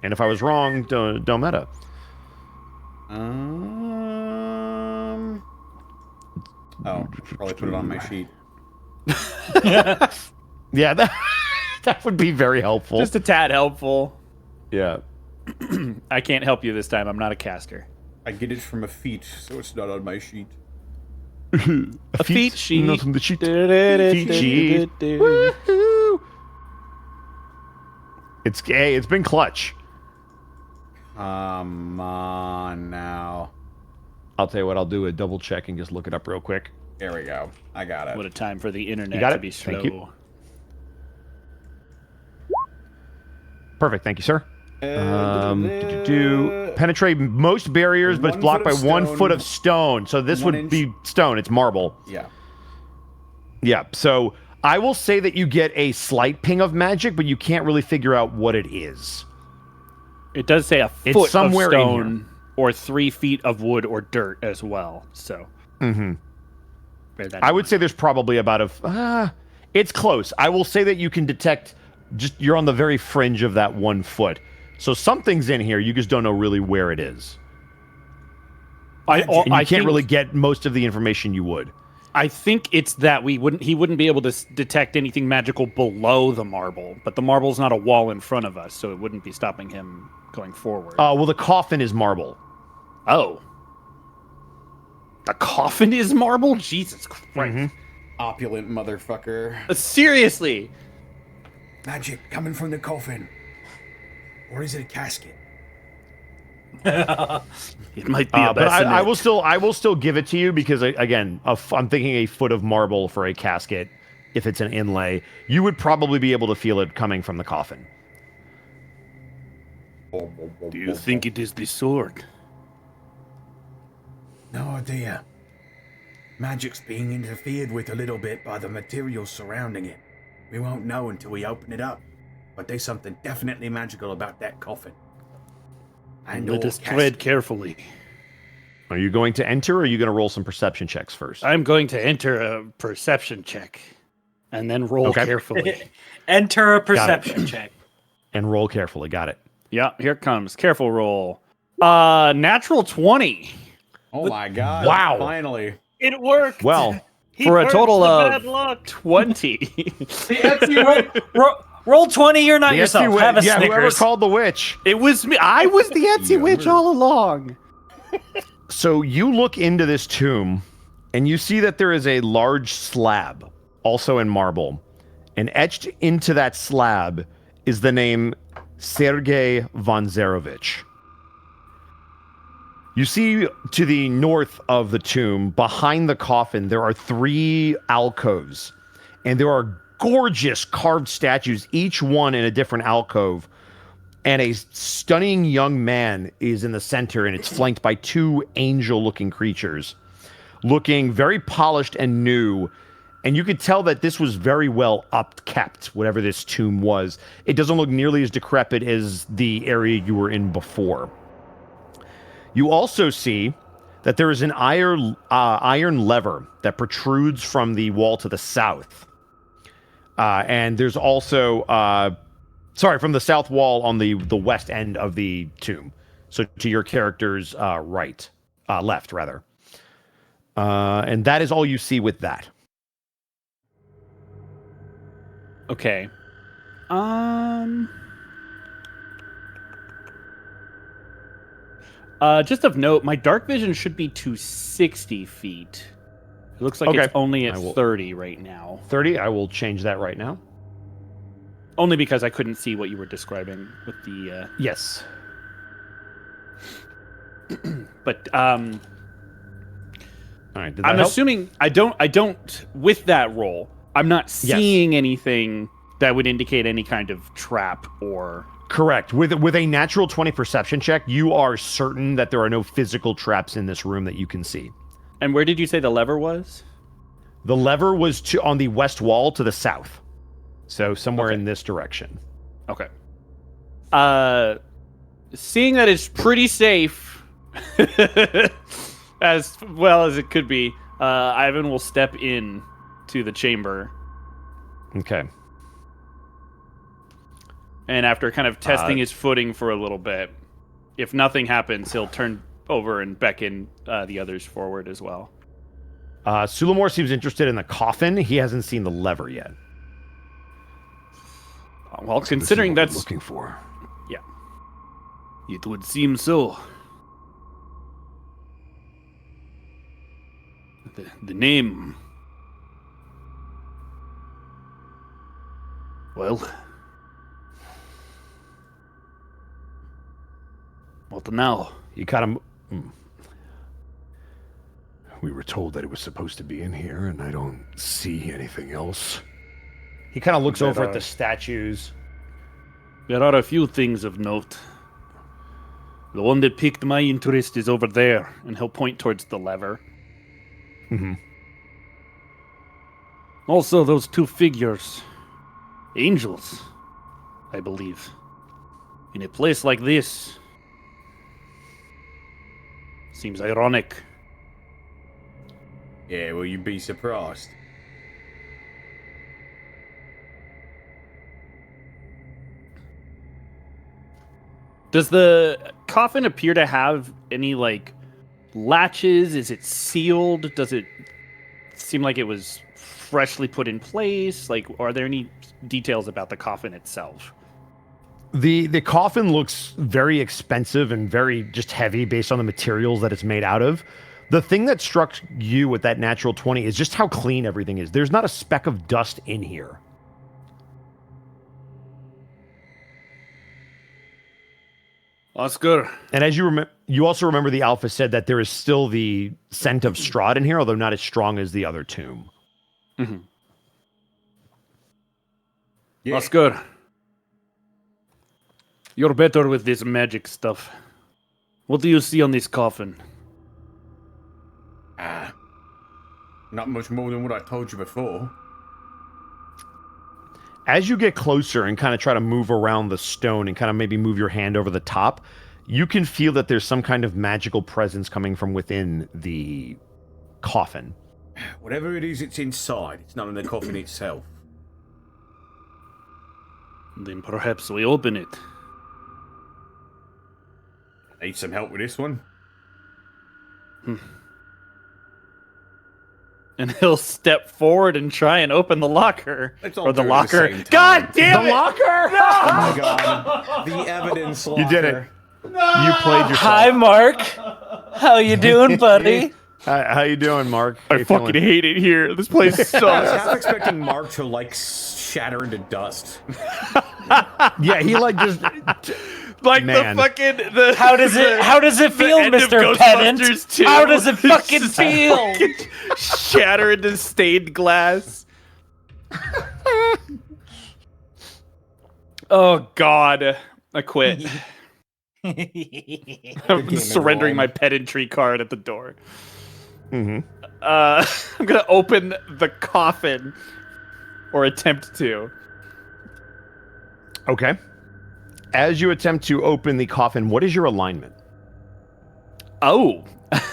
And if I was wrong, don't meta. Oh, probably put it on my sheet. Yeah, that would be very helpful. Just a tad helpful. Yeah. I can't help you this time. I'm not a caster. I get it from a feat, so it's not on my sheet. A feat sheet. Not on the sheet. Feat sheet. Woohoo! It's been clutch. Come on now. I'll tell you what, I'll do a double check and just look it up real quick. There we go. I got it. What a time for the internet You got to it? be slow. Thank you. Perfect, thank you, sir. Penetrate most barriers, but it's 1 blocked by foot of 1 stone. foot of stone. So this 1 would inch. be stone. It's marble. Yeah. Yeah. So I will say that you get a slight ping of magic, but you can't really figure out what it is. It does say a It's foot somewhere of in stone or 3 feet of wood or dirt as well. So bear that in I would mind. say there's probably about it's close. I will say that you can detect you're on the very fringe of that 1 foot. So something's in here. You just don't know really where it is. And you can't think, really get most of the information you would. I think it's that he wouldn't be able to detect anything magical below the marble, but the marble's not a wall in front of us, so it wouldn't be stopping him going forward. Well, the coffin is marble. Oh. The coffin is marble? Jesus Christ. Opulent motherfucker. Seriously. Magic coming from the coffin. Or is it a casket? It might be a But I bassinet. will still give it to you because again, I'm thinking a foot of marble for a casket. If it's an inlay, you would probably be able to feel it coming from the coffin. Do you think it is the sword? No idea. Magic's being interfered with a little bit by the materials surrounding it. We won't know until we open it up. But there's something definitely magical about that coffin. And Let all us tread carefully. Are you going to enter, or are you going to roll some perception checks first? I'm going to enter a perception check and then roll Okay. carefully. Enter a perception check. And roll carefully. Got it. Yeah, here it comes. Careful roll. Natural 20. Oh my god. Wow. Finally. It worked. Well, He for a purged total the of bad luck. 20. Roll 20, you're not the yourself. Etsy Have a whoever Snickers. called the witch. It was me. I was the Etsy witch all along. So you look into this tomb, and you see that there is a large slab, also in marble, and etched into that slab is the name Sergei Vonzarovich. You see to the north of the tomb, behind the coffin, there are 3 alcoves, and there are gorgeous carved statues, each one in a different alcove, and a stunning young man is in the center, and it's flanked by 2 angel-looking creatures, looking very polished and new, And you could tell that this was very well upkept, whatever this tomb was. It doesn't look nearly as decrepit as the area you were in before. You also see that there is an iron lever that protrudes from the wall to the south. And there's also, from the south wall on the west end of the tomb. So to your character's left, rather. And that is all you see with that. Okay. Just of note, my dark vision should be to 60 feet. It looks like it's only at 30 right now. 30? I will change that right now. Only because I couldn't see what you were describing with the... Yes. But, All right, did that I'm help? assuming I don't, with that roll, I'm not seeing anything that would indicate any kind of trap or... Correct. With a natural 20 perception check, you are certain that there are no physical traps in this room that you can see. And where did you say the lever was? The lever was on the west wall to the south. So somewhere in this direction. Okay. Seeing that it's pretty safe, as well as it could be, Ivan will step in to the chamber. Okay. And after kind of testing his footing for a little bit, if nothing happens, he'll turn over and beckon the others forward as well. Sulamore seems interested in the coffin. He hasn't seen the lever yet. Well, considering This is what that's... we're looking for. Yeah. It would seem so. The name... Well... What now? You kind of... We were told that it was supposed to be in here, and I don't see anything else. He kind of looks over at the statues. There are a few things of note. The one that piqued my interest is over there, and he'll point towards the lever. Mm-hmm. Also, those two figures. Angels, I believe. In a place like this. Seems ironic. Yeah, will you be surprised? Does the coffin appear to have any, like, latches? Is it sealed? Does it seem like it was freshly put in place? Like, are there any details about the coffin itself? The coffin looks very expensive and very just heavy based on the materials that it's made out of. The thing that struck you with that natural 20 is just how clean everything is. There's not a speck of dust in here. Oscar. And as you also remember the Alpha said that there is still the scent of Strahd in here, although not as strong as the other tomb. Mm-hmm. Yeah. Oscar. You're better with this magic stuff. What do you see on this coffin? Not much more than what I told you before. As you get closer and kind of try to move around the stone and kind of maybe move your hand over the top, you can feel that there's some kind of magical presence coming from within the coffin. Whatever it is, it's inside. It's not in the coffin itself. Then perhaps we open it. Need some help with this one? And he'll step forward and try and open the locker. Let's all Or the do it at the locker. same time. God damn it! locker! Oh my god. The evidence locker. You did it. You played yourself. Hi, Mark. How you doing, buddy? How you doing, Mark? How I you fucking feeling? hate it here. This place I was sucks. half expecting Mark to, like, shatter into dust. Yeah, he like just Like Man. the fucking the. How does it feel, end of Mr. Pedant? Ghostbusters 2. How does it It's fucking just feel? fucking shatter into stained glass. Oh, God. I quit. I'm game surrendering overall. my pedantry card at the door. Mm-hmm. I'm gonna open the coffin, or attempt to. Okay. As you attempt to open the coffin, what is your alignment? Oh.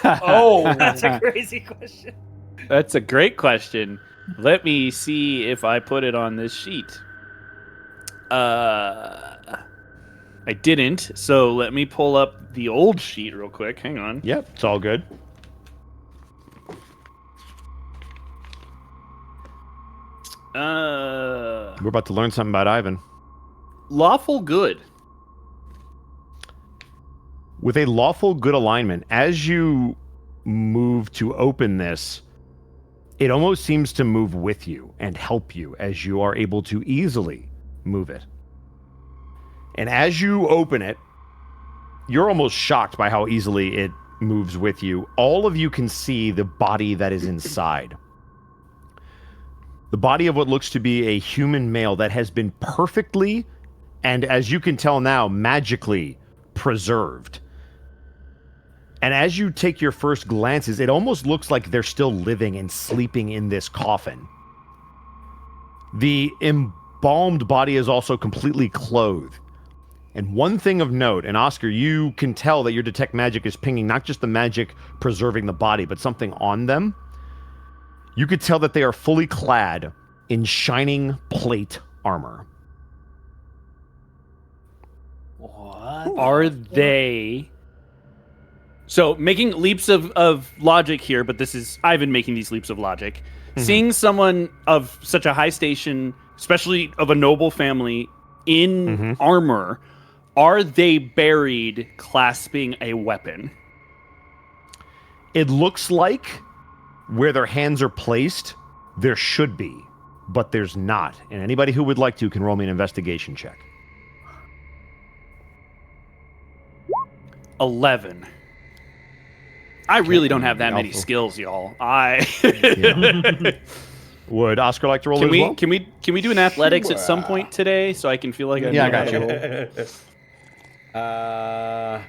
That's a crazy question. That's a great question. Let me see if I put it on this sheet. I didn't, so let me pull up the old sheet real quick. Hang on. Yep, it's all good. We're about to learn something about Ivan. Lawful good. With a lawful good alignment, as you move to open this, it almost seems to move with you and help you as you are able to easily move it. And as you open it, you're almost shocked by how easily it moves with you. All of you can see the body that is inside. The body of what looks to be a human male that has been perfectly, and as you can tell now, magically preserved. And as you take your first glances, it almost looks like they're still living and sleeping in this coffin. The embalmed body is also completely clothed. And one thing of note, and Oscar, you can tell that your detect magic is pinging not just the magic preserving the body, but something on them. You could tell that they are fully clad in shining plate armor. What? Are they... So, making leaps of logic here, but this is Ivan making these leaps of logic. Seeing someone of such a high station, especially of a noble family, in armor, are they buried clasping a weapon? It looks like where their hands are placed, there should be, but there's not. And anybody who would like to can roll me an investigation check. 11. I really don't have that many skills, y'all. Would Oscar like to roll Can as we well? can we do an athletics at some point today so I can feel like I Yeah, I know got how to you. roll?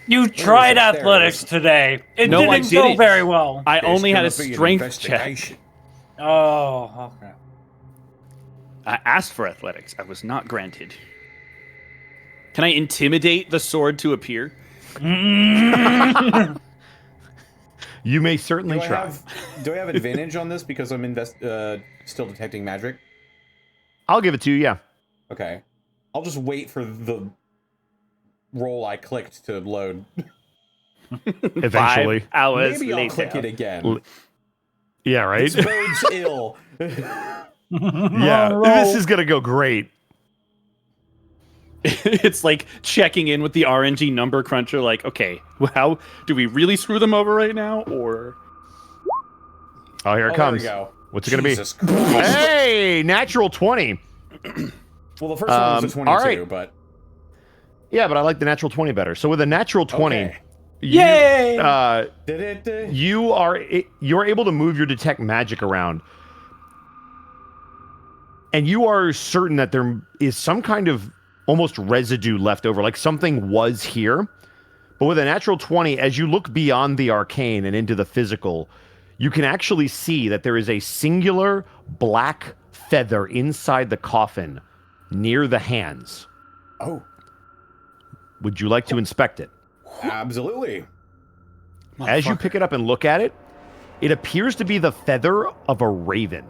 You tried dexterity? athletics today. It No, I didn't go didn't. very well. I only had a There's gonna be an strength check. investigation. Oh, okay. I asked for athletics. I was not granted. Can I intimidate the sword to appear? You may certainly Do I try. do I have advantage on this because I'm still detecting magic? I'll give it to you, yeah. Okay. I'll just wait for the roll I clicked to load. Eventually. 5 hours Maybe I'll later. click it again. Yeah, right? This bodes ill. Yeah, this is going to go great. It's like checking in with the RNG number cruncher. Like, okay, how do we really screw them over right now, or? Oh, here it Oh, comes. there we go. What's it going to be? Jesus Christ. Hey, natural 20. Well, the first one was a 22, all right. but... Yeah, but I like the natural 20 better. So with a natural 20, Okay. Yay! you're able to move your detect magic around. And you are certain that there is some kind of almost residue left over, like something was here. But with a natural 20, as you look beyond the arcane and into the physical, you can actually see that there is a singular black feather inside the coffin near the hands. Oh, Would you like to inspect it? absolutely. As you pick it up and look at it, it appears to be the feather of a raven.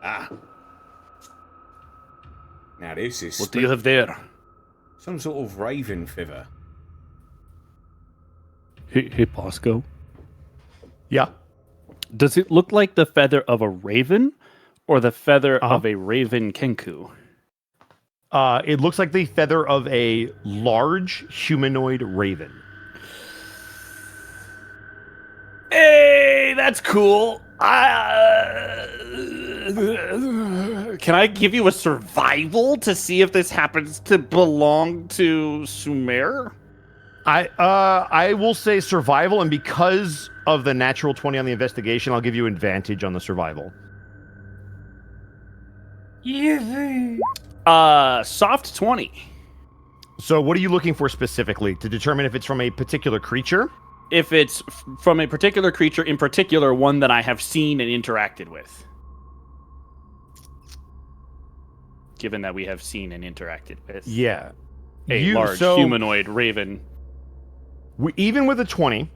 Ah. Now this is What do you have there? some sort of raven feather. Hey, Bosco. Yeah. Does it look like the feather of a raven, or the feather of a raven kenku? It looks like the feather of a large humanoid raven. Hey, that's cool. Can I give you a survival to see if this happens to belong to Sumer? I will say survival, and because of the natural 20 on the investigation, I'll give you advantage on the survival. Soft 20. So what are you looking for specifically? To determine if it's from a particular creature? if it's from a particular creature, in particular one that I have seen and interacted with. Given that we have seen and interacted with Yeah. a large humanoid raven. Even with a 20,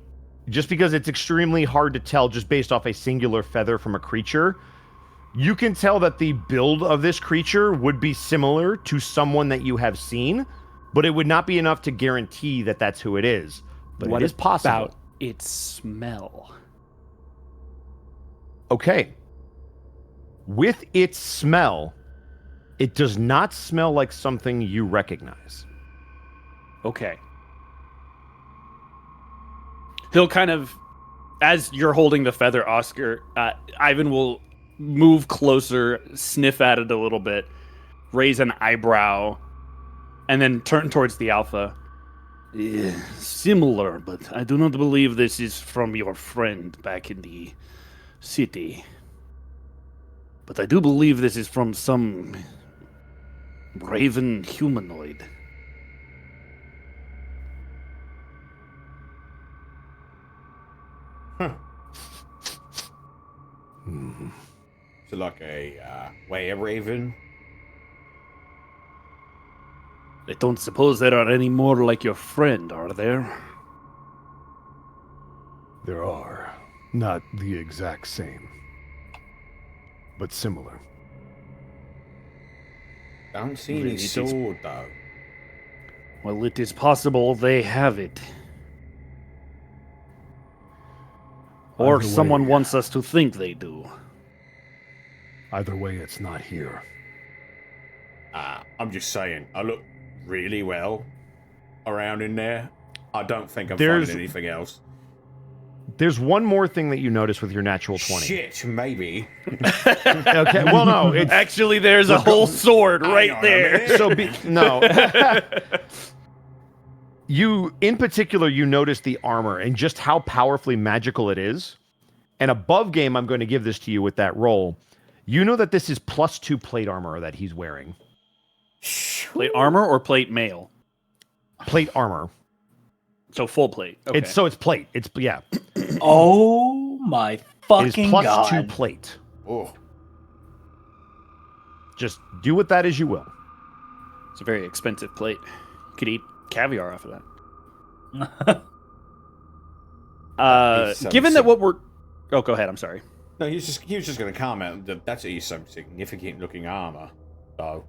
just because it's extremely hard to tell just based off a singular feather from a creature, you can tell that the build of this creature would be similar to someone that you have seen, but it would not be enough to guarantee that that's who it is. But What it is possible. about its smell? Okay. With its smell, it does not smell like something you recognize. Okay. He'll kind of, as you're holding the feather, Oscar, Ivan will move closer, sniff at it a little bit, raise an eyebrow, and then turn towards the alpha. Similar, but I do not believe this is from your friend back in the city. But I do believe this is from some raven humanoid. So like a were raven. I don't suppose there are any more like your friend, are there? There are. Not the exact same, but similar. Don't see any sword though. Well, it is possible they have it. Or Either someone way- wants us to think they do. Either way, it's not here. I'm just saying, I look really well around in there. I don't think I'm There's- finding anything else. There's one more thing that you notice with your natural 20. Shit, maybe. Okay, well, no, it's Actually, there's a whole sword Hang right on a there. minute. no. You, in particular, you notice the armor and just how powerfully magical it is. And above game, I'm going to give this to you with that roll. You know that this is +2 plate armor that he's wearing. Plate armor or plate mail? Plate armor. So full plate. Okay. It's plate. It's yeah. Oh my It is fucking god. +2 plate. Oh, Just do with that as you will. It's a very expensive plate. You could eat caviar off of that. It's Given that what we're... Oh, go ahead. I'm sorry. no, he was just going to comment that that's some significant looking armor. So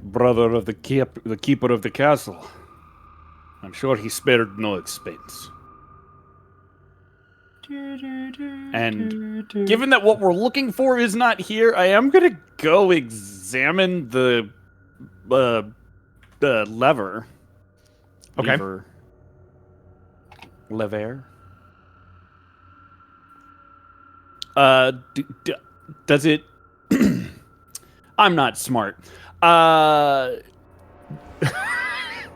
Brother of the keeper of the castle. I'm sure he spared no expense. And given that what we're looking for is not here, I am gonna go examine the lever. Okay. Lever. Does it? I'm not smart.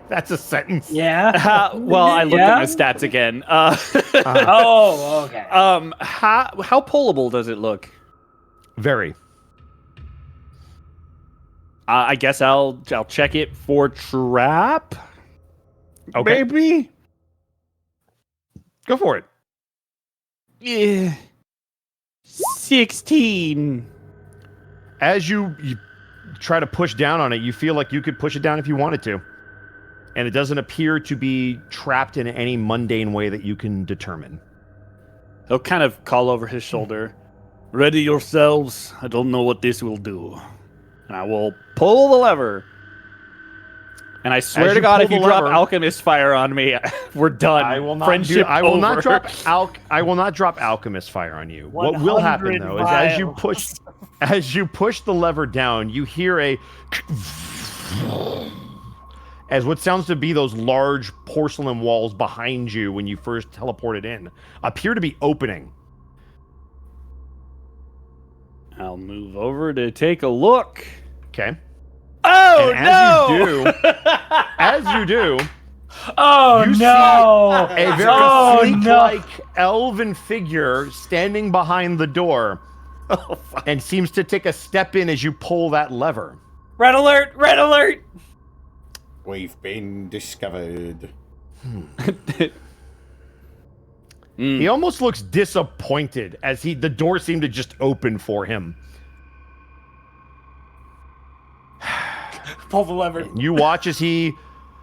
That's a sentence. Yeah. Well, I looked at my stats again. Oh, okay. How pullable does it look? Very. I guess I'll check it for trap. Okay. Maybe. Go for it. Yeah. 16. As you try to push down on it, you feel like you could push it down if you wanted to. And it doesn't appear to be trapped in any mundane way that you can determine. He'll kind of call over his shoulder. Ready yourselves. I don't know what this will do. And I will pull the lever. And I swear As to you God, pull if you the drop lever- alchemist fire on me, we're done. I will not Friendship I will not over. drop I will not drop alchemist fire on you. What will happen 100 though is as you push the lever down, you hear a as what sounds to be those large porcelain walls behind you when you first teleported in appear to be opening. I'll move over to take a look. Okay. Oh, And no! as you do, Oh you no! see a very Oh, sleek-like elven figure standing behind the door and seems to take a step in as you pull that lever. Red alert! Red alert! we've been discovered. He almost looks disappointed as the door seemed to just open for him. Pull the lever. You watch as he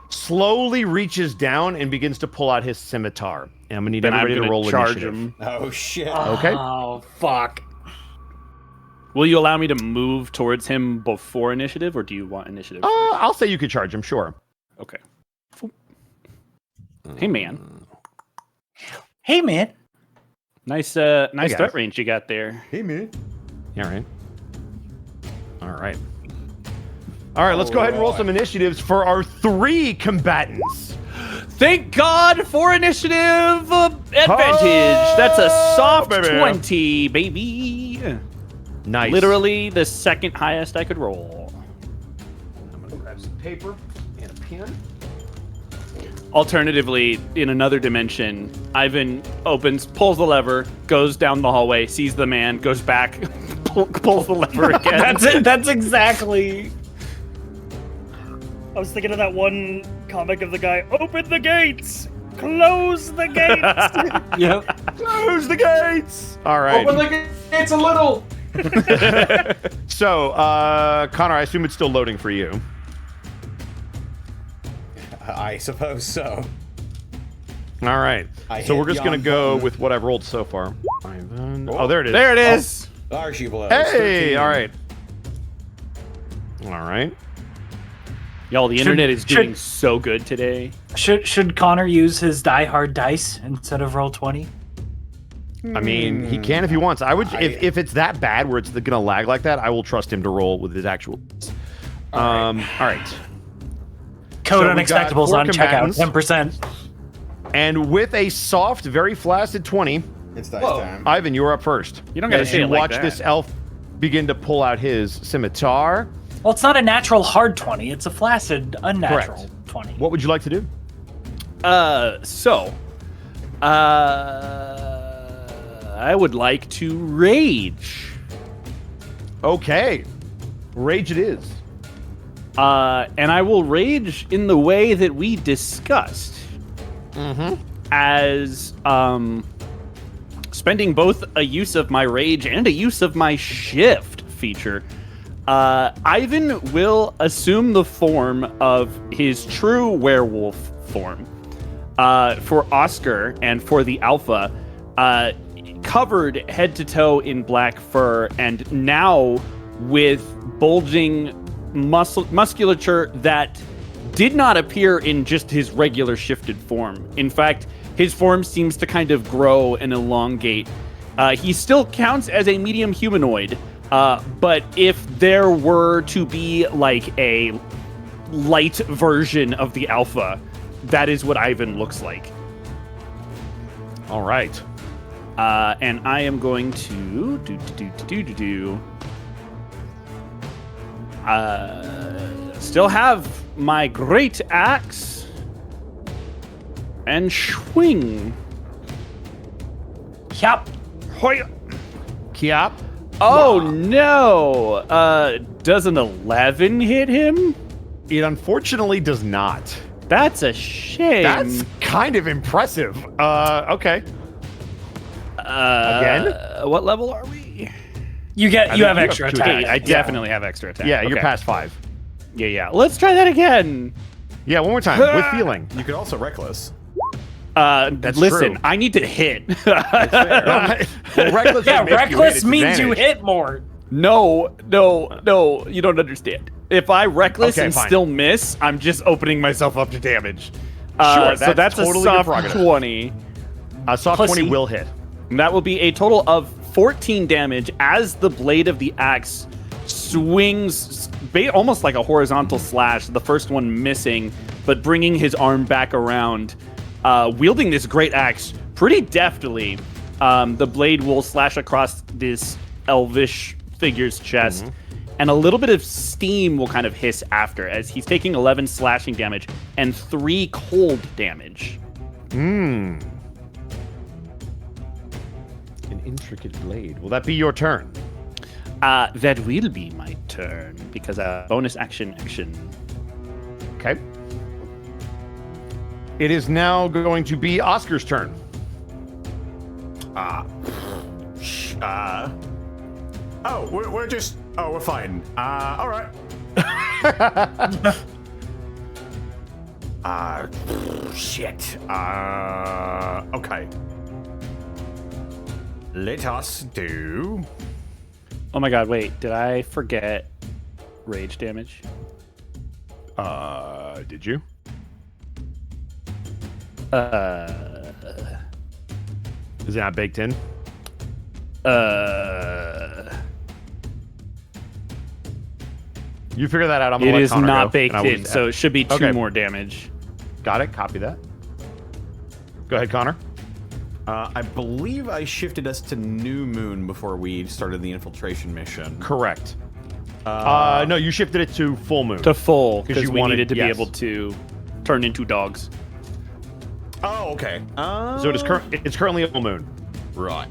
slowly reaches down and begins to pull out his scimitar. And I'm gonna need everybody to roll charge initiative. him. Oh shit. Okay. Oh, fuck. Will you allow me to move towards him before initiative, or do you want initiative? I'll say you could charge him, sure. Okay. Hey, man. Hey, man. Nice guys. threat range you got there. Hey man. Yeah, right. All right. All right, let's go ahead and roll some initiatives for our 3 combatants. Thank God for initiative advantage. That's a soft baby. 20, baby. Nice. Literally the second highest I could roll. I'm gonna grab some paper and a pen. Alternatively, in another dimension, Ivan pulls the lever, goes down the hallway, sees the man, goes back, pulls the lever again. That's it. That's exactly. I was thinking of that one comic of the guy, open the gates! Close the gates! Yep. Close the gates! All right. Open the gates a little. So, Connor, I assume it's still loading for you. I suppose so. All right. I So we're hit just going to Jan go Button. with what I've rolled so far. Oh, there it is. There it is. Archie blows. Hey, 13. all right. All right. Y'all, the Should- internet is doing should- so good today. Should Connor use his Die Hard dice instead of roll 20? I mean, he can if he wants. I would, if it's that bad where it's going to lag like that, I will trust him to roll with his actual. All right. Code So we got Unexpectables 4 on checkout, combatants. 10%. And with a soft, very flaccid 20, It's dice time. Ivan, you're up first. You don't gotta As say you it like watch that. this elf begin to pull out his scimitar. Well, it's not a natural hard 20. It's a flaccid, unnatural Correct. 20. What would you like to do? I would like to rage. Okay. Rage it is. And I will rage in the way that we discussed. As spending both a use of my rage and a use of my shift feature. Ivan will assume the form of his true werewolf form. For Oscar and for the Alpha, covered head to toe in black fur, and now with bulging musculature that did not appear in just his regular shifted form. In fact, his form seems to kind of grow and elongate. He still counts as a medium humanoid, but if there were to be like a light version of the Alpha, that is what Ivan looks like. All right. And I am going to still have my great axe and swing. Yep. Hoya. Kiap. Oh no! Does an 11 hit him? It unfortunately does not. That's a shame. That's kind of impressive. Okay. Again? What level are we? You think have you extra have 2 attack. attacks. I definitely have extra attack. Yeah, you're Okay. past 5. Yeah. Let's try that again. Yeah, one more time with feeling. You could also reckless. Listen, true. I need to hit. Well, reckless Yeah, would make you hit reckless its means you advantage. hit more. No, you don't understand. If I reckless Okay, and fine. still miss, I'm just opening myself up to damage. Sure, So that's totally a your soft prerogative. 20. A soft Pussy. 20 will hit. And that will be a total of 14 damage as the blade of the axe swings almost like a horizontal slash, the first one missing, but bringing his arm back around, wielding this great axe pretty deftly. The blade will slash across this elvish figure's chest, and a little bit of steam will kind of hiss after as he's taking 11 slashing damage and 3 cold damage. An intricate blade. Will that be your turn? That will be my turn because bonus action. Okay. It is now going to be Oscar's turn. Oh, we're just. Oh, we're fine. All right. Shit. Okay. Let us do. Oh my god, wait, did I forget rage damage? Did you? Is it not baked in? You figure that out. I'm gonna It let is Connor not go, baked and I will in, just so add- it should be 2 Okay. more damage. Got it. Copy that. Go ahead, Connor. I believe I shifted us to New Moon before we started the infiltration mission. Correct. No, you shifted it to full moon. To full, 'Cause because you we wanted- needed to yes. be able to turn into dogs. Oh, okay. So it is it's currently a full moon. Right.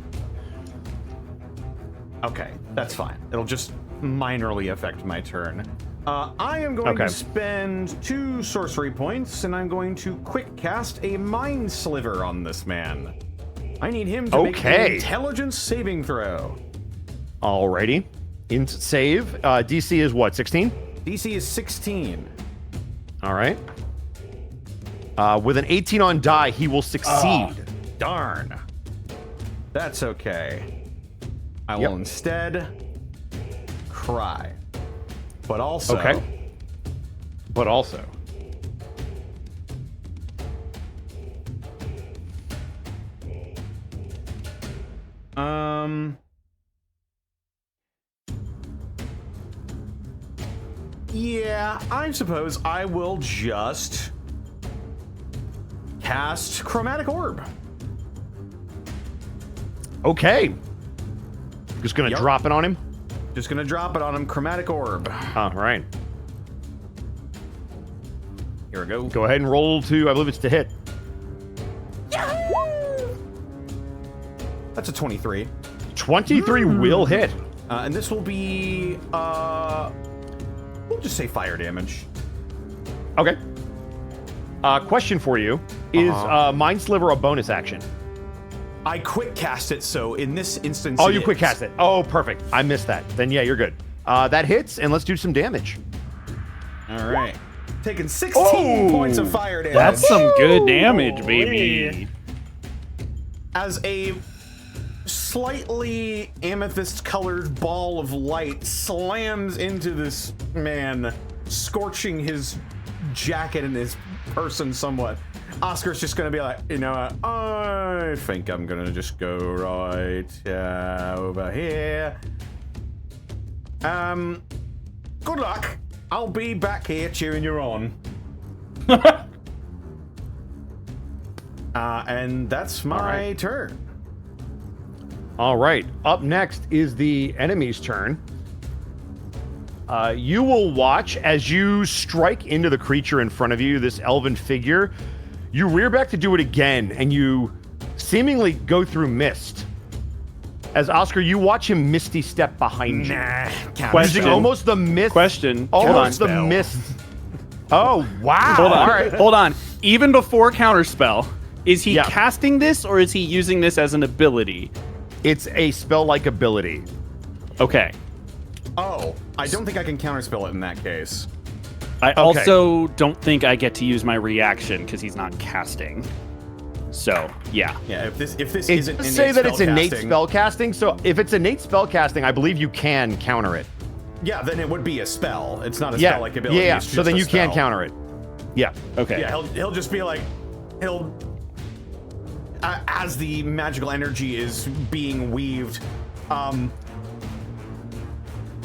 Okay, that's fine. It'll just minorly affect my turn. I am going Okay. to spend 2 sorcery points, and I'm going to quick cast a Mind Sliver on this man. I need him to make an Okay. intelligence saving throw. Alrighty. Save. DC is what? 16. DC is 16. All right. With an 18 on die, he will succeed. Darn. That's okay. I Yep. will instead cry. But also... Okay. But also. Yeah, I suppose I will just cast Chromatic Orb. Okay. Just gonna Yep. drop it on him. Just gonna drop it on him, Chromatic Orb. All right. Here we go. Go ahead and roll to. I believe it's to hit. That's a 23. 23 will hit. And this will be, we'll just say fire damage. Okay. Question for you: Is Mind Sliver a bonus action? I quick cast it, so in this instance. Oh, it you quick is. cast it. Oh, perfect. I missed that. Then yeah, you're good. That hits, and let's do some damage. All right. Taking 16 points of fire damage. That's some good damage, baby. As a slightly amethyst-colored ball of light slams into this man, scorching his jacket and his person somewhat. Oscar's just gonna be like, you know what? I think I'm gonna just go right over here. Good luck. I'll be back here cheering you on. And that's my turn. All right. Up next is the enemy's turn. You will watch as you strike into the creature in front of you, this elven figure. You rear back to do it again, and you seemingly go through mist. As Oscar, you watch him misty step behind you. Using almost the mist. Question. Almost the Hold on. mist. Oh, wow. Hold on. All right. Hold on. Even before counterspell, is he Yeah. casting this or is he using this as an ability? It's a spell-like ability. Okay. Oh, I don't think I can counterspell it in that case. I also don't think I get to use my reaction because he's not casting. So, yeah. Yeah, if this It isn't does innate say that it's innate spellcasting- spell casting, so if it's innate spell casting, I believe you can counter it. Yeah, then it would be a spell. It's not a Yeah, spell-like ability. yeah. It's So just then a you can spell. counter it. Yeah. Okay. Yeah, he'll just be like, as the magical energy is being weaved,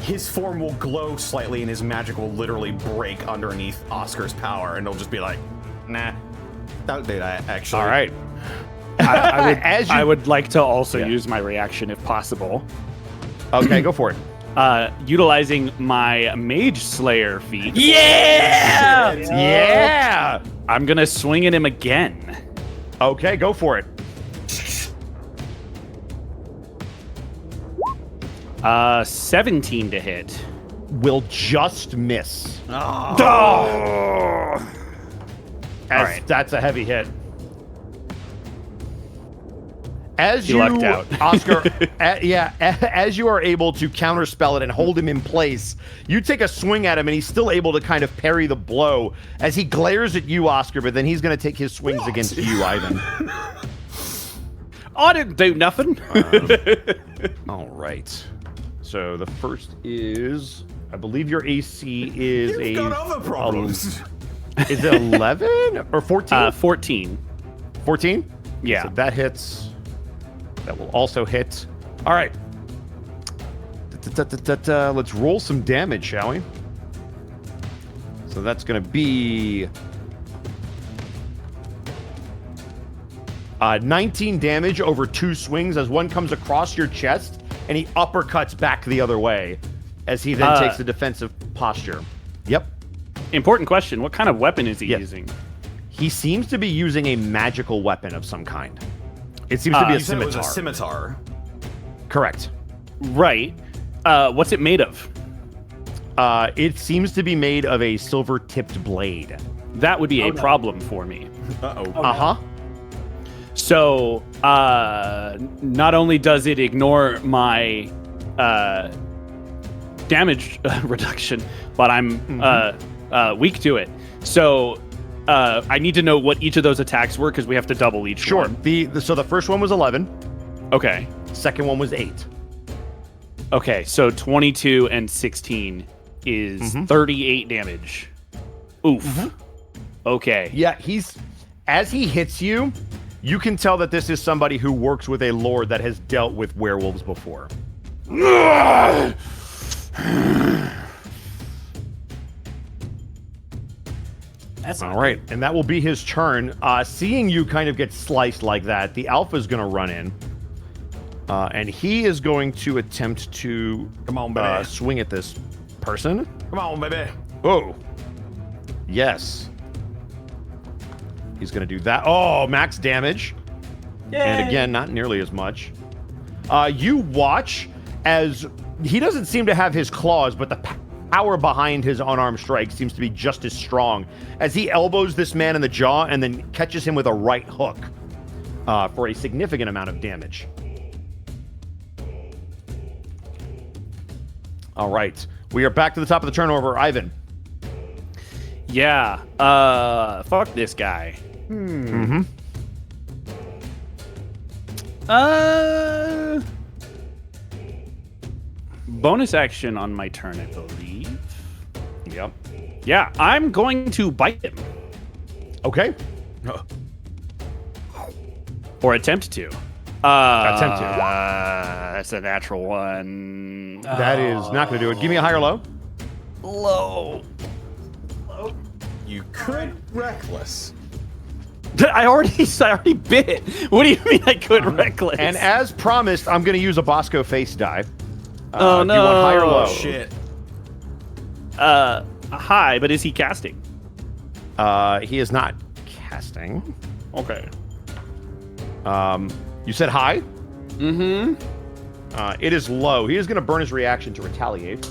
his form will glow slightly and his magic will literally break underneath Oscar's power, and he'll just be like, nah, don't do that, actually. All right. I would like to also use my reaction if possible. Okay, go for it. Utilizing my Mage Slayer feat. Yeah! Yeah. I'm going to swing at him again. Okay, go for it. 17 to hit. Will just miss. Oh. That's a heavy hit. As He you, lucked out. Oscar, as you are able to counterspell it and hold him in place, you take a swing at him, and he's still able to kind of parry the blow as he glares at you, Oscar. But then he's going to take his swings against you, Ivan. I didn't do nothing. All right. So the first is, I believe your AC is You've got other problems. Is it 11 or 14? 14. 14? Yeah. So that hits. That will also hit. All right. Let's roll some damage, shall we? So that's going to be 19 damage over 2 swings as one comes across your chest and he uppercuts back the other way as he then takes a defensive posture. Yep. Important question. What kind of weapon is he using? He seems to be using a magical weapon of some kind. It seems to be a You said it was scimitar. a scimitar. Correct. Right. What's it made of? It seems to be made of a silver-tipped blade. That would be a problem for me. Uh-oh. Uh-huh. So, not only does it ignore my damage reduction, but I'm weak to it. So, I need to know what each of those attacks were because we have to double each Sure. one. So the first one was 11. Okay. Second one was 8. Okay, so 22 and 16 is 38 damage. Oof. Okay. Yeah, as he hits you, you can tell that this is somebody who works with a lord that has dealt with werewolves before. That's All right, and that will be his turn. Seeing you kind of get sliced like that, the alpha is going to run in, and he is going to attempt to Come on, baby. swing at this person. Come on, baby. Oh, yes. He's going to do that. Oh, max damage. And again, not nearly as much. You watch as he doesn't seem to have his claws, but the power behind his unarmed strike seems to be just as strong as he elbows this man in the jaw and then catches him with a right hook for a significant amount of damage. All right. We are back to the top of the turnover. Ivan. Yeah. Fuck this guy. Mm-hmm. Bonus action on my turn, I believe. Yep. Yeah, I'm going to bite him. Okay. Or attempt to. Attempt to. That's a natural one. That is not going to do it. Give me a high or low. Low. You could reckless. I already bit. What do you mean I could reckless? And as promised, I'm going to use a Bosco face die. Oh, Do you want high or low? Oh, shit. High, but is he casting? He is not casting. Okay. You said high? Mm-hmm. It is low. He is going to burn his reaction to retaliate.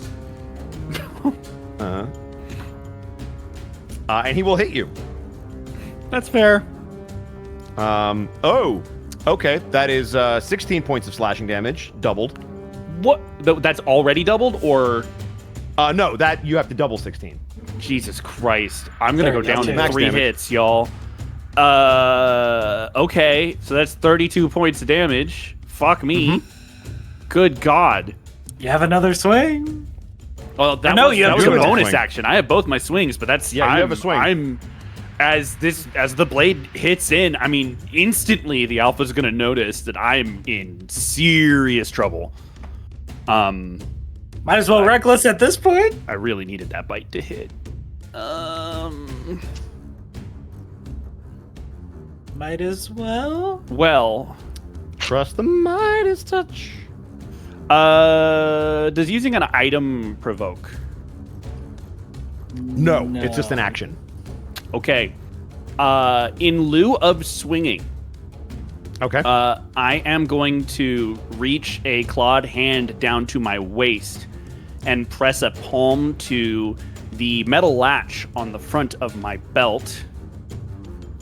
And he will hit you. That's fair. Oh, okay. That is 16 points of slashing damage, doubled. What? That's already doubled, or? No, that you have to double 16. Jesus Christ. I'm going to go Sorry, down that's to max 3 damage. hits, y'all. Okay. So that's 32 points of damage. Fuck me. Good God. You have another swing? Well, that know was, you that have was two a of them. bonus Swing. action. I have both my swings, but that's Yeah, you have a swing. As the blade hits in, I mean, instantly the alpha's gonna notice that I'm in serious trouble. Might as well reckless at this point. I really needed that bite to hit. Might as well. Well, Trust the Midas touch. does using an item provoke? No, it's just an action. Okay. In lieu of swinging, Okay. I am going to reach a clawed hand down to my waist and press a palm to the metal latch on the front of my belt.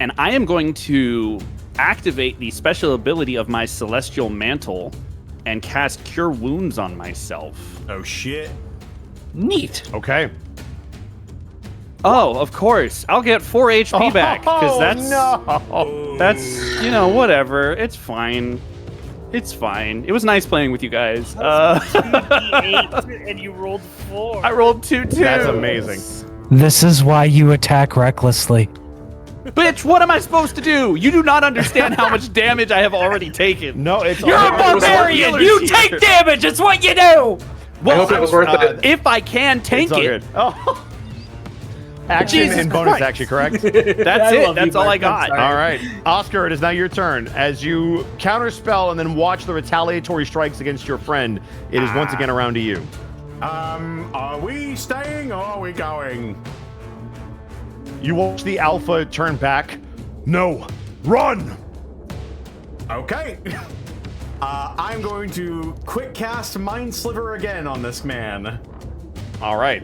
And I am going to activate the special ability of my celestial mantle and cast Cure Wounds on myself. Oh shit. Neat. Okay. Oh, of course. I'll get 4 HP back because that's whatever. It's fine. It's fine. It was nice playing with you guys. 2d8 and you rolled 4. I rolled 2 too. That's amazing. This is why you attack recklessly. Bitch, what am I supposed to do? You do not understand how much damage I have already taken. No, it's You're a barbarian. You take damage. It's what you do. I hope it was worth it. If I can tank It's all it, good. Oh. Action Jesus and bonus Christ. action, correct? that's I it. love you, That's all I Mark. I'm got. sorry. All right, Oscar, it is now your turn. As you counterspell and then watch the retaliatory strikes against your friend, it is once again around to you. Are we staying or are we going? You watch the alpha turn back. No, run! Okay. I'm going to quick cast Mind Sliver again on this man. All right,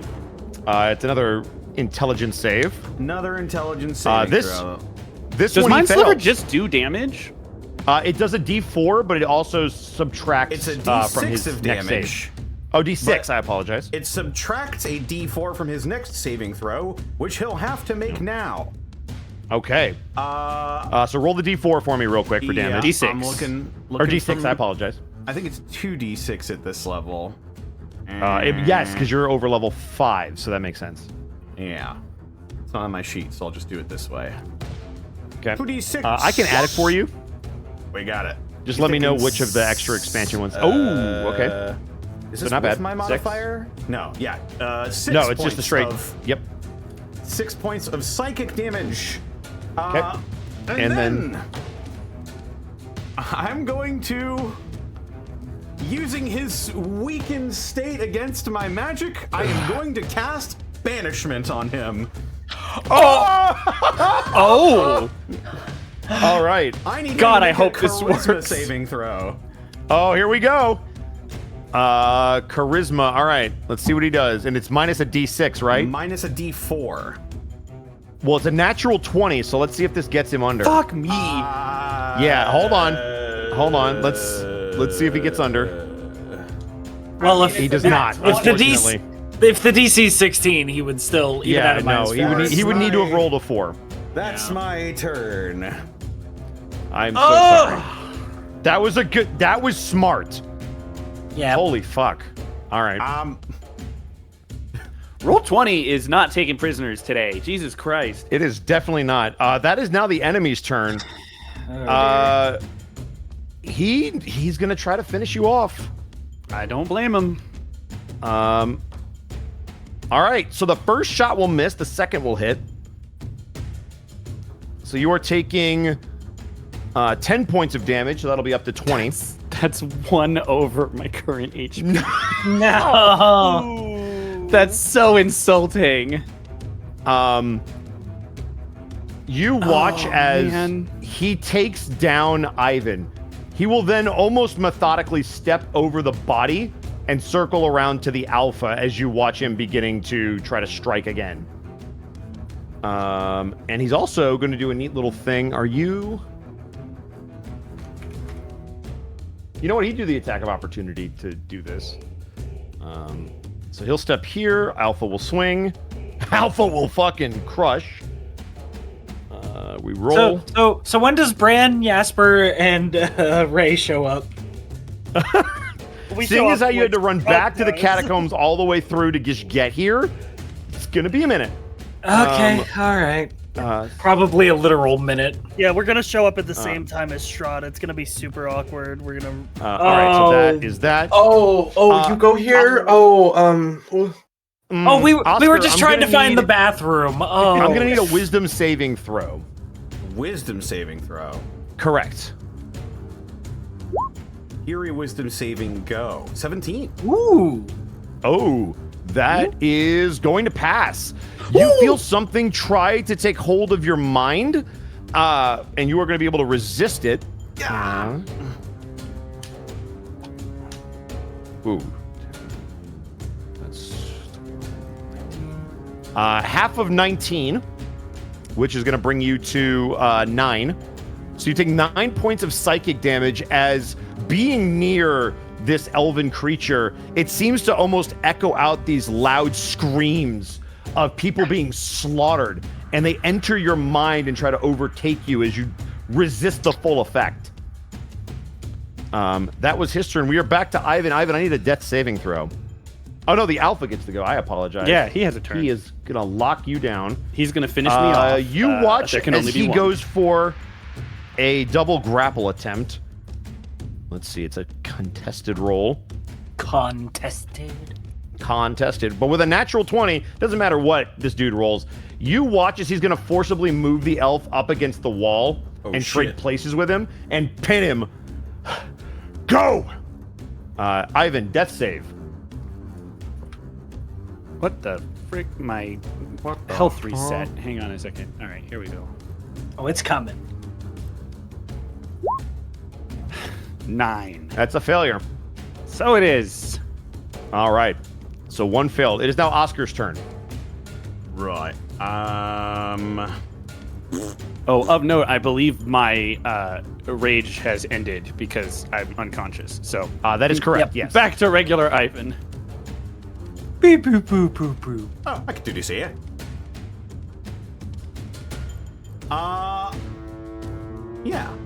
it's another intelligence save. Another intelligence saving This throw. This Does one he Mind Sliver failed. just do damage? It does a D4, but it also subtracts It's a D6 from his of next damage. save. Oh, D6. But- I apologize. It subtracts a D4 from his next saving throw, which he'll have to make now. Okay. So roll the D4 for me real quick for damage. D6. I'm looking Or D6. from- I apologize. I think it's 2d6 at this level. Yes, because you're over level 5, so that makes sense. Yeah. It's not on my sheet, so I'll just do it this way. Okay. 2d6. I can add it for you. We got it. Just You let me know thinking which of the extra expansion ones. Oh, okay. Is So this not with bad. my 6. modifier? No, yeah. 6 No, it's just a points straight. of- Yep. 6 points of psychic damage. Okay. And And then- then I'm going to, using his weakened state against my magic, I am going to cast Banishment on him. Oh! All right. I need God, him to I make a hope this charisma works. saving throw. Oh, here we go. Charisma. All right. Let's see what he does. And it's minus a D6, right? Minus a D4. Well, it's a natural 20, so let's see if this gets him under. Fuck me. Yeah, hold on. Hold on. Let's see if he gets under. Well, if He does not. if the Unfortunately. DC is 16, he would still even Yeah, at a no, minus he would, four. he would need to have rolled a 4. That's my turn. I'm so sorry. That was that was smart. Yeah. Holy fuck. All right. Roll 20 is not taking prisoners today. Jesus Christ. It is definitely not. That is now the enemy's turn. He's gonna try to finish you off. I don't blame him. All right. So the first shot will miss. The second will hit. So you are taking 10 points of damage. So that'll be up to 20. That's 1 over my current HP. No. That's so insulting. You watch as man. he takes down Ivan. He will then almost methodically step over the body and circle around to the alpha as you watch him beginning to try to strike again. And he's also going to do a neat little thing. Are you... You know what? He'd do the attack of opportunity to do this. So he'll step here. Alpha will swing. Alpha will fucking crush. We roll. So when does Bran, Jasper, and Ray show up? We Seeing show as how up you had to like run back to the guys. catacombs all the way through to just get here, it's gonna be a minute. Okay, all right. Uh, Probably a literal minute. Yeah, we're gonna show up at the same time as Strahd. It's gonna be super awkward. We're gonna. all right, so that is that. You go here. We were Oscar, just I'm trying to gonna find need- the bathroom. Oh, I'm gonna need a wisdom saving throw. Wisdom saving throw. Correct. Eerie wisdom saving go. 17. Ooh. Oh, that is going to pass. You feel something try to take hold of your mind, and you are going to be able to resist it. Ooh. That's half of 19, which is going to bring you to 9. So you take 9 points of psychic damage as being near this elven creature, it seems to almost echo out these loud screams of people being slaughtered, and they enter your mind and try to overtake you as you resist the full effect. That was his turn. We are back to Ivan. Ivan, I need a death saving throw. Oh no, the alpha gets to go. I apologize. Yeah, he has a turn. He is gonna lock you down. He's gonna finish me off. You watch there can as only be he one. goes for a double grapple attempt. Let's see, it's a contested roll. Contested. But with a natural 20, doesn't matter what this dude rolls. You watch as he's gonna forcibly move the elf up against the wall and trade places with him and pin him. Go! Ivan, death save. What the frick? My health reset. Hang on a second. All right, here we go. Oh, it's coming. 9. That's a failure. So it is. All right. So one failed. It is now Oscar's turn. Right. Oh, of note, I believe my rage has ended because I'm unconscious. So That is correct, yes. back to regular Ivan. Beep, boop, boop, boop, boop. Oh, I could do this here. Yeah.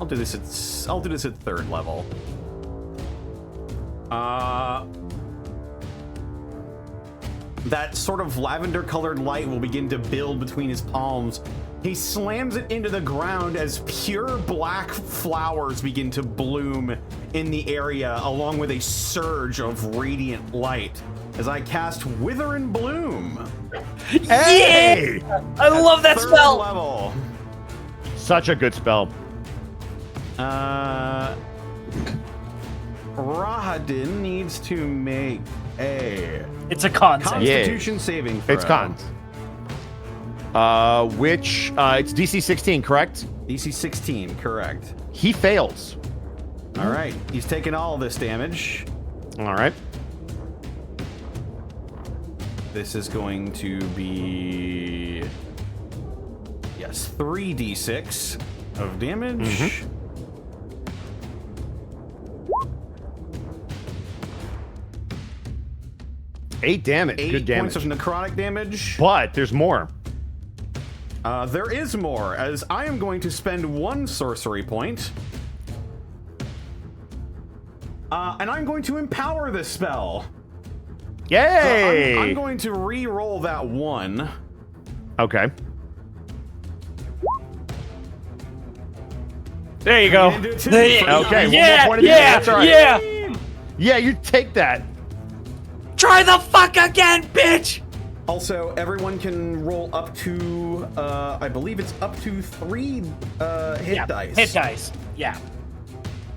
I'll do this at third level. That sort of lavender-colored light will begin to build between his palms. He slams it into the ground as pure black flowers begin to bloom in the area, along with a surge of radiant light. As I cast Wither and Bloom. Hey! Yeah! I love that Third spell. level. Such a good spell. Rahadin needs to make a It's a con save. Constitution saving throw. It's cons. Which, it's DC 16, correct? DC 16, correct. He fails. All right, he's taking all this damage. All right. This is going to be, yes, 3d6 of damage. 8 damage. 8 Good damage. points of necrotic damage. But there's more. There is more, as I am going to spend 1 sorcery point. And I'm going to empower this spell. Yay! So I'm going to re-roll that 1. Okay. There you go. And do 2 There- for Okay, nine. one more point of damage. That's all right. yeah. Yeah, you take that. Try the fuck again, bitch. Also, everyone can roll up to, I believe it's up to 3 hit dice. Hit dice. Yeah.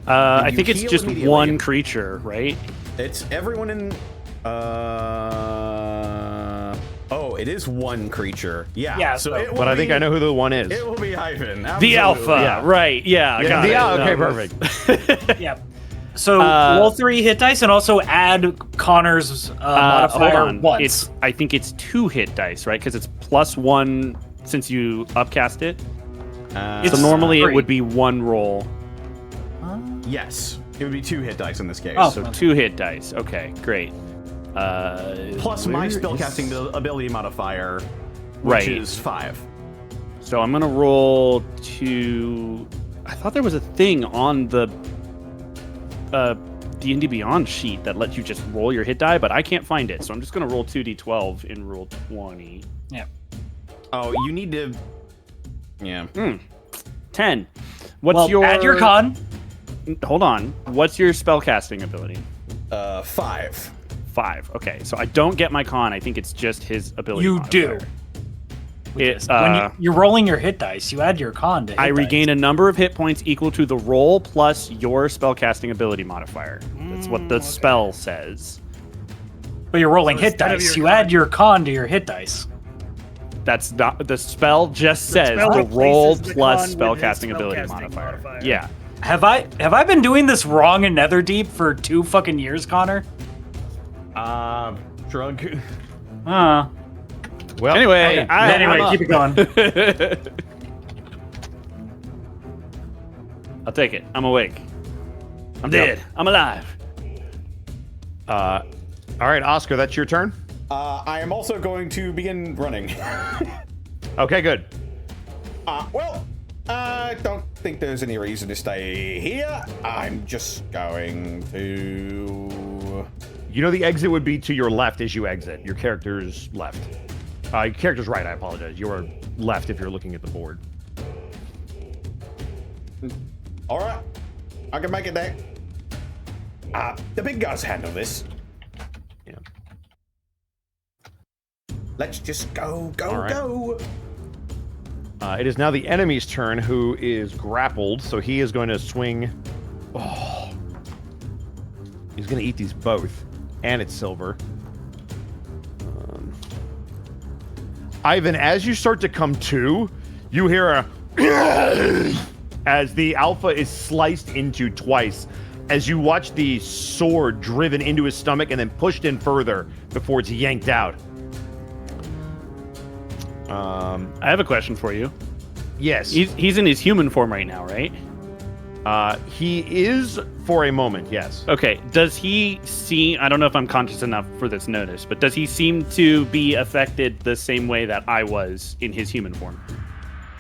I you think it's heal just immediately? one creature, right? It's everyone in. Oh, it is 1 creature. Yeah. Yeah, So so- it will But I think be- I know who the one is. It will be Hyphen. The absolutely. alpha, Yeah. right? Yeah, I Yeah, got the it. alpha, okay, No, perfect. Yeah. So roll 3 hit dice and also add Connor's hold modifier on. once. I think it's 2 hit dice, right? Because it's +1 since you upcast it. So normally it 3. would be 1 roll. Yes. It would be 2 hit dice in this case. Oh. So 2 hit dice. Okay, great. Plus my where spellcasting is- ability modifier, which Right. is 5. So I'm gonna roll 2. I thought there was a thing on the D&D Beyond sheet that lets you just roll your hit die, but I can't find it. So I'm just gonna roll 2d12 in roll 20. Yeah. Oh, you need to. Yeah. 10. What's Well, your add your con. Hold on. What's your spellcasting ability? 5. 5. Okay, so I don't get my con. I think it's just his ability. You do. modifier. It, When you're rolling your hit dice, you add your con to hit I dice. regain a number of hit points equal to the roll plus your spellcasting ability modifier. That's what the spell says. But you're rolling So hit instead of dice. your You add your con to your hit dice. That's not the spell. Just says spell the replaces roll the plus con with his spellcasting ability spellcasting modifier. modifier. Yeah. Have I been doing this wrong in Netherdeep for 2 fucking years, Connor? Drug. Well, Anyway, okay. I'm Anyway, up. keep it going. I'll take it. I'm awake. I'm dead. I'm alive. All right, Oscar, that's your turn. I am also going to begin running. Okay, good. Well, I don't think there's any reason to stay here. I'm just going to... You know the exit would be to your left as you exit. Your character's left. Your character's right, I apologize. Your left if you're looking at the board. All right. I can make it there. The big guys handle this. Yeah. Let's just go, All right. go. It is now the enemy's turn, who is grappled, so he is going to swing. Oh. He's going to eat these both. And it's silver. Ivan, as you start to come to, you hear a as the alpha is sliced into twice, as you watch the sword driven into his stomach and then pushed in further before it's yanked out. I have a question for you. Yes. He's in his human form right now, right? He is for a moment, yes. Okay. Does he see? I don't know if I'm conscious enough for this notice, but does he seem to be affected the same way that I was in his human form?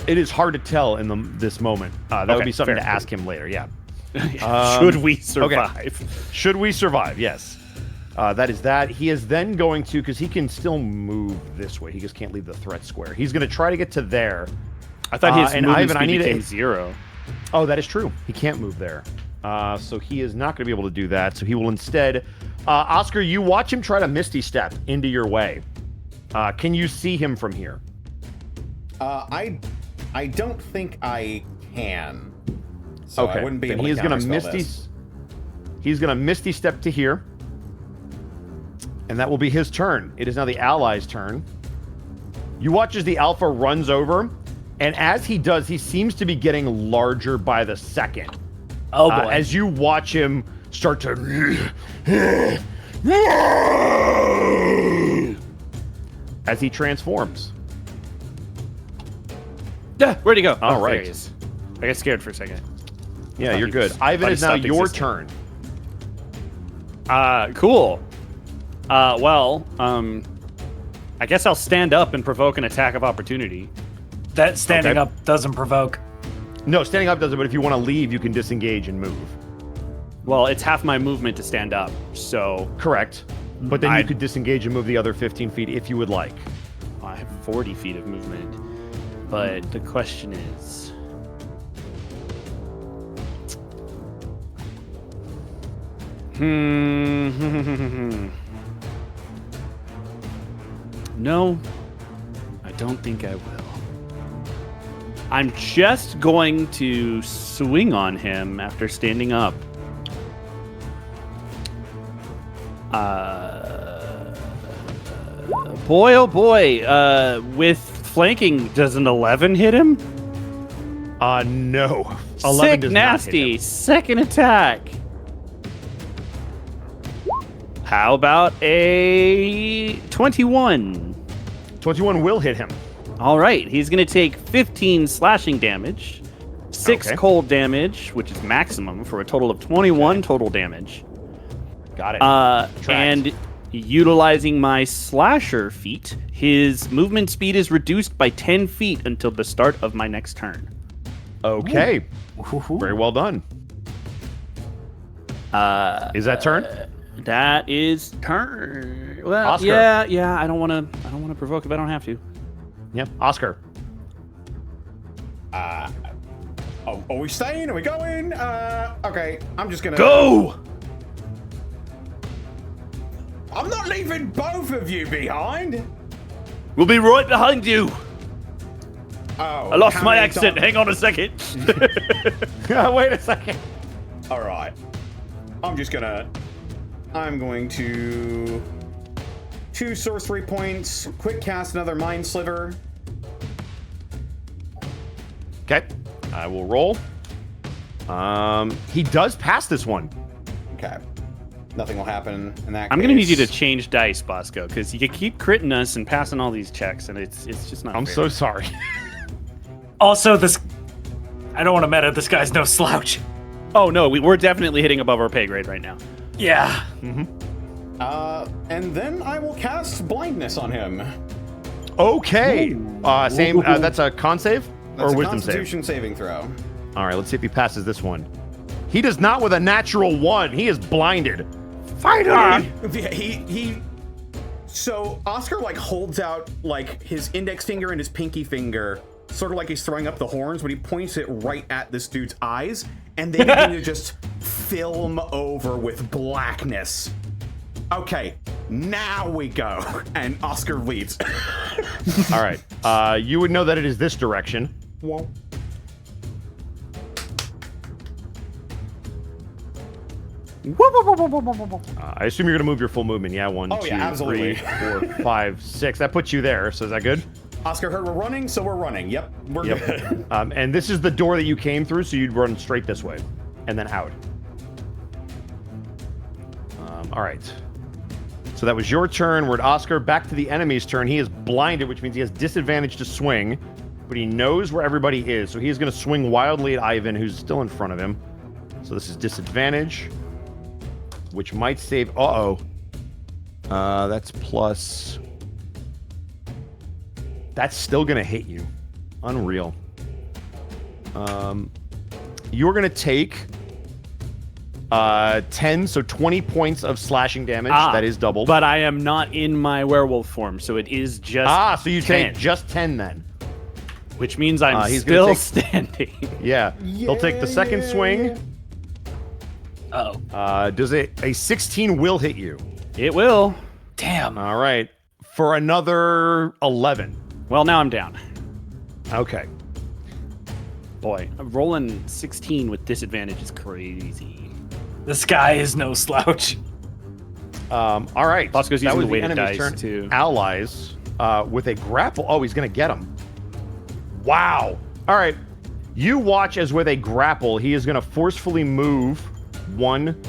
It is hard to tell in this moment. That would be something fair. to ask him later, yeah. Should we survive? Okay. Should we survive, yes. That is that. He is then going to, because he can still move this way. He just can't leave the threat square. He's going to try to get to there. I thought his and movement Ivan, speed I need became a- 0. Oh, that is true. He can't move there. So he is not going to be able to do that. So he will instead... Oscar, you watch him try to Misty Step into your way. Can you see him from here? I don't think I can. So Okay. I wouldn't be Then able he is to going to counterspell Misty... this. He's going to Misty Step to here. And that will be his turn. It is now the ally's turn. You watch as the alpha runs over, and as he does, he seems to be getting larger by the second. Oh boy. As you watch him start to... as he transforms. Where'd he go? All There right. he is. I got scared for a second. Yeah, thought you're he good. was- Ivan, thought he is now stopped your existing. turn. Cool. Well, I guess I'll stand up and provoke an attack of opportunity. That standing Okay. up doesn't provoke. No, standing up doesn't, but if you want to leave, you can disengage and move. Well, it's half my movement to stand up, so Correct. But then you I'd- could disengage and move the other 15 feet if you would like. I have 40 feet of movement. But the question is... No, I don't think I will. I'm just going to swing on him after standing up. Boy, oh boy. With flanking, does an 11 hit him? No. 11 Sick, does nasty. not hit him. Second attack. How about a 21? 21 will hit him. All right, he's going to take 15 slashing damage, 6 Okay. cold damage, which is maximum, for a total of 21 total damage. Got it. And utilizing my slasher feat, his movement speed is reduced by 10 feet until the start of my next turn. Okay. Very well done. Is that turn? That is turn. Well, Oscar. yeah. I don't want to provoke if I don't have to. Yep. Oscar. Are we staying? Are we going? Okay. I'm just gonna Go! I'm not leaving both of you behind. We'll be right behind you. Oh, I lost how my many accent. times- Hang on a second. Wait a second. All right. I'm going to 2 sorcery points. Quick cast another mind sliver. Okay. I will roll. He does pass this one. Okay. Nothing will happen in that I'm gonna need you to case. change dice, Bosco, because you keep critting us and passing all these checks, and it's just not. I'm fair. so sorry. Also, this I don't want to meta. This guy's no slouch. Oh no, we're definitely hitting above our pay grade right now. Yeah. And then I will cast blindness on him. Okay. Same. That's a con save That's or a wisdom save. Constitution saving throw. All right. Let's see if he passes this one. He does not with a natural 1. He is blinded. Finally. Yeah, he. So Oscar like holds out like his index finger and his pinky finger, sort of like he's throwing up the horns, but he points it right at this dude's eyes, and they begin to just film over with blackness. Okay, now we go. And Oscar leaves. All right. You would know that it is this direction. Whoa. I assume you're gonna move your full movement. Yeah, 1, Oh, 2, yeah, absolutely. 3, 4, 5, 6. That puts you there. So is that good? Oscar heard we're running, so we're running. Yep, we're good. And this is the door that you came through, so you'd run straight this way, and then out. All right. So that was your turn. We're at Oscar. Back to the enemy's turn. He is blinded, which means he has disadvantage to swing, but he knows where everybody is. So he is going to swing wildly at Ivan, who's still in front of him. So this is disadvantage, which might save. That's plus. That's still going to hit you. Unreal. You're going to take 10, so 20 points of slashing damage. That is doubled. But I am not in my werewolf form, so it is just so you 10, take just 10 then. which means I'm he's still gonna standing. Yeah. He'll take the second swing. Uh-oh. Does a 16 will hit you? It will. Damn. All right. For another 11. Well, now I'm down. Okay. Boy, rolling 16 with disadvantage is crazy. This guy is no slouch. All right. Bosco's That using was the weighted enemy's dice, turn. too. Allies with a grapple. Oh, he's going to get him. Wow. All right. You watch as with a grapple, he is going to forcefully move 1,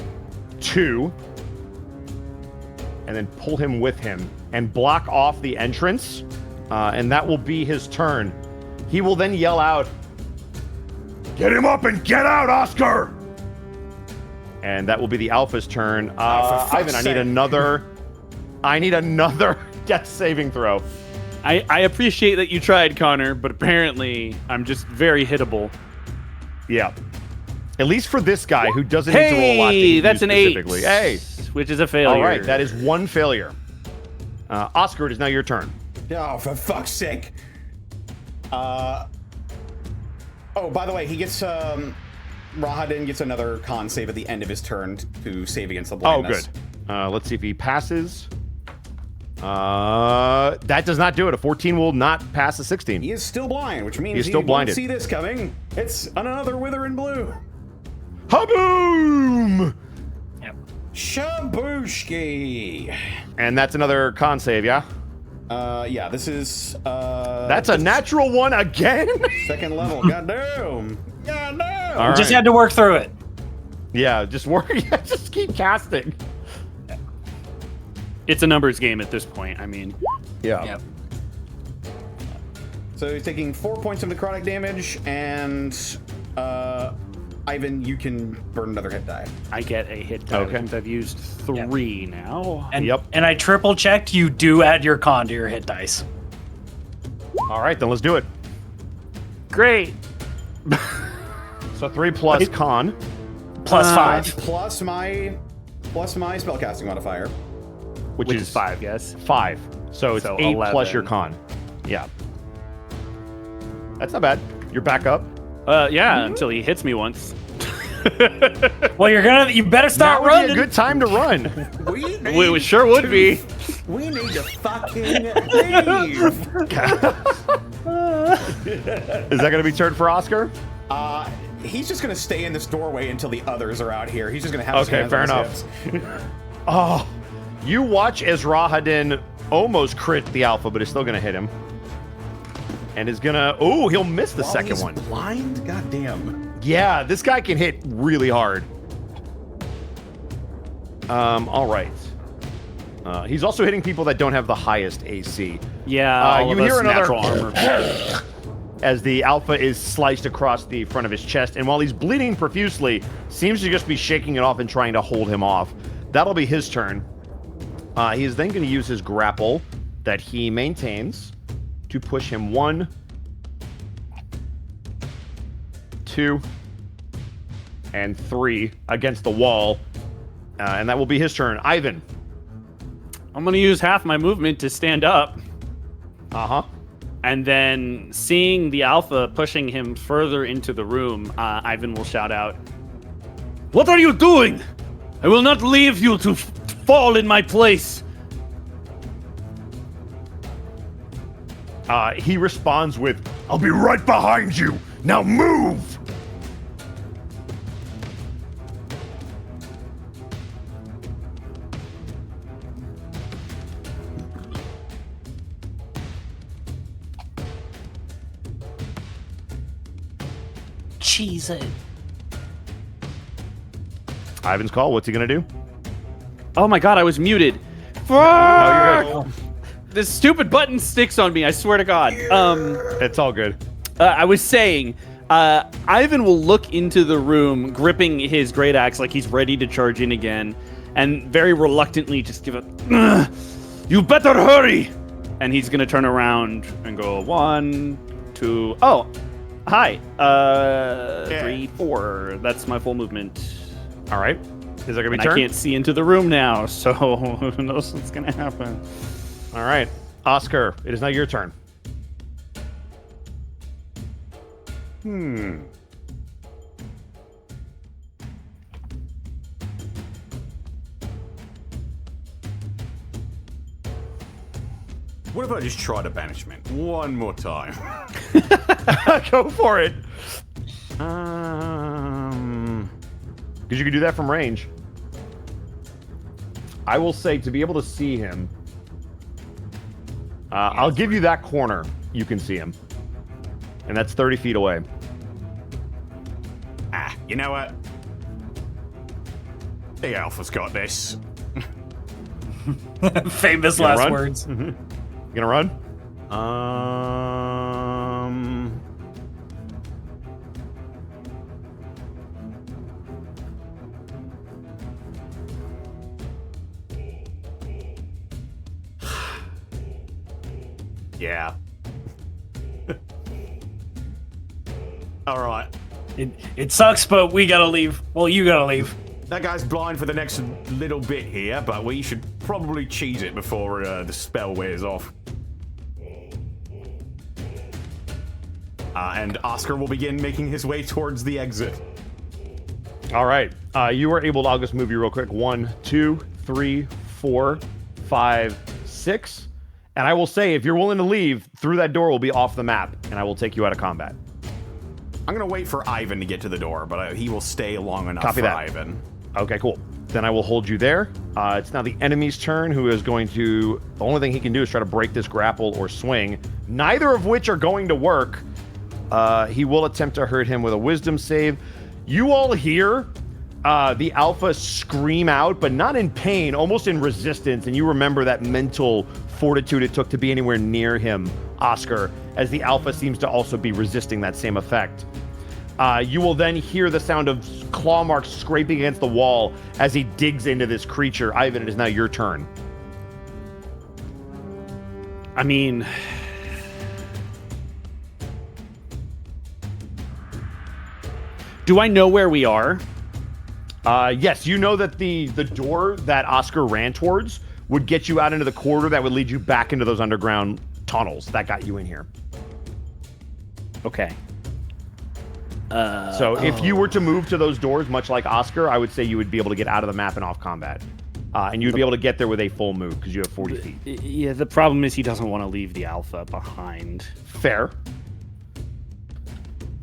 2, and then pull him with him and block off the entrance. And that will be his turn. He will then yell out, "Get him up and get out, Oscar!" And that will be the Alpha's turn. Ivan, I need another death saving throw. I appreciate that you tried, Connor, but apparently I'm just very hittable. Yeah. At least for this guy who doesn't need to roll a lot to hit you that's an 8. specifically. Hey. Which is a failure. All right, that is one failure. Oscar, it is now your turn. Oh, for fuck's sake. Oh, by the way, he gets, Rahadin gets another con save at the end of his turn to save against the blindness. Oh, good. Let's see if he passes. That does not do it. A 14 will not pass a 16. He is still blind, which means still won't blinded. see this coming. It's another wither in blue. Haboom! Shabushki. And that's another con save, yeah? Yeah, this is, That's a natural one again? second level. Goddamn. Goddamn. All right. Just had to work through it. Yeah, just work. Just keep casting. It's a numbers game at this point. I mean, Yeah. Yep. So he's taking 4 points of necrotic damage, and Ivan, you can burn another hit die. I get a hit die. Okay. I think I've used 3 now. And, Yep. and I triple checked, you do add your con to your hit dice. All right, then let's do it. Great. So 3 plus con. Plus 5. Plus my spellcasting modifier. Which is 5, yes. 5. So it's So 8 plus 11. your con. Yeah. That's not bad. You're back up. Yeah, until he hits me once. Well, you better start That would be running. a good time to run. It sure would be. We need to fucking leave. Is that going to be turn for Oscar? He's just gonna stay in this doorway until the others are out here. He's just gonna have his Okay, hands fair on his enough. hips. Oh, you watch as Rahadin almost crit the Alpha, but is still going to hit him. And is going to... Oh, he'll miss the While second he's one. blind? Goddamn. Yeah, this guy can hit really hard. All right. He's also hitting people that don't have the highest AC. Yeah, all you of hear us another... natural armor. as the alpha is sliced across the front of his chest. And while he's bleeding profusely, seems to just be shaking it off and trying to hold him off. That'll be his turn. He is then going to use his grapple that he maintains to push him 1, 2, and 3 against the wall. And that will be his turn. Ivan. I'm going to use half my movement to stand up. Uh-huh. And then seeing the alpha pushing him further into the room, Ivan will shout out, "What are you doing? I will not leave you to fall in my place." He responds with, "I'll be right behind you. Now move!" Cheese it. Ivan's call. What's he going to do? Oh my god, I was muted. No, you're good. This stupid button sticks on me, I swear to God. It's all good. I was saying, Ivan will look into the room, gripping his great axe like he's ready to charge in again, and very reluctantly just give a, "You better hurry!" And he's gonna turn around and go 1, 2, oh, hi, 3, 4. That's my full movement. All right. Is that going to be And turn? I can't see into the room now, so who knows what's gonna happen. All right. Oscar, it is now your turn. What if I just try the banishment one more time? Go for it. Because you can do that from range. I will say to be able to see him, I'll give you that corner. You can see him. And that's 30 feet away. You know what? The Alpha's got this. Famous gonna last run? words. You gonna run? Yeah. All right. It sucks, but we gotta leave. Well, you gotta leave. That guy's blind for the next little bit here, but we should probably cheese it before the spell wears off. And Oscar will begin making his way towards the exit. All right. You are able to, I'll just move you real quick. 1, 2, 3, 4, 5, 6. And I will say, if you're willing to leave, through that door will be off the map, and I will take you out of combat. I'm going to wait for Ivan to get to the door, but he will stay long enough Copy for that. Ivan. Okay, cool. Then I will hold you there. It's now the enemy's turn, who is going to... The only thing he can do is try to break this grapple or swing, neither of which are going to work. He will attempt to hurt him with a wisdom save. You all hear the alpha scream out, but not in pain, almost in resistance, and you remember that mental fortitude it took to be anywhere near him, Oscar, as the alpha seems to also be resisting that same effect. You will then hear the sound of claw marks scraping against the wall as he digs into this creature. Ivan, it is now your turn. I mean, do I know where we are? Yes, you know that the door that Oscar ran towards would get you out into the corridor that would lead you back into those underground tunnels that got you in here. Okay. So if you were to move to those doors, much like Oscar, I would say you would be able to get out of the map and off combat. And you'd be able to get there with a full move because you have 40 feet. Yeah, the problem is he doesn't want to leave the alpha behind. Fair.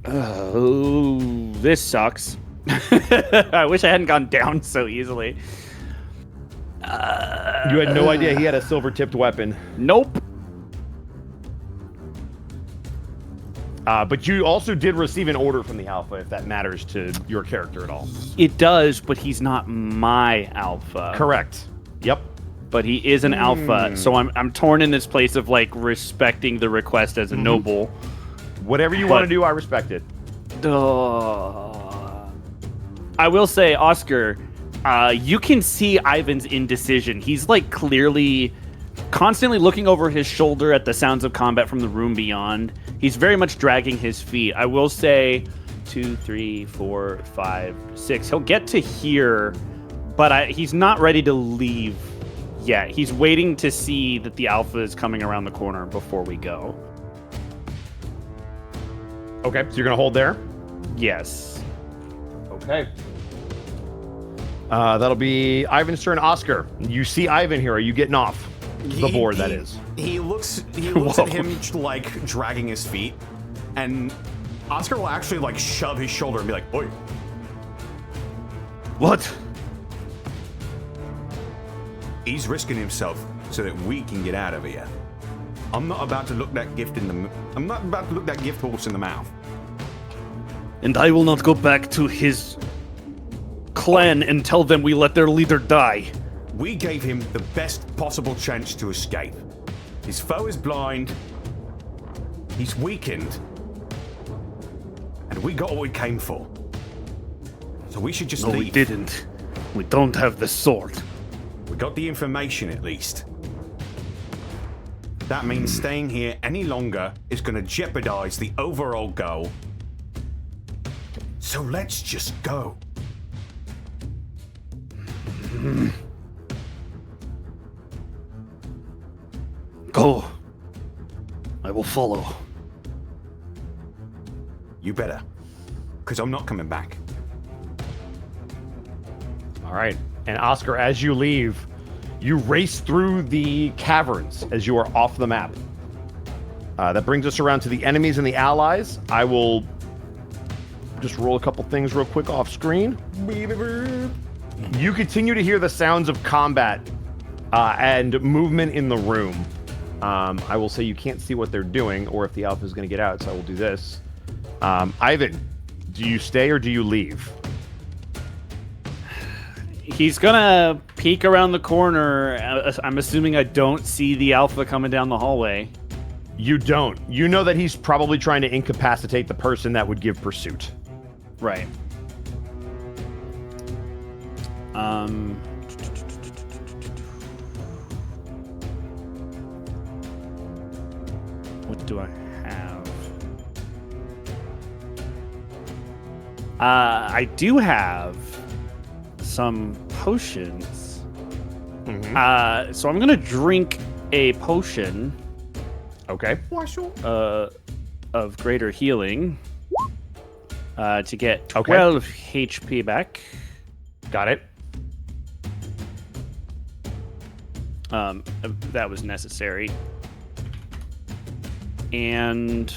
Oh, this sucks. I wish I hadn't gone down so easily. You had no idea he had a silver-tipped weapon. Nope. But you also did receive an order from the alpha, if that matters to your character at all. It does, but he's not my alpha. Correct. Yep. But he is an alpha, so I'm torn in this place of like respecting the request as a noble, Whatever you want to do, I respect it. I will say, Oscar, you can see Ivan's indecision. He's like clearly constantly looking over his shoulder at the sounds of combat from the room beyond. He's very much dragging his feet. I will say 2, 3, 4, 5, 6. He'll get to here, but he's not ready to leave yet. He's waiting to see that the alpha is coming around the corner before we go. Okay, so you're gonna hold there. Yes. Okay. That'll be Ivan's turn. Oscar, you see Ivan here. Are you getting off the board? That is. He looks at him like dragging his feet, and Oscar will actually like shove his shoulder and be like, "Oi, What? he's risking himself so that we can get out of here. I'm not about to look that gift horse in the mouth." And I will not go back to his clan and tell them we let their leader die. We gave him the best possible chance to escape. His foe is blind. He's weakened. And we got what we came for. So we should just No, leave. we didn't. We don't have the sword. We got the information at least. That means staying here any longer is going to jeopardize the overall goal. So let's just go. Go. I will follow. You better. Because I'm not coming back. All right. And Oscar, as you leave, you race through the caverns as you are off the map. That brings us around to the enemies and the allies. I will just roll a couple things real quick off screen. You continue to hear the sounds of combat and movement in the room. I will say you can't see what they're doing or if the alpha is going to get out, so I will do this. Ivan, do you stay or do you leave? He's gonna peek around the corner. I'm assuming I don't see the alpha coming down the hallway. You don't. You know that he's probably trying to incapacitate the person that would give pursuit. Right. What do I have? I do have some potions. So I'm gonna drink a potion. Okay. Of greater healing. To get 12 HP back. Got it. That was necessary. And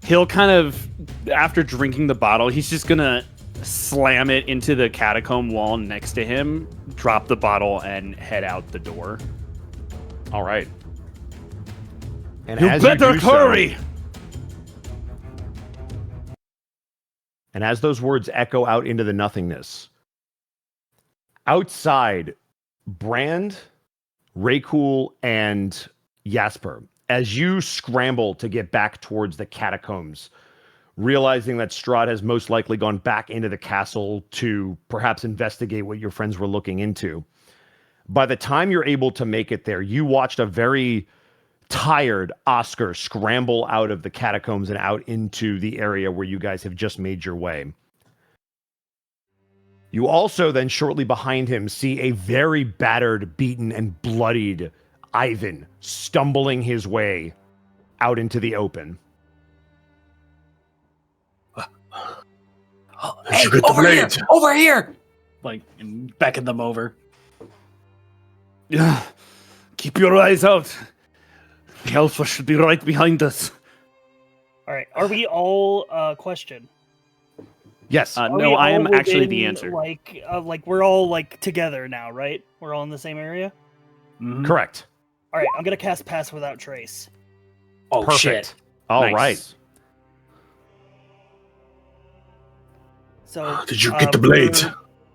he'll kind of, after drinking the bottle, he's just gonna slam it into the catacomb wall next to him, drop the bottle, and head out the door. All right. And You as better do so- hurry! And as those words echo out into the nothingness, outside, Brand, Raycool, and Jasper, as you scramble to get back towards the catacombs, realizing that Strahd has most likely gone back into the castle to perhaps investigate what your friends were looking into. By the time you're able to make it there, you watched a very tired Oscar scramble out of the catacombs and out into the area where you guys have just made your way. You also then shortly behind him see a very battered, beaten, and bloodied Ivan stumbling his way out into the open. Hey, over here! Over here! Like, and beckon them over. Keep your eyes out. The alpha should be right behind us. All right. Are we all question? Yes. Are we No, I am all actually the within, answer. Like we're all like together now, right? We're all in the same area. Correct. All right. I'm gonna cast Pass Without Trace. Oh, Perfect. shit. All Nice. right. So Did you get the blade?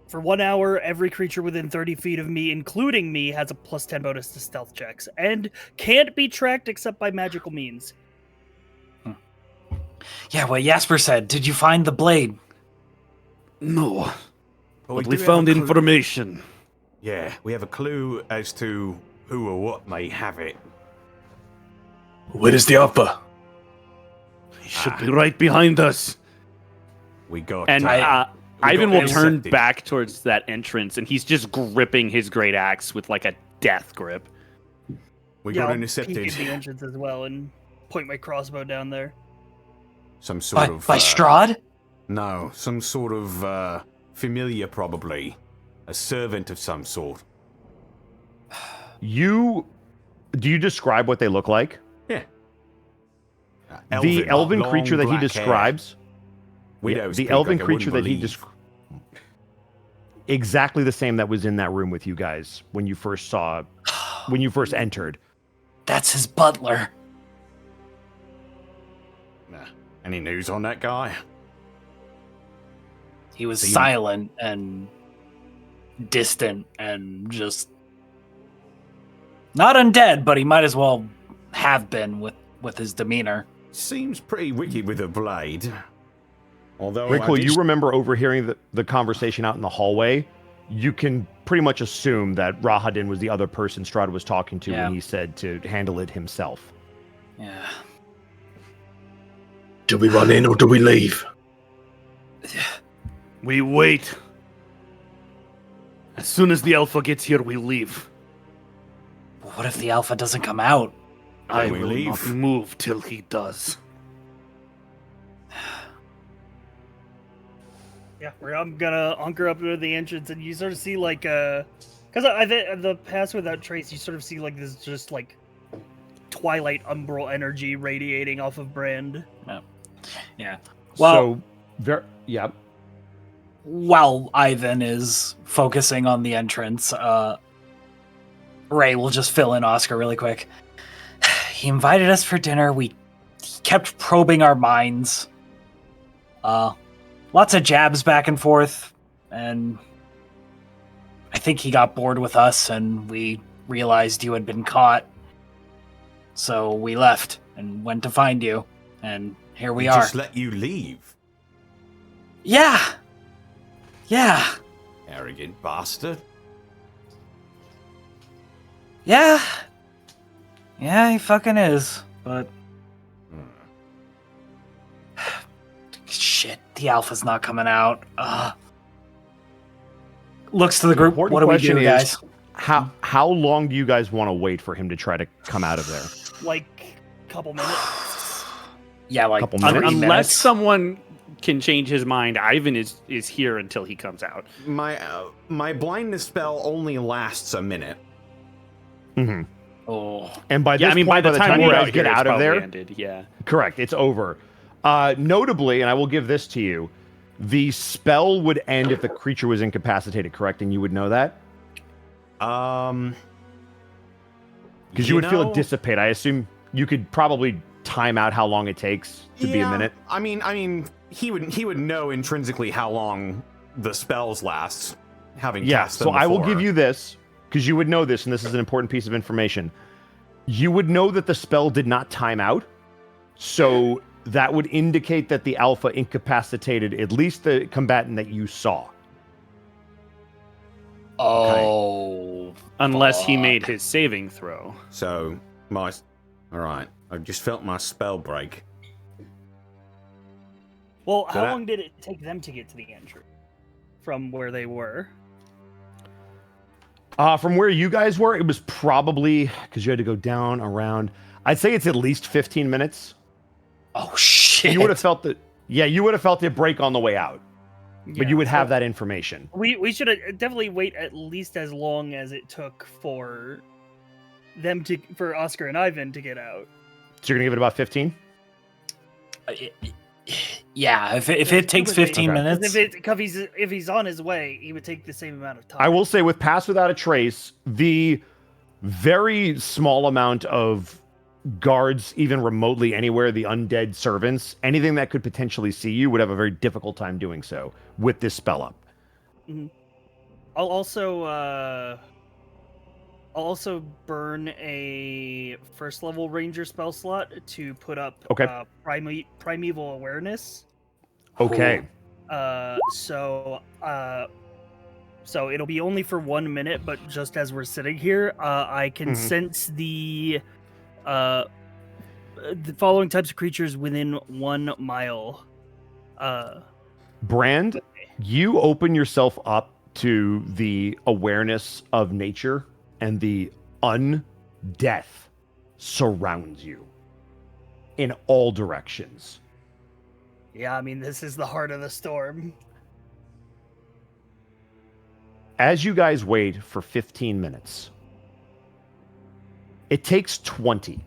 For 1 hour, every creature within 30 feet of me, including me, has a +10 bonus to stealth checks and can't be tracked except by magical means. Yeah, what Jasper said. Did you find the blade? No. But do we have found a clue- information. Yeah, we have a clue as to who or what may have it. Where is the Alpha? He should be right behind us. We got. And we Ivan got will turn intercepted. back towards that entrance, and he's just gripping his great axe with like a death grip. We Yeah, got I'll intercepted. peek at the entrance as well and point my crossbow down there. Some sort By, of. by Strahd? No, some sort of familiar, probably. A servant of some sort. Do you describe what they look like? Yeah. The elven creature that he describes. We Yeah, don't the speak elven like I creature that wouldn't he believe. describes. Exactly the same that was in that room with you guys when you first entered. That's his butler. Nah. Any news on that guy? He was Seemed- silent and distant and just not undead, but he might as well have been with his demeanor. Seems pretty wicked with a blade. Although Rickle, I did you remember overhearing the conversation out in the hallway. You can pretty much assume that Rahadin was the other person Strahd was talking to Yeah. when he said to handle it himself. Yeah. Do we run in or do we leave? We wait. As soon as the Alpha gets here, we leave. What if the Alpha doesn't come out? I we will leave? not move till he does. Yeah, I'm gonna hunker up to the entrance, and you sort of see like because I think the Pass Without Trace, you sort of see like this just like twilight umbral energy radiating off of Brand. Yeah. Well, yeah. while Ivan is focusing on the entrance, Ray will just fill in Oscar really quick. He invited us for dinner. He kept probing our minds. Lots of jabs back and forth, and I think he got bored with us, and we realized you had been caught. So we left and went to find you, and here we are. just let you leave. Yeah. Yeah. Arrogant bastard. Yeah. Yeah, he fucking is. But shit, the Alpha's not coming out. Looks to the group. important What do we question do, is- guys? How long do you guys want to wait for him to try to come out of there? Like couple minutes. Yeah, like Couple 30 minutes? Unless minutes. someone can change his mind, Ivan is here until he comes out. My blindness spell only lasts a minute. Mm-hmm. Oh, And by this Yeah, I mean, point, by the time you we're guys out get here, it's out of probably there, ended. Yeah. correct, it's over. Notably, and I will give this to you, the spell would end if the creature was incapacitated, correct? And you would know that? Because you would feel it dissipate. I assume you could probably time out how long it takes to be a minute. I mean, he would know intrinsically how long the spells last, having Yeah, cast them so I will before. give you this, because you would know this, and this is an important piece of information. You would know that the spell did not time out, so that would indicate that the Alpha incapacitated at least the combatant that you saw. oh, Unless he fuck. made his saving throw. So all right. I've just felt my spell break. Well, So how that- long did it take them to get to the entry from where they were? From where you guys were, it was probably, because you had to go down, around, I'd say it's at least 15 minutes. Oh shit! You would have felt it. Yeah, you would have felt it break on the way out, but Yeah, you would have so that information. We should definitely wait at least as long as it took for for Oscar and Ivan to get out. So you're gonna give it about 15? Yeah, if it takes 15 Okay. minutes, If he's on his way, he would take the same amount of time. I will say, with Pass Without a Trace, the very small amount of guards, even remotely anywhere, the undead servants, anything that could potentially see you would have a very difficult time doing so with this spell up. I'll also I'll also burn a first level ranger spell slot to put up Okay. primeval awareness. Okay. So it'll be only for 1 minute, but just as we're sitting here, I can sense the following types of creatures within 1 mile. Brand, you open yourself up to the awareness of nature, and the undeath surrounds you in all directions. Yeah, I mean, this is the heart of the storm. As you guys wait for 15 minutes, it takes 20.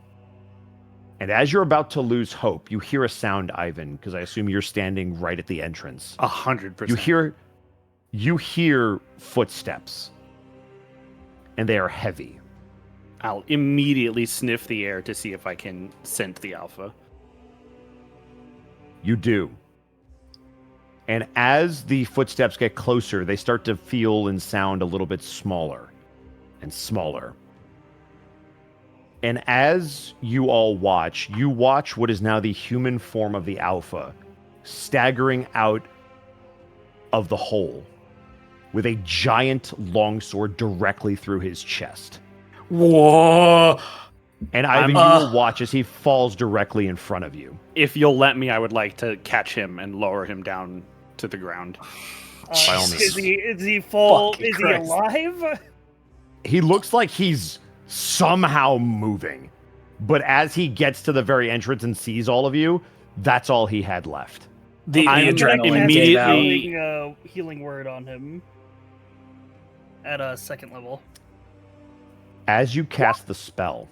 And as you're about to lose hope, you hear a sound, Ivan, because I assume you're standing right at the entrance. 100%. You hear footsteps, and they are heavy. I'll immediately sniff the air to see if I can scent the alpha. You do. And as the footsteps get closer, they start to feel and sound a little bit smaller and smaller. And as you all watch, you watch what is now the human form of the alpha staggering out of the hole with a giant longsword directly through his chest. Whoa! And Ivan, you will watch as he falls directly in front of you. If you'll let me, I would like to catch him and lower him down to the ground. By all means. Is he full? Fucking Is he Christ. alive? He looks like he's somehow moving. But as he gets to the very entrance and sees all of you, that's all he had left. The I'm adrenaline immediately- gave out. Healing word on him at a 2nd level. As you cast the spell,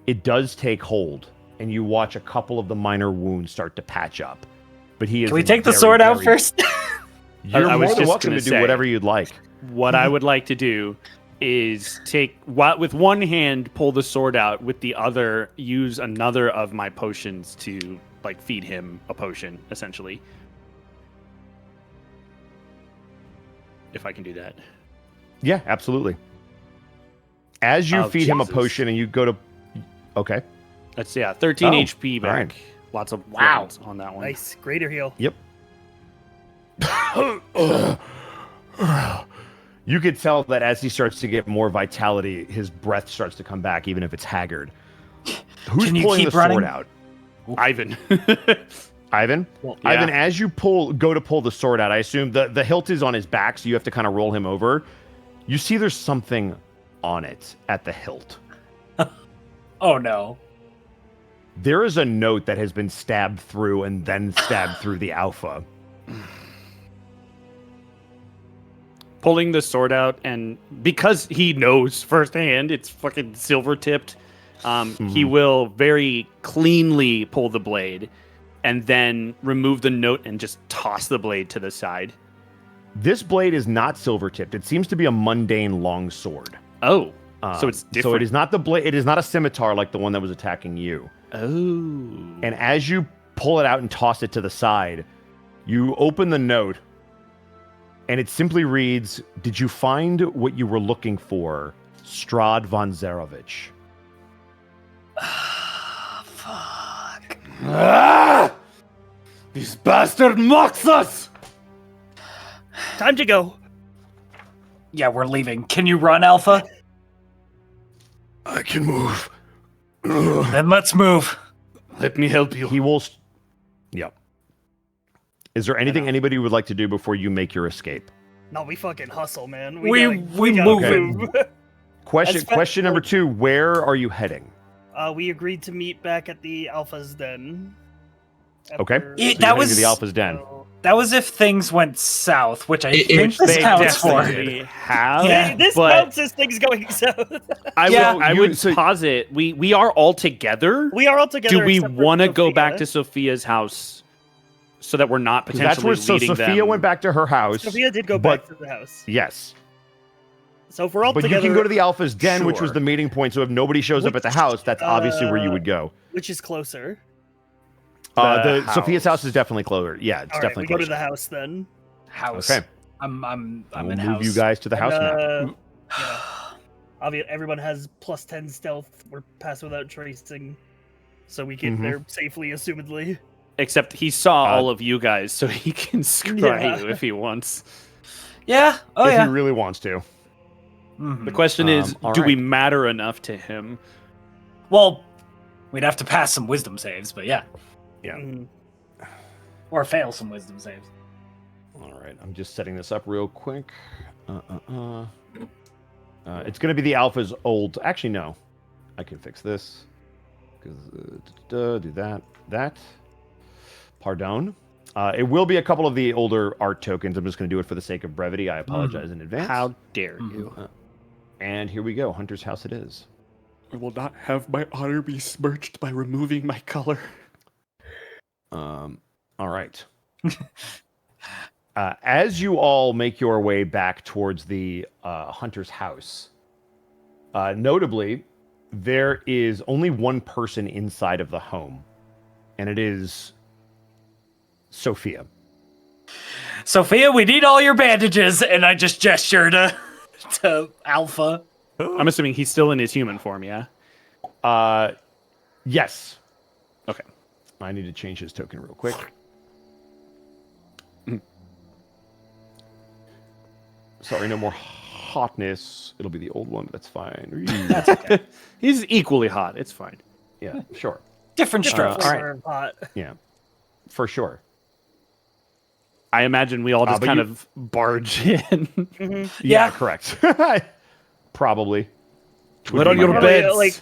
it does take hold, and you watch a couple of the minor wounds start to patch up. But he is. Can we take the very, sword out very- first? You're I was more than just welcome gonna to do say- whatever you'd like. What I would like to do is with one hand, pull the sword out, with the other, use another of my potions to feed him a potion, essentially. If I can do that. Yeah, absolutely. As you Oh, feed him a Jesus. potion and you go to... Okay. That's 13 Oh, HP back. alright. Lots of Wow. rounds on that one. Nice, greater heal. Yep. You could tell that as he starts to get more vitality, his breath starts to come back, even if it's haggard. Who's Can you pulling keep the sword running? out? Ivan. Ivan? Yeah. Ivan, as you go to pull the sword out, I assume the hilt is on his back, so you have to kind of roll him over. You see there's something on it at the hilt. Oh no. There is a note that has been stabbed through and then stabbed through the alpha. Pulling the sword out, and because he knows firsthand it's fucking silver tipped, he will very cleanly pull the blade and then remove the note and just toss the blade to the side. This blade is not silver tipped. It seems to be a mundane long sword. Oh, so it's different. So it is not the blade. It is not a scimitar like the one that was attacking you. Oh. And as you pull it out and toss it to the side, you open the note, and it simply reads, "Did you find what you were looking for, Strahd von Zarovich?" Fuck. This bastard mocks us! Time to go. Yeah, we're leaving. Can you run, Alpha? I can move. Then let's move. Let me help you. He will. Yep. Is there anything anybody would like to do before you make your escape? No, we fucking hustle, man. We gotta moving. move. Question number 2: where are you heading? We agreed to meet back at the Alpha's Den. Okay. After- It- So that you're heading was- to the Alpha's Den. So- That was if things went south, which I It- think which this They counts for. definitely have. Yeah. This but counts as things going south. Yeah. I would posit we are all together. We are all together. Do we except for want to go Sophia. back to Sophia's house so that we're not 'Cause potentially that's where. So leading Sophia them? went back to her house. Sophia did go but- back to the house. Yes. So if we're all But together, you can go to the Alpha's Den, which was Sure. the meeting point. So if nobody shows up at the house, that's obviously where you would go. which is closer. The Sophia's house. house is definitely closer. Yeah, it's All right, definitely we go to closer. the house then. House. Okay. I'm We'll in move house. you guys to the house now. Obviously, everyone has +10 stealth. We're pass without tracing, so we get there safely, assumedly. Except he saw all of you guys, so he can scry you if he wants. Yeah. Oh, if yeah. he really wants to. Mhm. The question is, all do we right. matter enough to him? Well, we'd have to pass some wisdom saves, but yeah. Yeah. Mm. Or fail some wisdom saves. All right, I'm just setting this up real quick. It's going to be the alpha's old. Actually, no. I can fix this. Do that. Pardon. It will be a couple of the older art tokens. I'm just going to do it for the sake of brevity. I apologize in advance. How dare you? And here we go. Hunter's house it is. I will not have my honor be smirched by removing my color. All right. As you all make your way back towards the hunter's house, notably, there is only one person inside of the home, and it is Sophia. Sophia, we need all your bandages, and I just gesture to Alpha. I'm assuming he's still in his human form, yeah? Yes. Okay. I need to change his token real quick. Sorry, no more hotness. It'll be the old one, but that's fine. That's okay. He's equally hot. It's fine. Yeah, sure. Different strokes. all right. Flavor of hot. Yeah, for sure. I imagine we all just but kind you- of barge in. Yeah, correct. Probably. Put on your Probably, beds. like,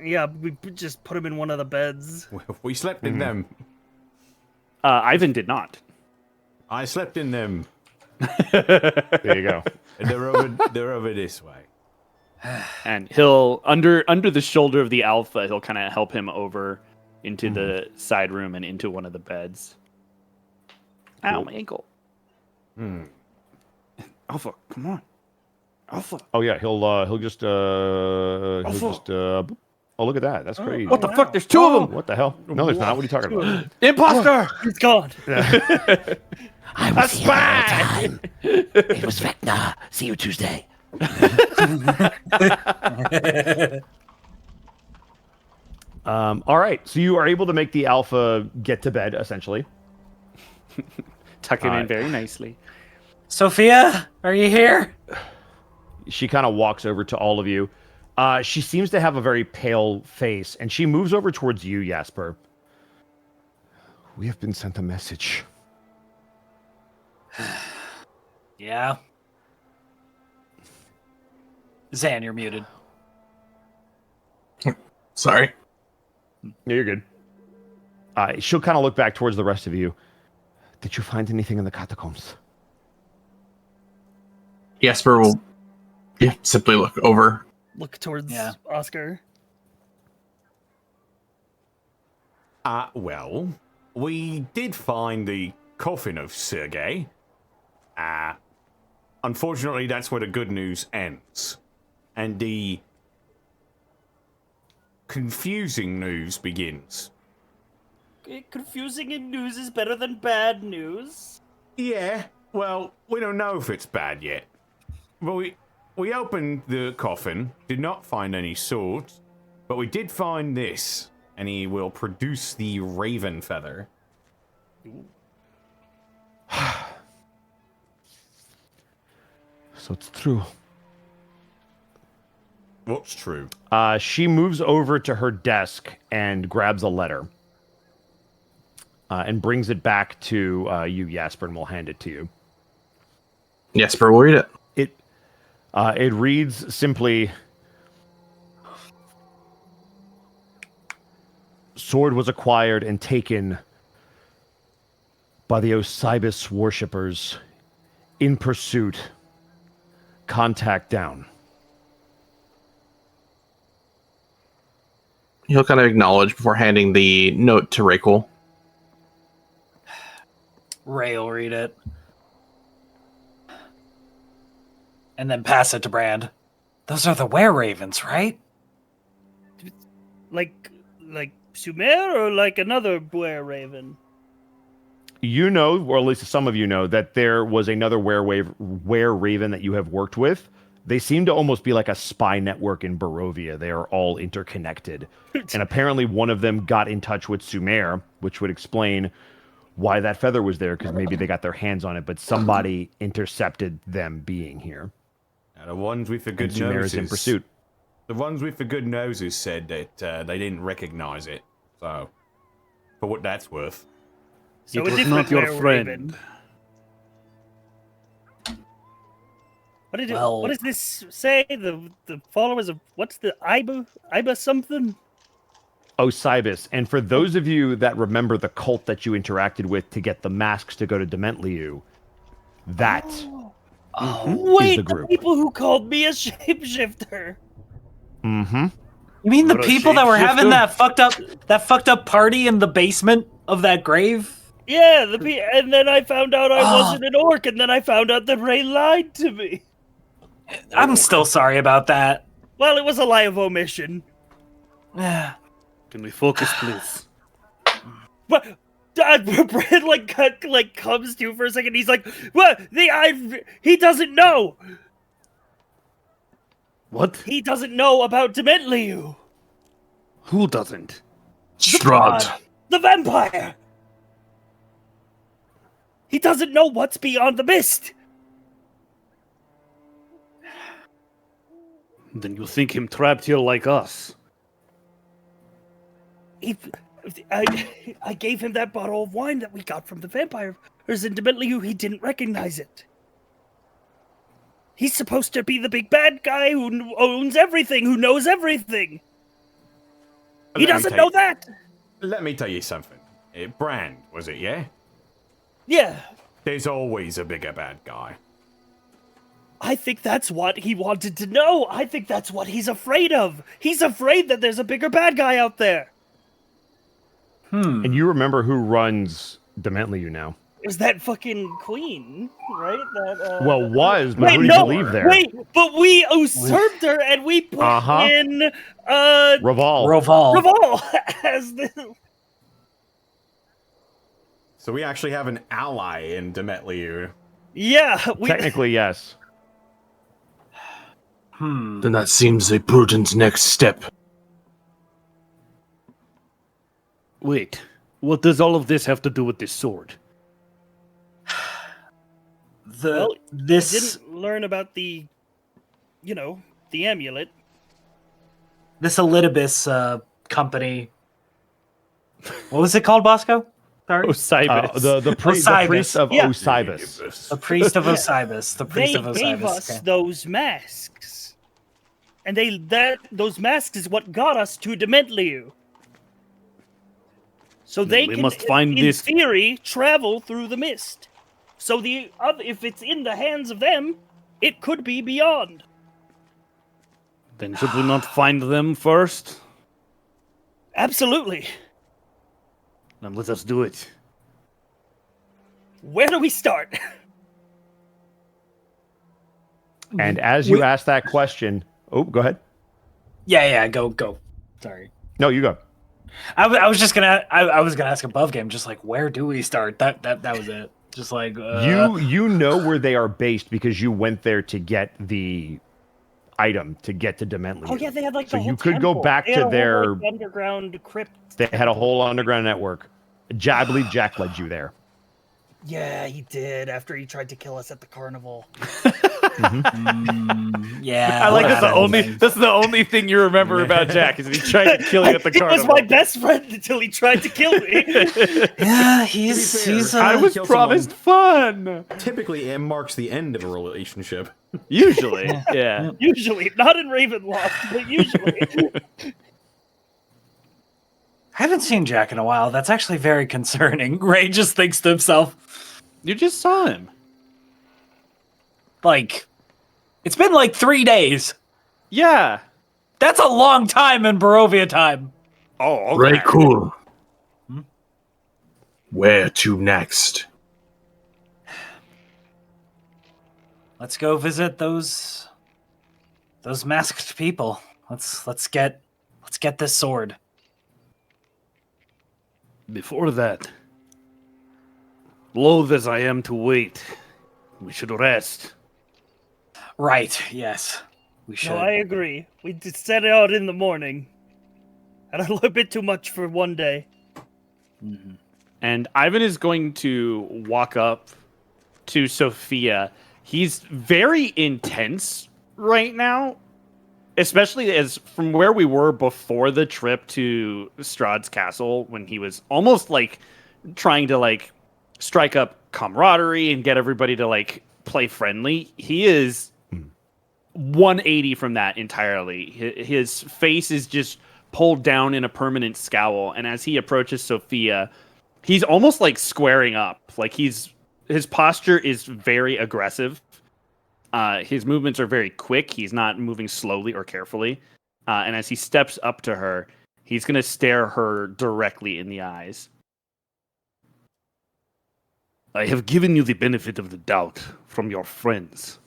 yeah, we just put him in one of the beds. We slept in them. Ivan did not. I slept in them. There you go. They're over this way. And he'll under the shoulder of the alpha, he'll kind of help him over into the side room and into one of the beds. Ow, my ankle. Alpha, come on. Alpha. Oh yeah, he'll just oh, look at that. That's crazy. What the fuck? There's two of them. What the hell? No, there's not. What are you talking about? Imposter. He's gone. I was here the whole time. It was Vecna. See you Tuesday. All right, so you are able to make the alpha get to bed, essentially. Tuck him in very nicely. Sophia, are you here? She kind of walks over to all of you. She seems to have a very pale face, and she moves over towards you, Jasper. We have been sent a message. Yeah. Zan, you're muted. Sorry. Yeah, you're good. She'll kind of look back towards the rest of you. Did you find anything in the catacombs? Jesper will simply look over. Look towards Yeah. Oscar. Well, we did find the coffin of Sergei. Unfortunately, that's where the good news ends. And the confusing news begins. Confusing news is better than bad news. Yeah, well, we don't know if it's bad yet. But we opened the coffin, did not find any swords, but we did find this, and he will produce the raven feather. So it's true. What's true? She moves over to her desk and grabs a letter. And brings it back to you, Jasper, and we'll hand it to you. Jesper will read it. It reads simply, sword was acquired and taken by the Osiris worshippers in pursuit. Contact down. He'll kind of acknowledge before handing the note to Rakel. Ray will read it. And then pass it to Brand. Those are the were-ravens, right? Like Sumer or like another Blair Raven? You know, or at least some of you know, that there was another were-raven that you have worked with They seem to almost be like a spy network in Barovia. They are all interconnected. And apparently one of them got in touch with Sumer, which would explain why that feather was there, because maybe they got their hands on it, but somebody intercepted them being here. Now, the ones with the good And Sumer is in pursuit. The ones with the good noses said that they didn't recognize it. So, for what that's worth. So It a was different not your Raven. friend. What does this say? The followers of what's the Iba something? Osibus. And for those of you that remember the cult that you interacted with to get the masks to go to Dementliu, that is Wait, the the group. people who called me a shapeshifter. Mm-hmm. You mean the You're a people that were having shapeshifter? that fucked up party in the basement of that grave? Yeah, and then I found out I wasn't an orc, and then I found out that Ray lied to me. I'm still sorry about that. Well, it was a lie of omission. Yeah. Can we focus, please? But Brad like comes to for a second. He's like, "What? He doesn't know. What? He doesn't know about Dementliu. Who doesn't? Strahd. The vampire. He doesn't know what's beyond the mist." Then you think him trapped here like us? I gave him that bottle of wine that we got from the vampire. There's intimately who he didn't recognize it. He's supposed to be the big bad guy who owns everything, who knows everything. He doesn't know that. Let me tell you something. Brand, was it, yeah? Yeah. There's always a bigger bad guy. I think that's what he wanted to know. I think that's what he's afraid of. He's afraid that there's a bigger bad guy out there. And you remember who runs Dementliu now? Is that fucking queen, right? That, was, but wait, who did no, you leave there? Wait, but we usurped her and we put in Raval as the... So we actually have an ally in Dementliu. Yeah, Technically, yes. Then that seems a prudent next step. Wait, what does all of this have to do with this sword? Didn't learn about the amulet. This Elidibus company. What was it called, Bosco? Sorry. Osibus. The priest of Osibus. The priest of Osibus. The priest They of Osibus. gave us okay. those masks, and those masks is what got us to Dementliu. So they we can, must find in this- theory, travel through the mist. So if it's in the hands of them, it could be beyond. Then should we not find them first? Absolutely. Then let us do it. Where do we start? And as you ask that question, go ahead. Yeah, go. Sorry. No, you go. I was just gonna. I was gonna ask above game, just like where do we start? That was it. Just like you know where they are based because you went there to get the item to get to Dementliu. Oh yeah, they had like so the whole you could go temple. back They had to a whole, their. like, underground crypt. They had a whole underground network. I believe Jack led you there. Yeah, he did. After he tried to kill us at the carnival. Yeah, I like that's the only thing you remember about Jack is that he tried to kill you at the He carnival. was my best friend until he tried to kill me. Yeah, he's. I was promised fun. Typically, it marks the end of a relationship. Usually, yeah. Usually, not in Ravenloft, but usually. I haven't seen Jack in a while. That's actually very concerning. Ray just thinks to himself, You just saw him. like, it's been like 3 days. Yeah. That's a long time in Barovia time. Oh, okay. Very cool. Where to next? Let's go visit those masked people. Let's get this sword. Before that, loath as I am to wait, we should rest. Right, yes. We should. No, I agree. We just set it out in the morning. And a little bit too much for one day. Mhm. And Ivan is going to walk up to Sophia. He's very intense right now, especially as from where we were before the trip to Strahd's castle, when he was almost like trying to like strike up camaraderie and get everybody to like play friendly. He is 180 from that entirely. His face is just pulled down in a permanent scowl, and as he approaches Sophia, he's almost like squaring up. Like his posture is very aggressive. His movements are very quick. He's not moving slowly or carefully. And as he steps up to her, he's going to stare her directly in the eyes. I have given you the benefit of the doubt from your friends,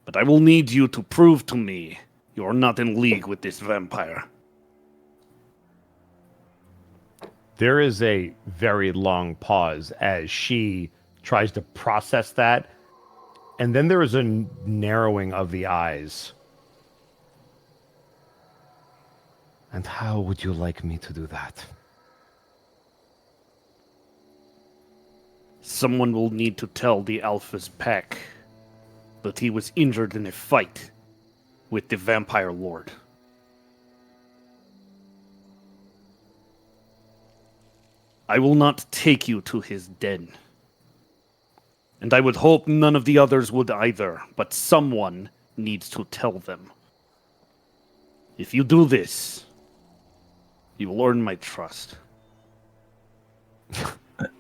but I will need you to prove to me you're not in league with this vampire. There is a very long pause as she tries to process that. And then there is a narrowing of the eyes. And how would you like me to do that? Someone will need to tell the Alpha's pack that he was injured in a fight with the Vampire Lord. I will not take you to his den. And I would hope none of the others would either, but someone needs to tell them. If you do this, you will earn my trust.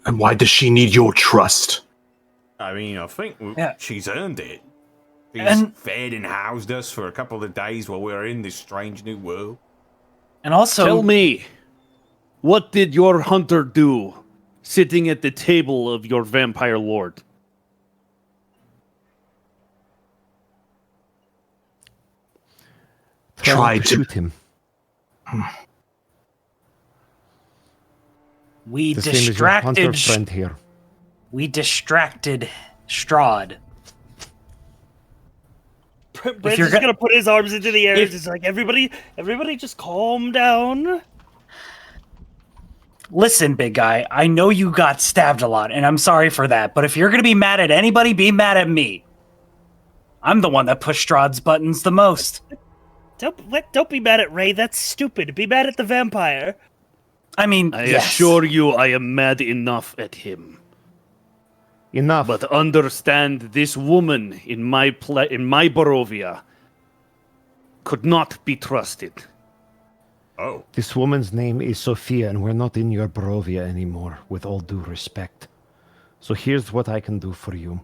And why does she need your trust? I mean, I think Yeah. she's earned it. She's And- fed and housed us for a couple of days while we were in this strange new world. And also, Tell me, what did your hunter do sitting at the table of your vampire lord? Tried to shoot him. we The same as your hunter distracted. friend here. We distracted Strahd. Brent's you're just go- gonna put his arms into the air. If- Just like everybody just calm down. Listen, big guy, I know you got stabbed a lot, and I'm sorry for that, but if you're gonna be mad at anybody, be mad at me. I'm the one that pushed Strahd's buttons the most. Don't be mad at Ray. That's stupid. Be mad at the vampire. I mean, I yes. assure you I am mad enough at him. Enough. But understand, this woman in my Barovia could not be trusted. Oh. This woman's name is Sophia, and we're not in your Barovia anymore, with all due respect. So here's what I can do for you.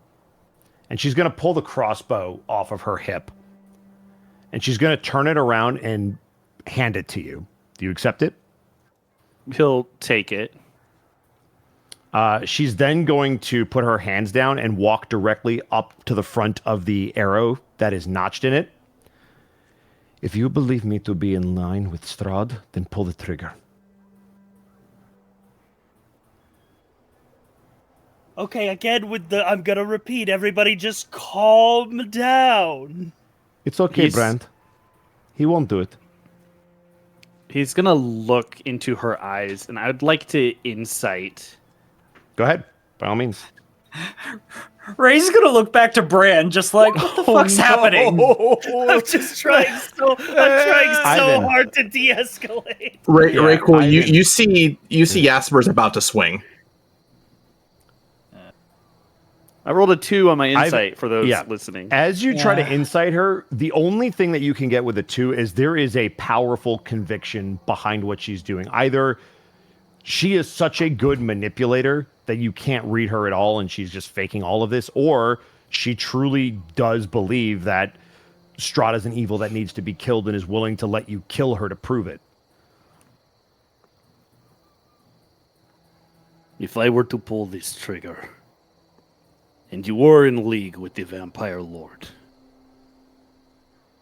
And she's going to pull the crossbow off of her hip. And she's going to turn it around and hand it to you. Do you accept it? He'll take it. She's then going to put her hands down and walk directly up to the front of the arrow that is notched in it. If you believe me to be in line with Strahd, then pull the trigger. Okay, again with the. I'm gonna repeat. Everybody, just calm down. It's okay, He's- Brand. He won't do it. He's gonna look into her eyes, and I'd like to insight. Go ahead, by all means. Ray's gonna look back to Bran, just like, what the fuck's happening? I'm just trying so. I'm trying so Ivan. hard to de-escalate. Ray, cool. Ivan. You see Jasper's about to swing. I rolled a 2 on my insight for those yeah. listening. As you try to Yeah. insight her, the only thing that you can get with a 2 is there is a powerful conviction behind what she's doing. Either she is such a good manipulator that you can't read her at all and she's just faking all of this, or she truly does believe that Strahd is an evil that needs to be killed and is willing to let you kill her to prove it. If I were to pull this trigger, and you were in league with the Vampire Lord,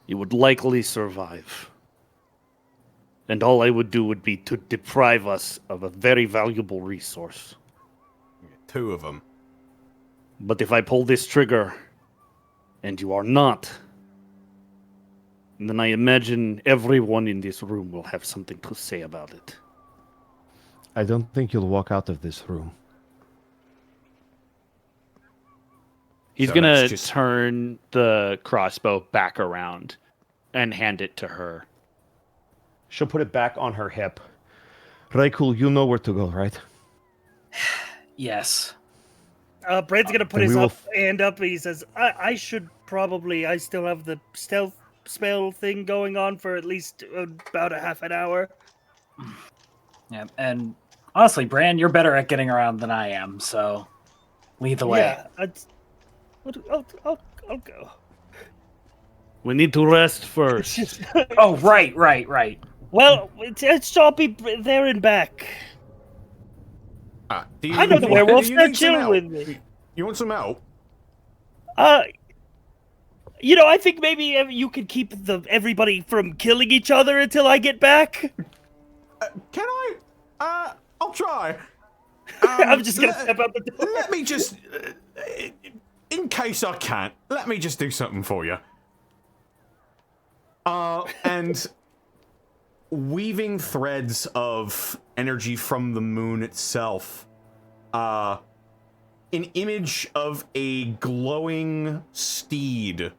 you would likely survive. And all I would do would be to deprive us of a very valuable resource. 2 of them. But if I pull this trigger, and you are not, then I imagine everyone in this room will have something to say about it. I don't think you'll walk out of this room. He's So gonna that's just- turn the crossbow back around and hand it to her. She'll put it back on her hip. Raikul, you know where to go, right? Yes. Brad's gonna put Then his we will hand up and he says, I should probably, I still have the stealth spell thing going on for at least about a half an hour. Yeah, and honestly, Bran, you're better at getting around than I am, so lead the way. Yeah, I'll go. We need to rest first. Oh, right. Well, I'll be there and back. Do I know the do werewolves, you they're need some chilling help? with me. You want some help? I think maybe you could keep everybody from killing each other until I get back. Can I? I'll try. I'm just gonna step out the door. Let me just, in case I can't, let me just do something for you. And weaving threads of energy from the moon itself, an image of a glowing steed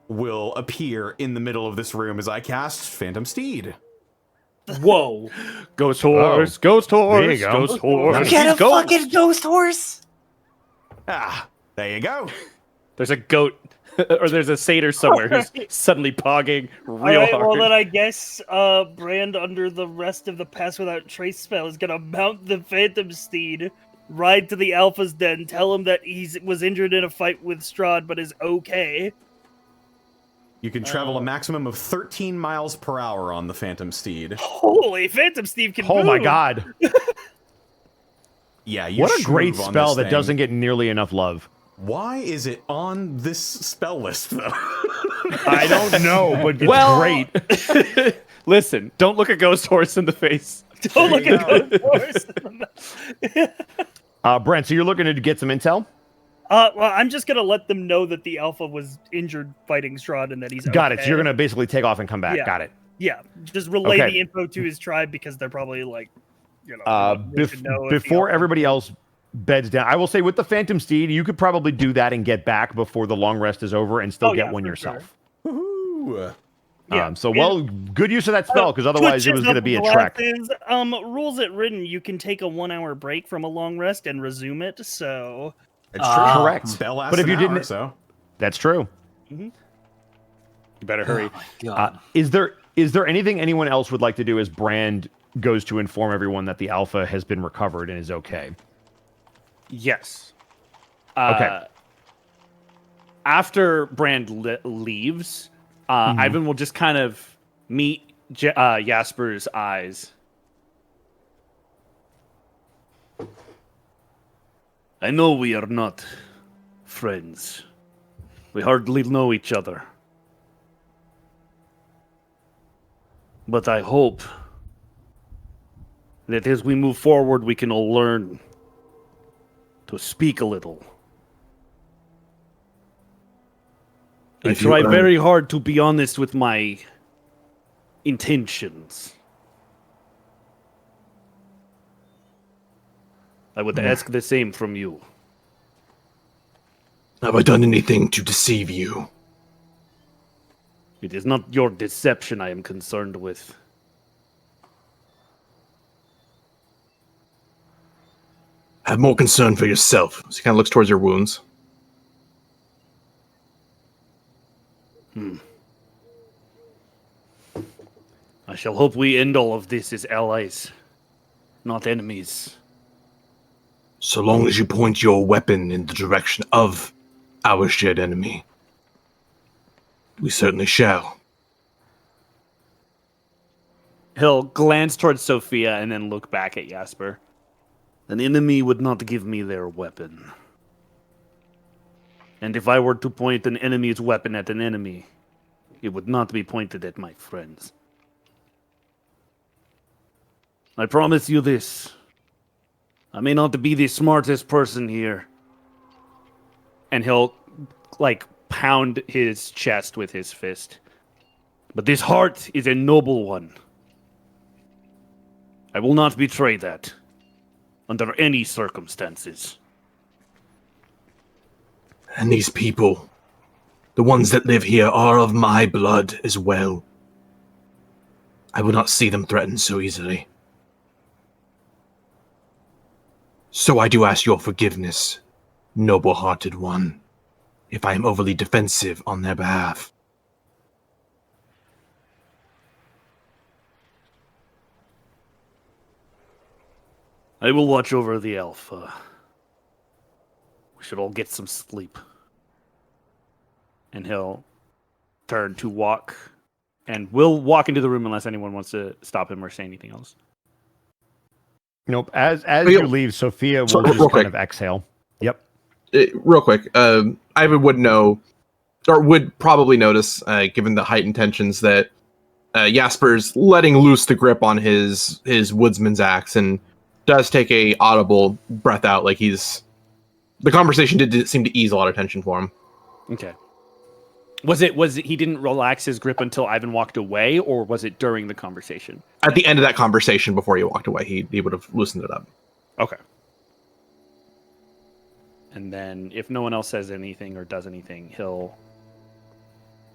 will appear in the middle of this room as I cast Phantom Steed. Whoa. Ghost horse, ghost horse, There you go. ghost horse. Get a He's ghost. fucking ghost horse. Ah, there you go. There's a goat, or there's a satyr somewhere who's suddenly pogging real Alright, hard. well then I guess Brand under the rest of the Pass Without Trace spell is gonna mount the Phantom Steed, ride to the Alpha's den, tell him that he was injured in a fight with Strahd but is okay. You can travel a maximum of 13 miles per hour on the Phantom Steed. Holy, Phantom Steed can Oh my move. god. Yeah, you What a great shroove on spell this that thing. doesn't get nearly enough love. Why is it on this spell list, though? I don't know, but it's Well- great. Listen, don't look a ghost horse in the face. Don't look at Ghost Horse. Brent, so you're looking to get some intel? Well, I'm just gonna let them know that the Alpha was injured fighting Strahd and that he's Got it. okay. So you're gonna basically take off and come back. Yeah. Got it. Yeah, just relay Okay. the info to his tribe because they're probably like, they should know if the Before Alpha- everybody else beds down, I will say with the Phantom Steed, you could probably do that and get back before the long rest is over and still Oh, get yeah, one for yourself. Woohoo! Yeah. So good use of that spell because otherwise it was going to be a trek. Rules it written, you can take a 1 hour break from a long rest and resume it. So It's true. Correct. Spell lasts But if an you hour, didn't- so That's true. You better hurry. God. Is there anything anyone else would like to do as Brand goes to inform everyone that the Alpha has been recovered and is okay? Yes. Okay. After Brand leaves, Ivan will just kind of meet Jasper's eyes. I know we are not friends. We hardly know each other. But I hope that as we move forward, we can all learn to speak a little. I If you try earn- very hard to be honest with my intentions. I would ask the same from you. Have I done anything to deceive you? It is not your deception I am concerned with. Have more concern for yourself. So he kind of looks towards your wounds. I shall hope we end all of this as allies, not enemies. So long as you point your weapon in the direction of our shared enemy, we certainly shall. He'll glance towards Sophia and then look back at Jasper. An enemy would not give me their weapon. And if I were to point an enemy's weapon at an enemy, it would not be pointed at my friends. I promise you this. I may not be the smartest person here. And he'll, pound his chest with his fist. But this heart is a noble one. I will not betray that under any circumstances. And these people, the ones that live here, are of my blood as well. I will not see them threatened so easily. So I do ask your forgiveness, noble-hearted one, if I am overly defensive on their behalf. I will watch over the Alpha. We should all get some sleep. And he'll turn to walk, and will walk into the room unless anyone wants to stop him or say anything else. Nope. As you leave, Sophia will just kind of exhale. Yep. Real quick, Ivan would know, or would probably notice, given the heightened tensions, that Jasper's letting loose the grip on his woodsman's axe, and does take a audible breath out, like the conversation did seem to ease a lot of tension for him. Okay. Was it he didn't relax his grip until Ivan walked away, or was it during the conversation? At the end of that conversation, before he walked away, he would have loosened it up. Okay. And then if no one else says anything or does anything, he'll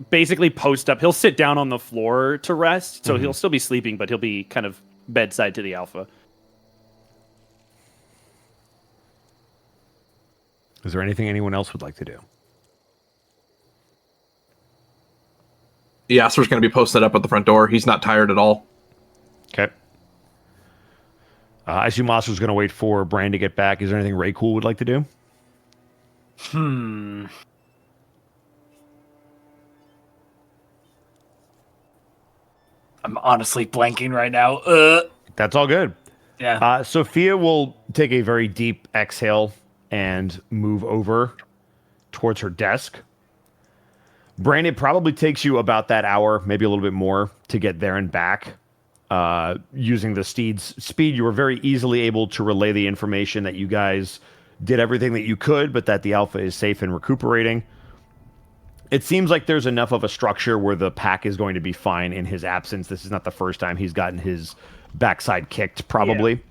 basically post up. He'll sit down on the floor to rest, so he'll still be sleeping, but he'll be kind of bedside to the Alpha. Is there anything anyone else would like to do? Jasper's going to be posted up at the front door. He's not tired at all. Okay. I assume Oscar's going to wait for Bran to get back. Is there anything Ray Cool would like to do? I'm honestly blanking right now. That's all good. Yeah. Sophia will take a very deep exhale and move over towards her desk. Brandon, it probably takes you about that hour, maybe a little bit more, to get there and back. Using the steed's speed, you were very easily able to relay the information that you guys did everything that you could, but that the Alpha is safe and recuperating. It seems like there's enough of a structure where the pack is going to be fine in his absence. This is not the first time he's gotten his backside kicked, probably.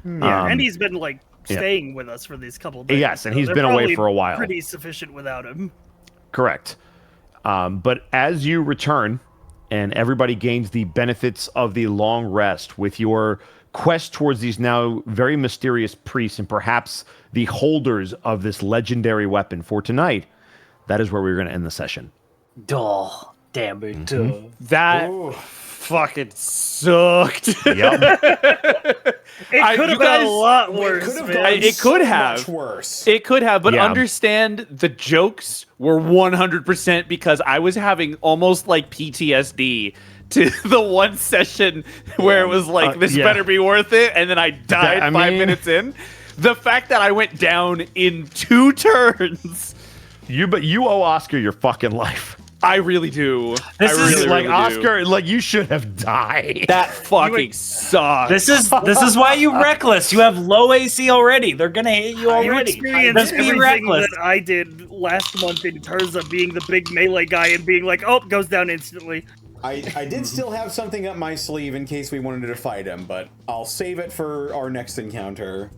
Yeah, and he's been, staying with us for these couple of days. Yes, and he's been away for a while. Pretty sufficient without him. Correct. But as you return and everybody gains the benefits of the long rest with your quest towards these now very mysterious priests and perhaps the holders of this legendary weapon for tonight, that is where we're going to end the session. Dull. Damn it. That fucking sucked. Yep. It could have been a lot worse. It could have. Much worse. It could have, but Yeah. understand the jokes were 100% because I was having almost like PTSD to the one session where it was like, this yeah. better be worth it, and then I died I 5 mean- minutes in. The fact that I went down in 2 turns. But you owe Oscar your fucking life. I really do. This I is really, Like, really do. Oscar, you should have died. That fucking sucks. This is why you reckless. You have low AC already. They're gonna hit you You already. experienced Just be everything reckless. that I did last month in terms of being the big melee guy and being like, oh, goes down instantly. I did still have something up my sleeve in case we wanted to fight him, but I'll save it for our next encounter.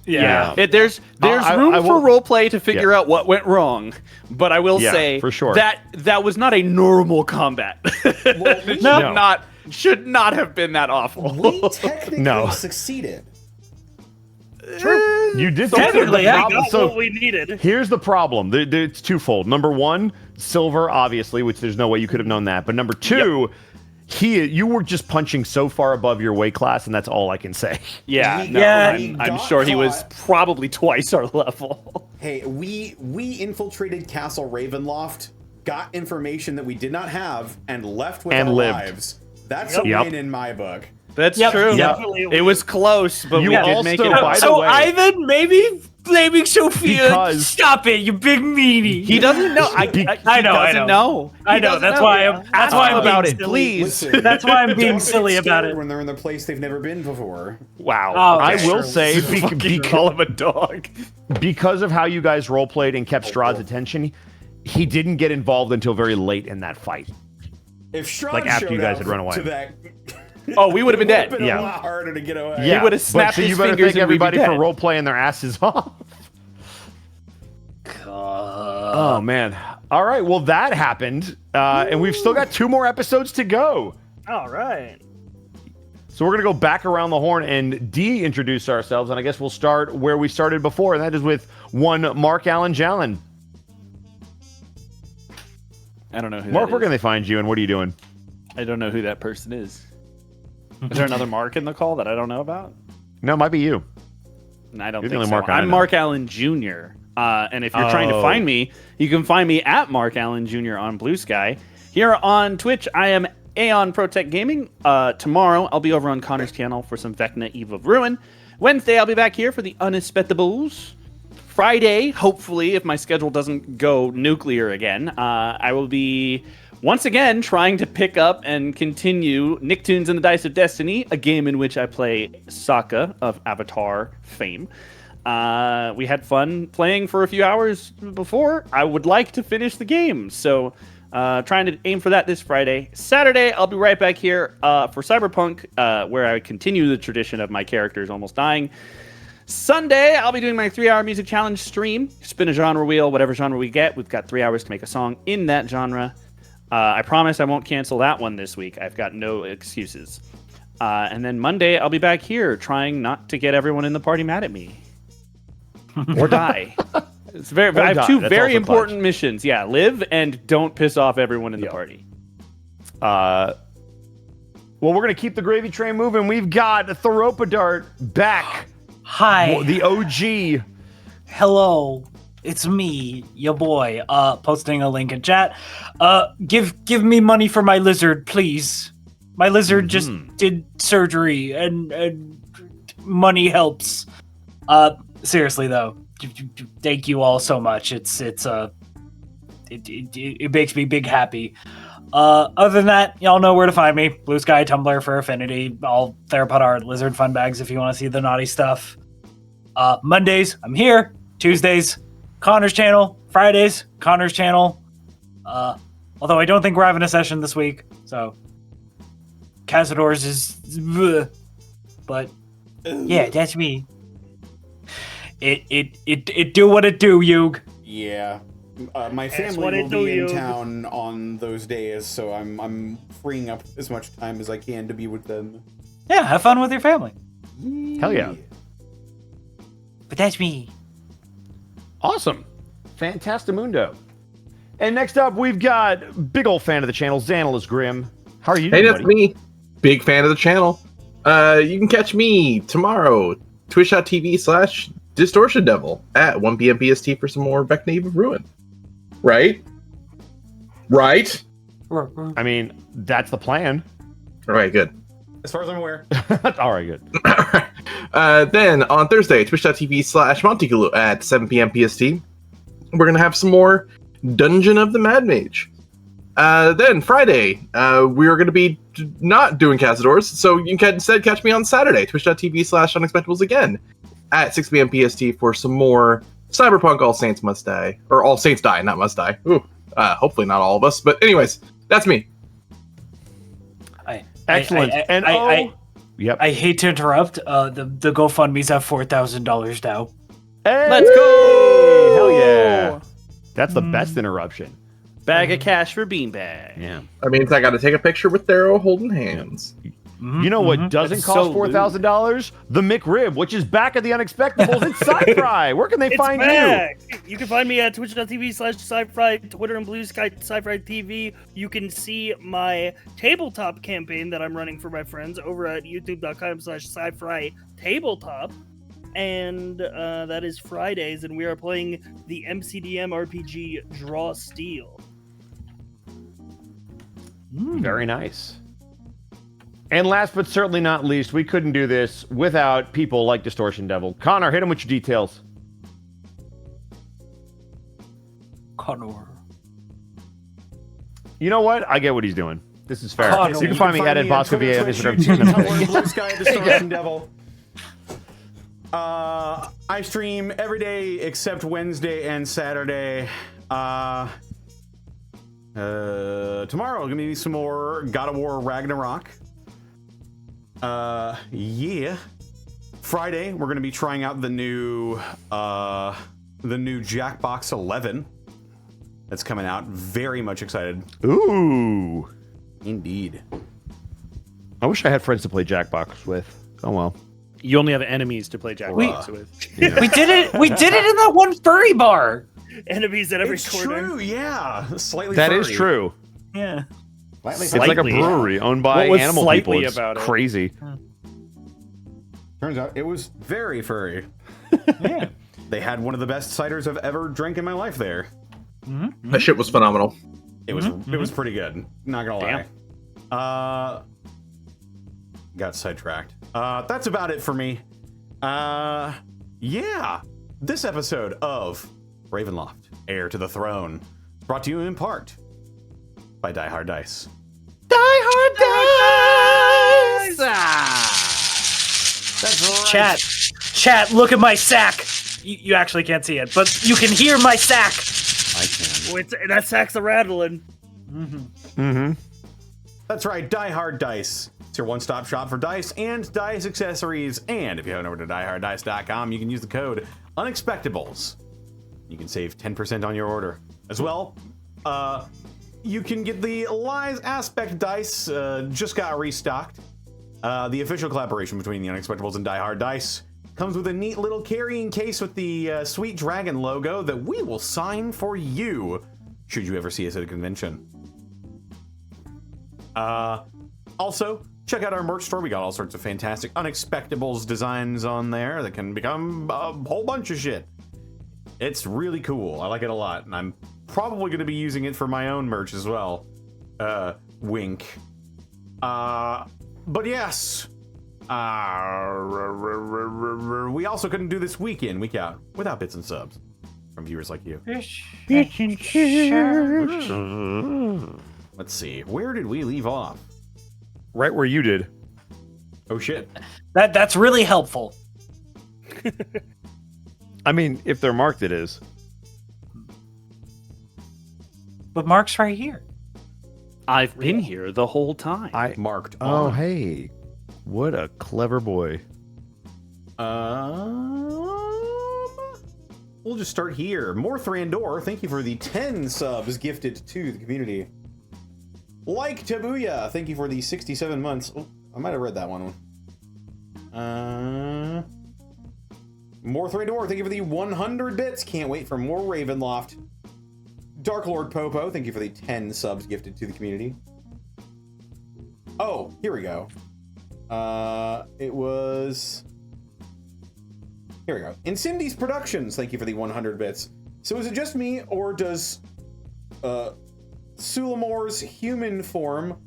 Yeah. There's room I for will- roleplay to figure out what went wrong, but I will Yeah, say for sure. that was not a normal combat. No. Should not have been that awful. We technically No. succeeded. You did Definitely, the I problem- got what we needed. Here's the problem. It's twofold. Number one, Silver, obviously, which there's no way you could have known that. But number two, you were just punching so far above your weight class, and that's all I can say. Yeah, He- no, yeah, he I'm got sure he was caught. probably twice our level. Hey, we infiltrated Castle Ravenloft, got information that we did not have, and left with And our lived. lives. That's a Yep. win in my book. That's Yep, true. definitely. It was close, but You we did also, make it. by out. the So way- Ivan, maybe blaming Sophia. Because- Stop it, you big meanie. He doesn't know. I know, I doesn't know. know. I He know. doesn't That's know. why I'm. That's why I'm about being it, silly. please. Listen, That's why I'm being don't silly get about scared it. when they're in a place they've never been before. Wow. Oh, I okay. will say, Call him a dog. because of how you guys role played and kept Strahd's attention, he didn't get involved until very late in that fight. If Strahd Like, after showed you guys up had run away. to that, Oh, we would have been dead. been Yeah. a lot harder to get away. Yeah, He would have snapped but so his you better fingers thank and we'd be everybody for dead. role playing their asses off. Oh man! All right, well that happened, and we've still got 2 more episodes to go. All right. So we're gonna go back around the horn and de-introduce ourselves, and I guess we'll start where we started before, and that is with one Mark Allen Jalen. I don't know who Mark, that where is. can they find you, and what are you doing? I don't know who that person is. Is there another Mark in the call that I don't know about? No, it might be you. I don't You're the think only so. Mark I I'm know. Mark Allen Jr. And if you're trying to find me, you can find me at Mark Allen Jr. on Blue Sky. Here on Twitch, I am Aeon Protect Gaming. Tomorrow, I'll be over on Connor's channel for some Vecna Eve of Ruin. Wednesday, I'll be back here for the Unexpectables. Friday, hopefully, if my schedule doesn't go nuclear again, I will be once again trying to pick up and continue Nicktoons and the Dice of Destiny, a game in which I play Sokka of Avatar fame. We had fun playing for a few hours before. I would like to finish the game, so trying to aim for that this Friday. Saturday, I'll be right back here for Cyberpunk, where I continue the tradition of my characters almost dying. Sunday, I'll be doing my 3-hour music challenge stream. Spin a genre wheel, whatever genre we get. We've got 3 hours to make a song in that genre. I promise I won't cancel that one this week. I've got no excuses. And then Monday, I'll be back here trying not to get everyone in the party mad at me. Or die. It's very. Or I have die. 2 That's very also important missions. Yeah, live and don't piss off everyone in the party. Well, we're gonna keep the gravy train moving. We've got Theropodart back. Hi. The OG. Hello. It's me, your boy. Posting a link in chat. Give me money for my lizard, please. My lizard just did surgery and money helps. Seriously though, thank you all so much. It makes me big happy. Other than that, y'all know where to find me. Blue Sky, Tumblr for Affinity, all Theropod art, lizard fun bags if you want to see the naughty stuff. Mondays, I'm here. Tuesdays, Connor's channel. Fridays, Connor's channel. Although I don't think we're having a session this week, so Cazador's is bleh. But yeah, that's me. It do what it do, Yug. Yeah. My That's family what will it do, be in you. town on those days, so I'm freeing up as much time as I can to be with them. Yeah, have fun with your family. Hell yeah. But that's me. Awesome. Fantastimundo. And next up, we've got big old fan of the channel, Xanalis Grim. How are you Hey, doing, that's buddy? me. Big fan of the channel. You can catch me tomorrow, twitch.tv/Distortion Devil at 1 p.m. PST for some more Vecna Eve of Ruin. Right? Right? I mean, that's the plan. All right, good. As far as I'm aware. All right, good. Then on Thursday, twitch.tv/Montigaloo at 7 p.m. PST, we're going to have some more Dungeon of the Mad Mage. Then Friday, we are going to be not doing Cazadors, so you can instead catch me on Saturday, twitch.tv/Unexpectables again at 6 p.m. PST for some more Cyberpunk All Saints Must Die. Or All Saints Die, not Must Die. Ooh, hopefully not all of us. But anyways, that's me. Excellent. Yep. I hate to interrupt. The GoFundMe's at $4,000 now. Hey! Let's go! Hell yeah. That's the best interruption. Bag of cash for beanbag. Yeah. That means I got to take a picture with Thero holding hands. You know what doesn't That's cost so $4,000? The McRib, which is back at the Unexpectables. It's Sci-Fry. Where can they find back. You can find me at twitch.tv/Sci-Fry, Twitter and Blue Sky Sci-Fi TV. You can see my tabletop campaign that I'm running for my friends over at youtube.com/Sci-Fi Tabletop. And that is Fridays, and we are playing the MCDM RPG Draw Steel. Very nice. And last but certainly not least, we couldn't do this without people like Distortion Devil. Connor, hit him with your details. Connor. You know what? I get what he's doing. This is fair. Connor. You can find me at Bosco VA. Twitch, YouTube, Tumblr, Blue Sky, Distortion Devil. I stream every day except Wednesday and Saturday. Tomorrow, gonna be some more God of War Ragnarok. Yeah. Friday, we're gonna be trying out the new Jackbox 11. That's coming out. Very much excited. Ooh. Indeed. I wish I had friends to play Jackbox with. Oh well. You only have enemies to play Jackbox with. We did it in that one furry bar. Enemies at every It's corner. true, yeah. Slightly That furry. is true. Yeah. It's like a brewery owned by What was animal people. slightly It's about it? crazy. Turns out it was very furry. Yeah. They had one of the best ciders I've ever drank in my life there. That shit was phenomenal. It was pretty good. Not gonna lie. Got sidetracked. That's about it for me. Yeah. This episode of Ravenloft, Heir to the Throne, is brought to you in part by Die Hard Dice. Die Hard Dice! That's right. Chat, look at my sack. You actually can't see it, but you can hear my sack. I can. Wait, that sack's a rattling. That's right, Die Hard Dice. It's your one-stop shop for dice and dice accessories. And if you head over to dieharddice.com, you can use the code Unexpectables. You can save 10% on your order. As well, you can get the Lies Aspect dice, just got restocked. The official collaboration between the Unexpectables and Die Hard Dice comes with a neat little carrying case with the Sweet Dragon logo that we will sign for you, should you ever see us at a convention. Also, check out our merch store. We got all sorts of fantastic Unexpectables designs on there that can become a whole bunch of shit. It's really cool. I like it a lot, and I'm probably going to be using it for my own merch as well. Wink. But yes. We also couldn't do this week in, week out, without bits and subs from viewers like you. Let's see. Where did we leave off? Right where you did. Oh shit. That's really helpful. I mean, if they're marked, it is. But Mark's right here. I've been here the whole time. I marked Oh, on. hey. What a clever boy. We'll just start here. More Thrandor, thank you for the 10 subs gifted to the community. Like Tabuya, thank you for the 67 months. Oh, I might have read that one. More Thrandor, thank you for the 100 bits. Can't wait for more Ravenloft. Dark Lord Popo, thank you for the 10 subs gifted to the community. Oh, here we go. It was... Here we go. Incendies Productions, thank you for the 100 bits. So is it just me, or does Sulamor's human form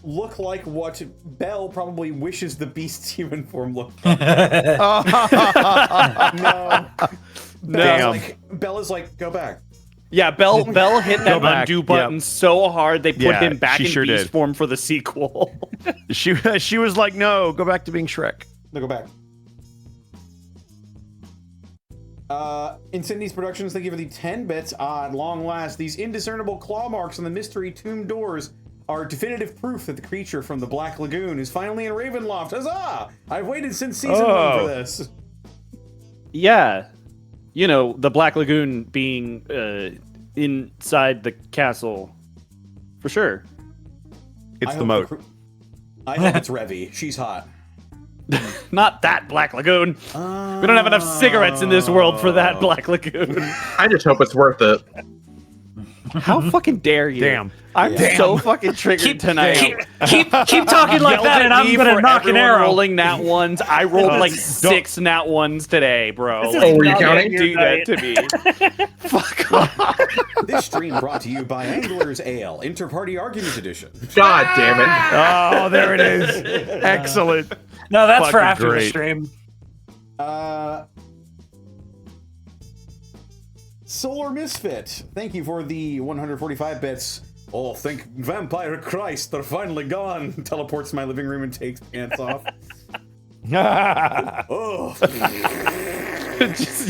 look like what Belle probably wishes the beast's human form looked like? No. Bella's like, go back. Yeah, Belle hit that undo button so hard they put him back in beast form for the sequel. She was like, no, go back to being Shrek. No, go back. Incendies Productions, thank you for the 10 bits. At long last, these indiscernible claw marks on the mystery tomb doors are definitive proof that the creature from the Black Lagoon is finally in Ravenloft. Huzzah! I've waited since season 1 for this. Yeah. You know, the Black Lagoon being inside the castle. For sure. It's the moat. I hope it's Revy. She's hot. Not that Black Lagoon. We don't have enough cigarettes in this world for that Black Lagoon. I just hope it's worth it. How fucking dare you? Damn. I'm so fucking triggered tonight. Keep talking like that, and I'm gonna knock an arrow. Rolling nat ones. I rolled like 6 nat ones today, bro. Were you counting? Do that to me. Fuck off. This stream brought to you by Angler's Ale, Inter-Party Argument Edition. God damn it. Oh, there it is. Excellent. No, that's for Fucking after great. the stream. Solar Misfit, thank you for the 145 bits. Oh, thank Vampire Christ, they're finally gone. Teleports to my living room and takes pants off. Oh. just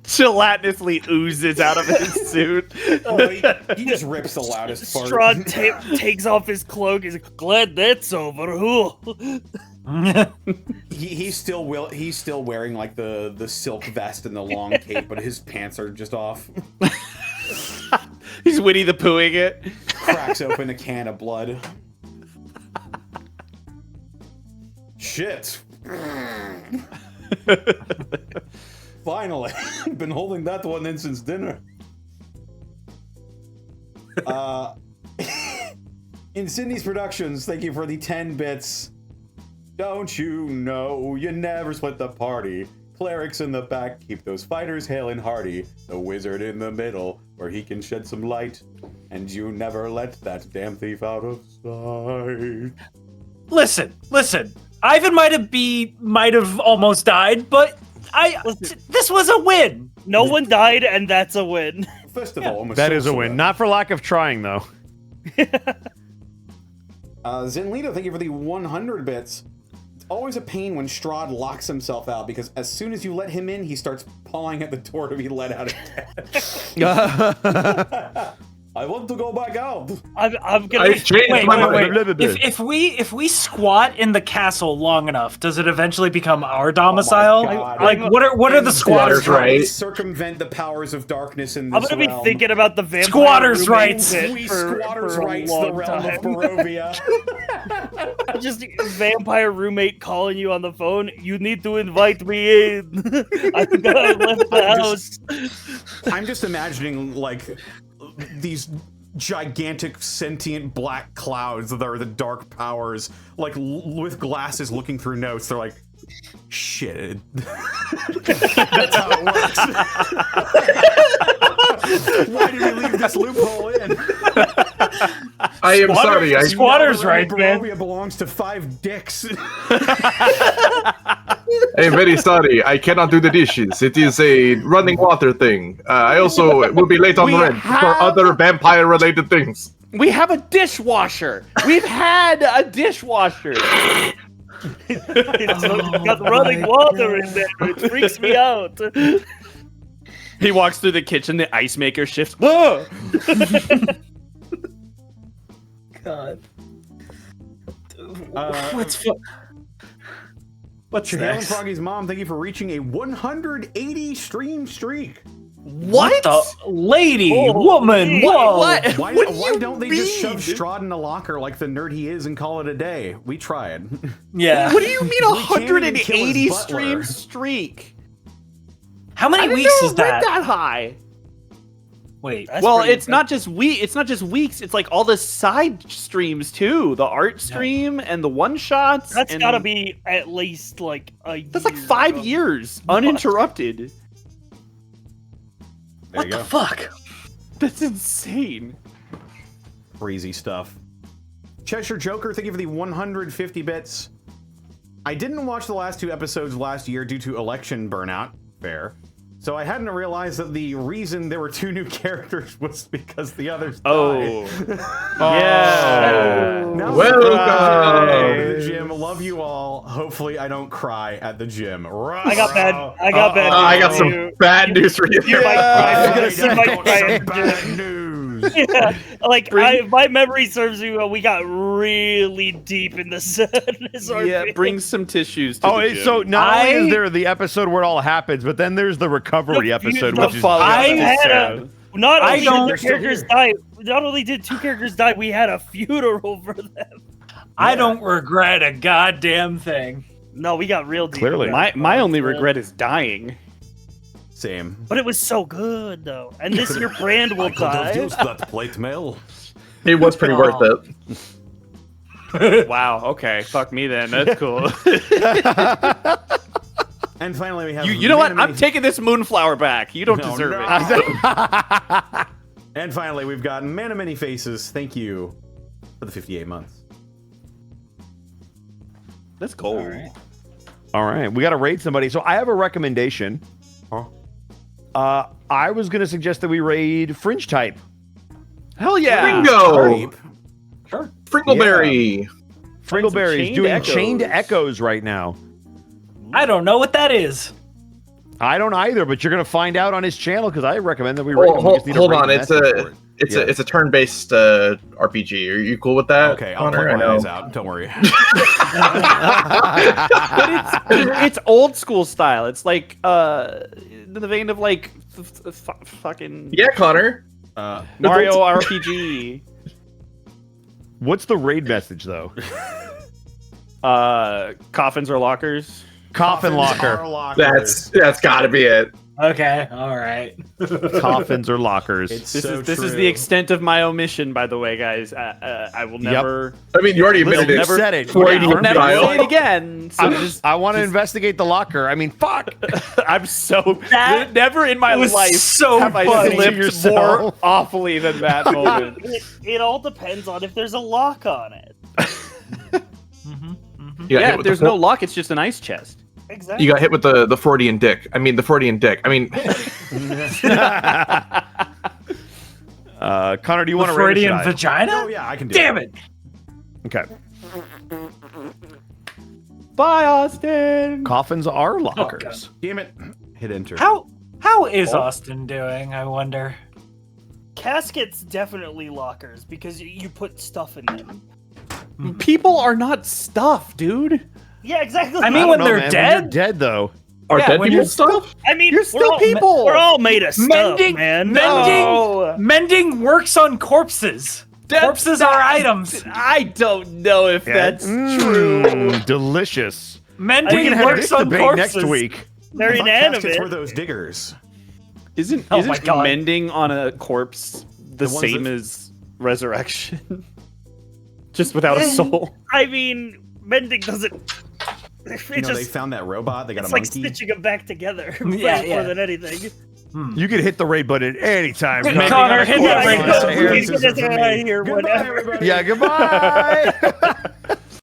gelatinously oozes out of his suit. He just rips the loudest fart. Strahd takes off his cloak. He's like, glad that's over. Ooh. He's still wearing like the silk vest and the long cape, but his pants are just off. He's Winnie the Poohing it. Cracks open a can of blood. Shit. Finally. Been holding that one in since dinner. In Sydney's Productions, thank you for the 10 bits. Don't you know you never split the party? Clerics in the back keep those fighters hale and hearty. The wizard in the middle, where he can shed some light. And you never let that damn thief out of sight. Listen. Ivan might have almost died, but this was a win. No one died, and that's a win. First of all, that is a win. Not for lack of trying, though. Zenlito, thank you for the 100 bits. It's always a pain when Strahd locks himself out, because as soon as you let him in, he starts pawing at the door to be let out again. I want to go back out. I'm gonna I've changed my mind. If we squat in the castle long enough, does it eventually become our domicile? What are the squatters' rights? Circumvent the powers of darkness in I'm this gonna realm. be thinking about the vampire Squatters' rights. We squatters' rights, the realm of Barovia. Just a vampire roommate calling you on the phone. You need to invite me in. I left the house. I'm just imagining like these gigantic sentient black clouds that are the dark powers, like with glasses looking through notes. They're like, shit. That's how it works. Why did we leave this loophole in? I am sorry. Squatters' rights, man. Barovia belongs to 5 dicks. I am very sorry. I cannot do the dishes. It is a running water thing. I also will be late on rent for other vampire-related things. We have a dishwasher. We've had a dishwasher. It's got running water in there. It freaks me out. He walks through the kitchen. The ice maker shifts. Whoa! God. What's next? Froggy's mom, thank you for reaching a 180 stream streak. What the lady, woman, whoa! What? Why don't they just shove Strahd in a locker like the nerd he is and call it a day? We tried. Yeah. What do you mean We can't even kill 180 his butler. stream streak? How many weeks is that? That high? Wait. Well, it's not just weeks. It's like all the side streams too. The art stream and the one shots. That's gotta be at least like a year. That's like 5 years uninterrupted. There you go. What the fuck? That's insane. Crazy stuff. Cheshire Joker, thank you for the 150 bits. I didn't watch the last 2 episodes last year due to election burnout. Fair. So I hadn't realized that the reason there were 2 new characters was because the others died. Yeah. Now Welcome to the gym. Love you all. Hopefully I don't cry at the gym. I got bad. I got bad. I got some bad news for you. Bad news. Yeah, like my memory serves me well. We got really deep in the sadness. Yeah, bring some tissues. To the gym. So not only is there the episode where it all happens, but then there's the recovery episode, which is Not only did 2 characters die, we had a funeral for them. I don't regret a goddamn thing. No, we got real deep. Clearly, my only regret is dying. Same. But it was so good though, and this year brand will die. that plate mail. It was pretty worth it. Wow. Okay. Fuck me then. That's cool. And finally, we have. You know what? I'm taking this moonflower back. You don't deserve it. And finally, we've got Man of Many Faces. Thank you for the 58 months. Let's go. All right, we got to raid somebody. So I have a recommendation. I was going to suggest that we raid Fringe Type. Hell yeah. Ringo. Sure. Fringleberry. Fringleberry is doing Chained Echoes right now. I don't know what that is. I don't either, but you're gonna find out on his channel because I recommend that we rate him. We just need to Hold rate on, the it's message for it. it's a turn-based RPG. Are you cool with that? Okay, I'll Connor? pull I my know. eyes out. Don't worry. But it's old school style. It's like in the vein of like fucking Yeah, Connor. Mario RPG. What's the raid message though? Coffins or lockers. Coffin locker. That's got to be it. Okay, all right. Coffins or lockers. This is the extent of my omission, by the way, guys. I will never. I mean, you already admitted it. Never said it. I'll Freudian never style. say it again. So I want to investigate the locker. I mean, fuck. I'm so That never in my was life so have I funny. slipped Yourself. more awfully than that moment. It all depends on if there's a lock on it. You got hit Yeah, with there's the no lock. It's just an ice chest. Exactly. You got hit with the Freudian dick. I mean, the Freudian dick. I mean, Connor, do you want to rate Freudian it? vagina? Oh yeah, I can do Damn it. it! Okay. Bye, Austin. Coffins are lockers. Damn it. Hit enter. How is Austin doing? I wonder. Caskets definitely lockers because you put stuff in them. People are not stuff, dude. Yeah, exactly. I mean, I when don't know, they're man. dead? When you're dead though. are Yeah, dead when people you're stuff? I mean, You're we're still all, people. We're all made of stuff, Mending, man. mending works on corpses. Corpses are items. I don't know if that's true. Delicious. Mending We can have works this on debate corpses. next week. They're I thought caskets inanimate. were those diggers. Isn't Oh my God. mending on a corpse the ones same that- as resurrection? Just without a soul. I mean, mending doesn't. It You know, they just. found that robot. They got It's a like monkey. stitching them back together. Yeah, more than anything. You can hit the raid button anytime. Connor, hit that Yeah, raid I button. know. He's gonna die here. Goodbye, Whatever. everybody. Yeah, goodbye.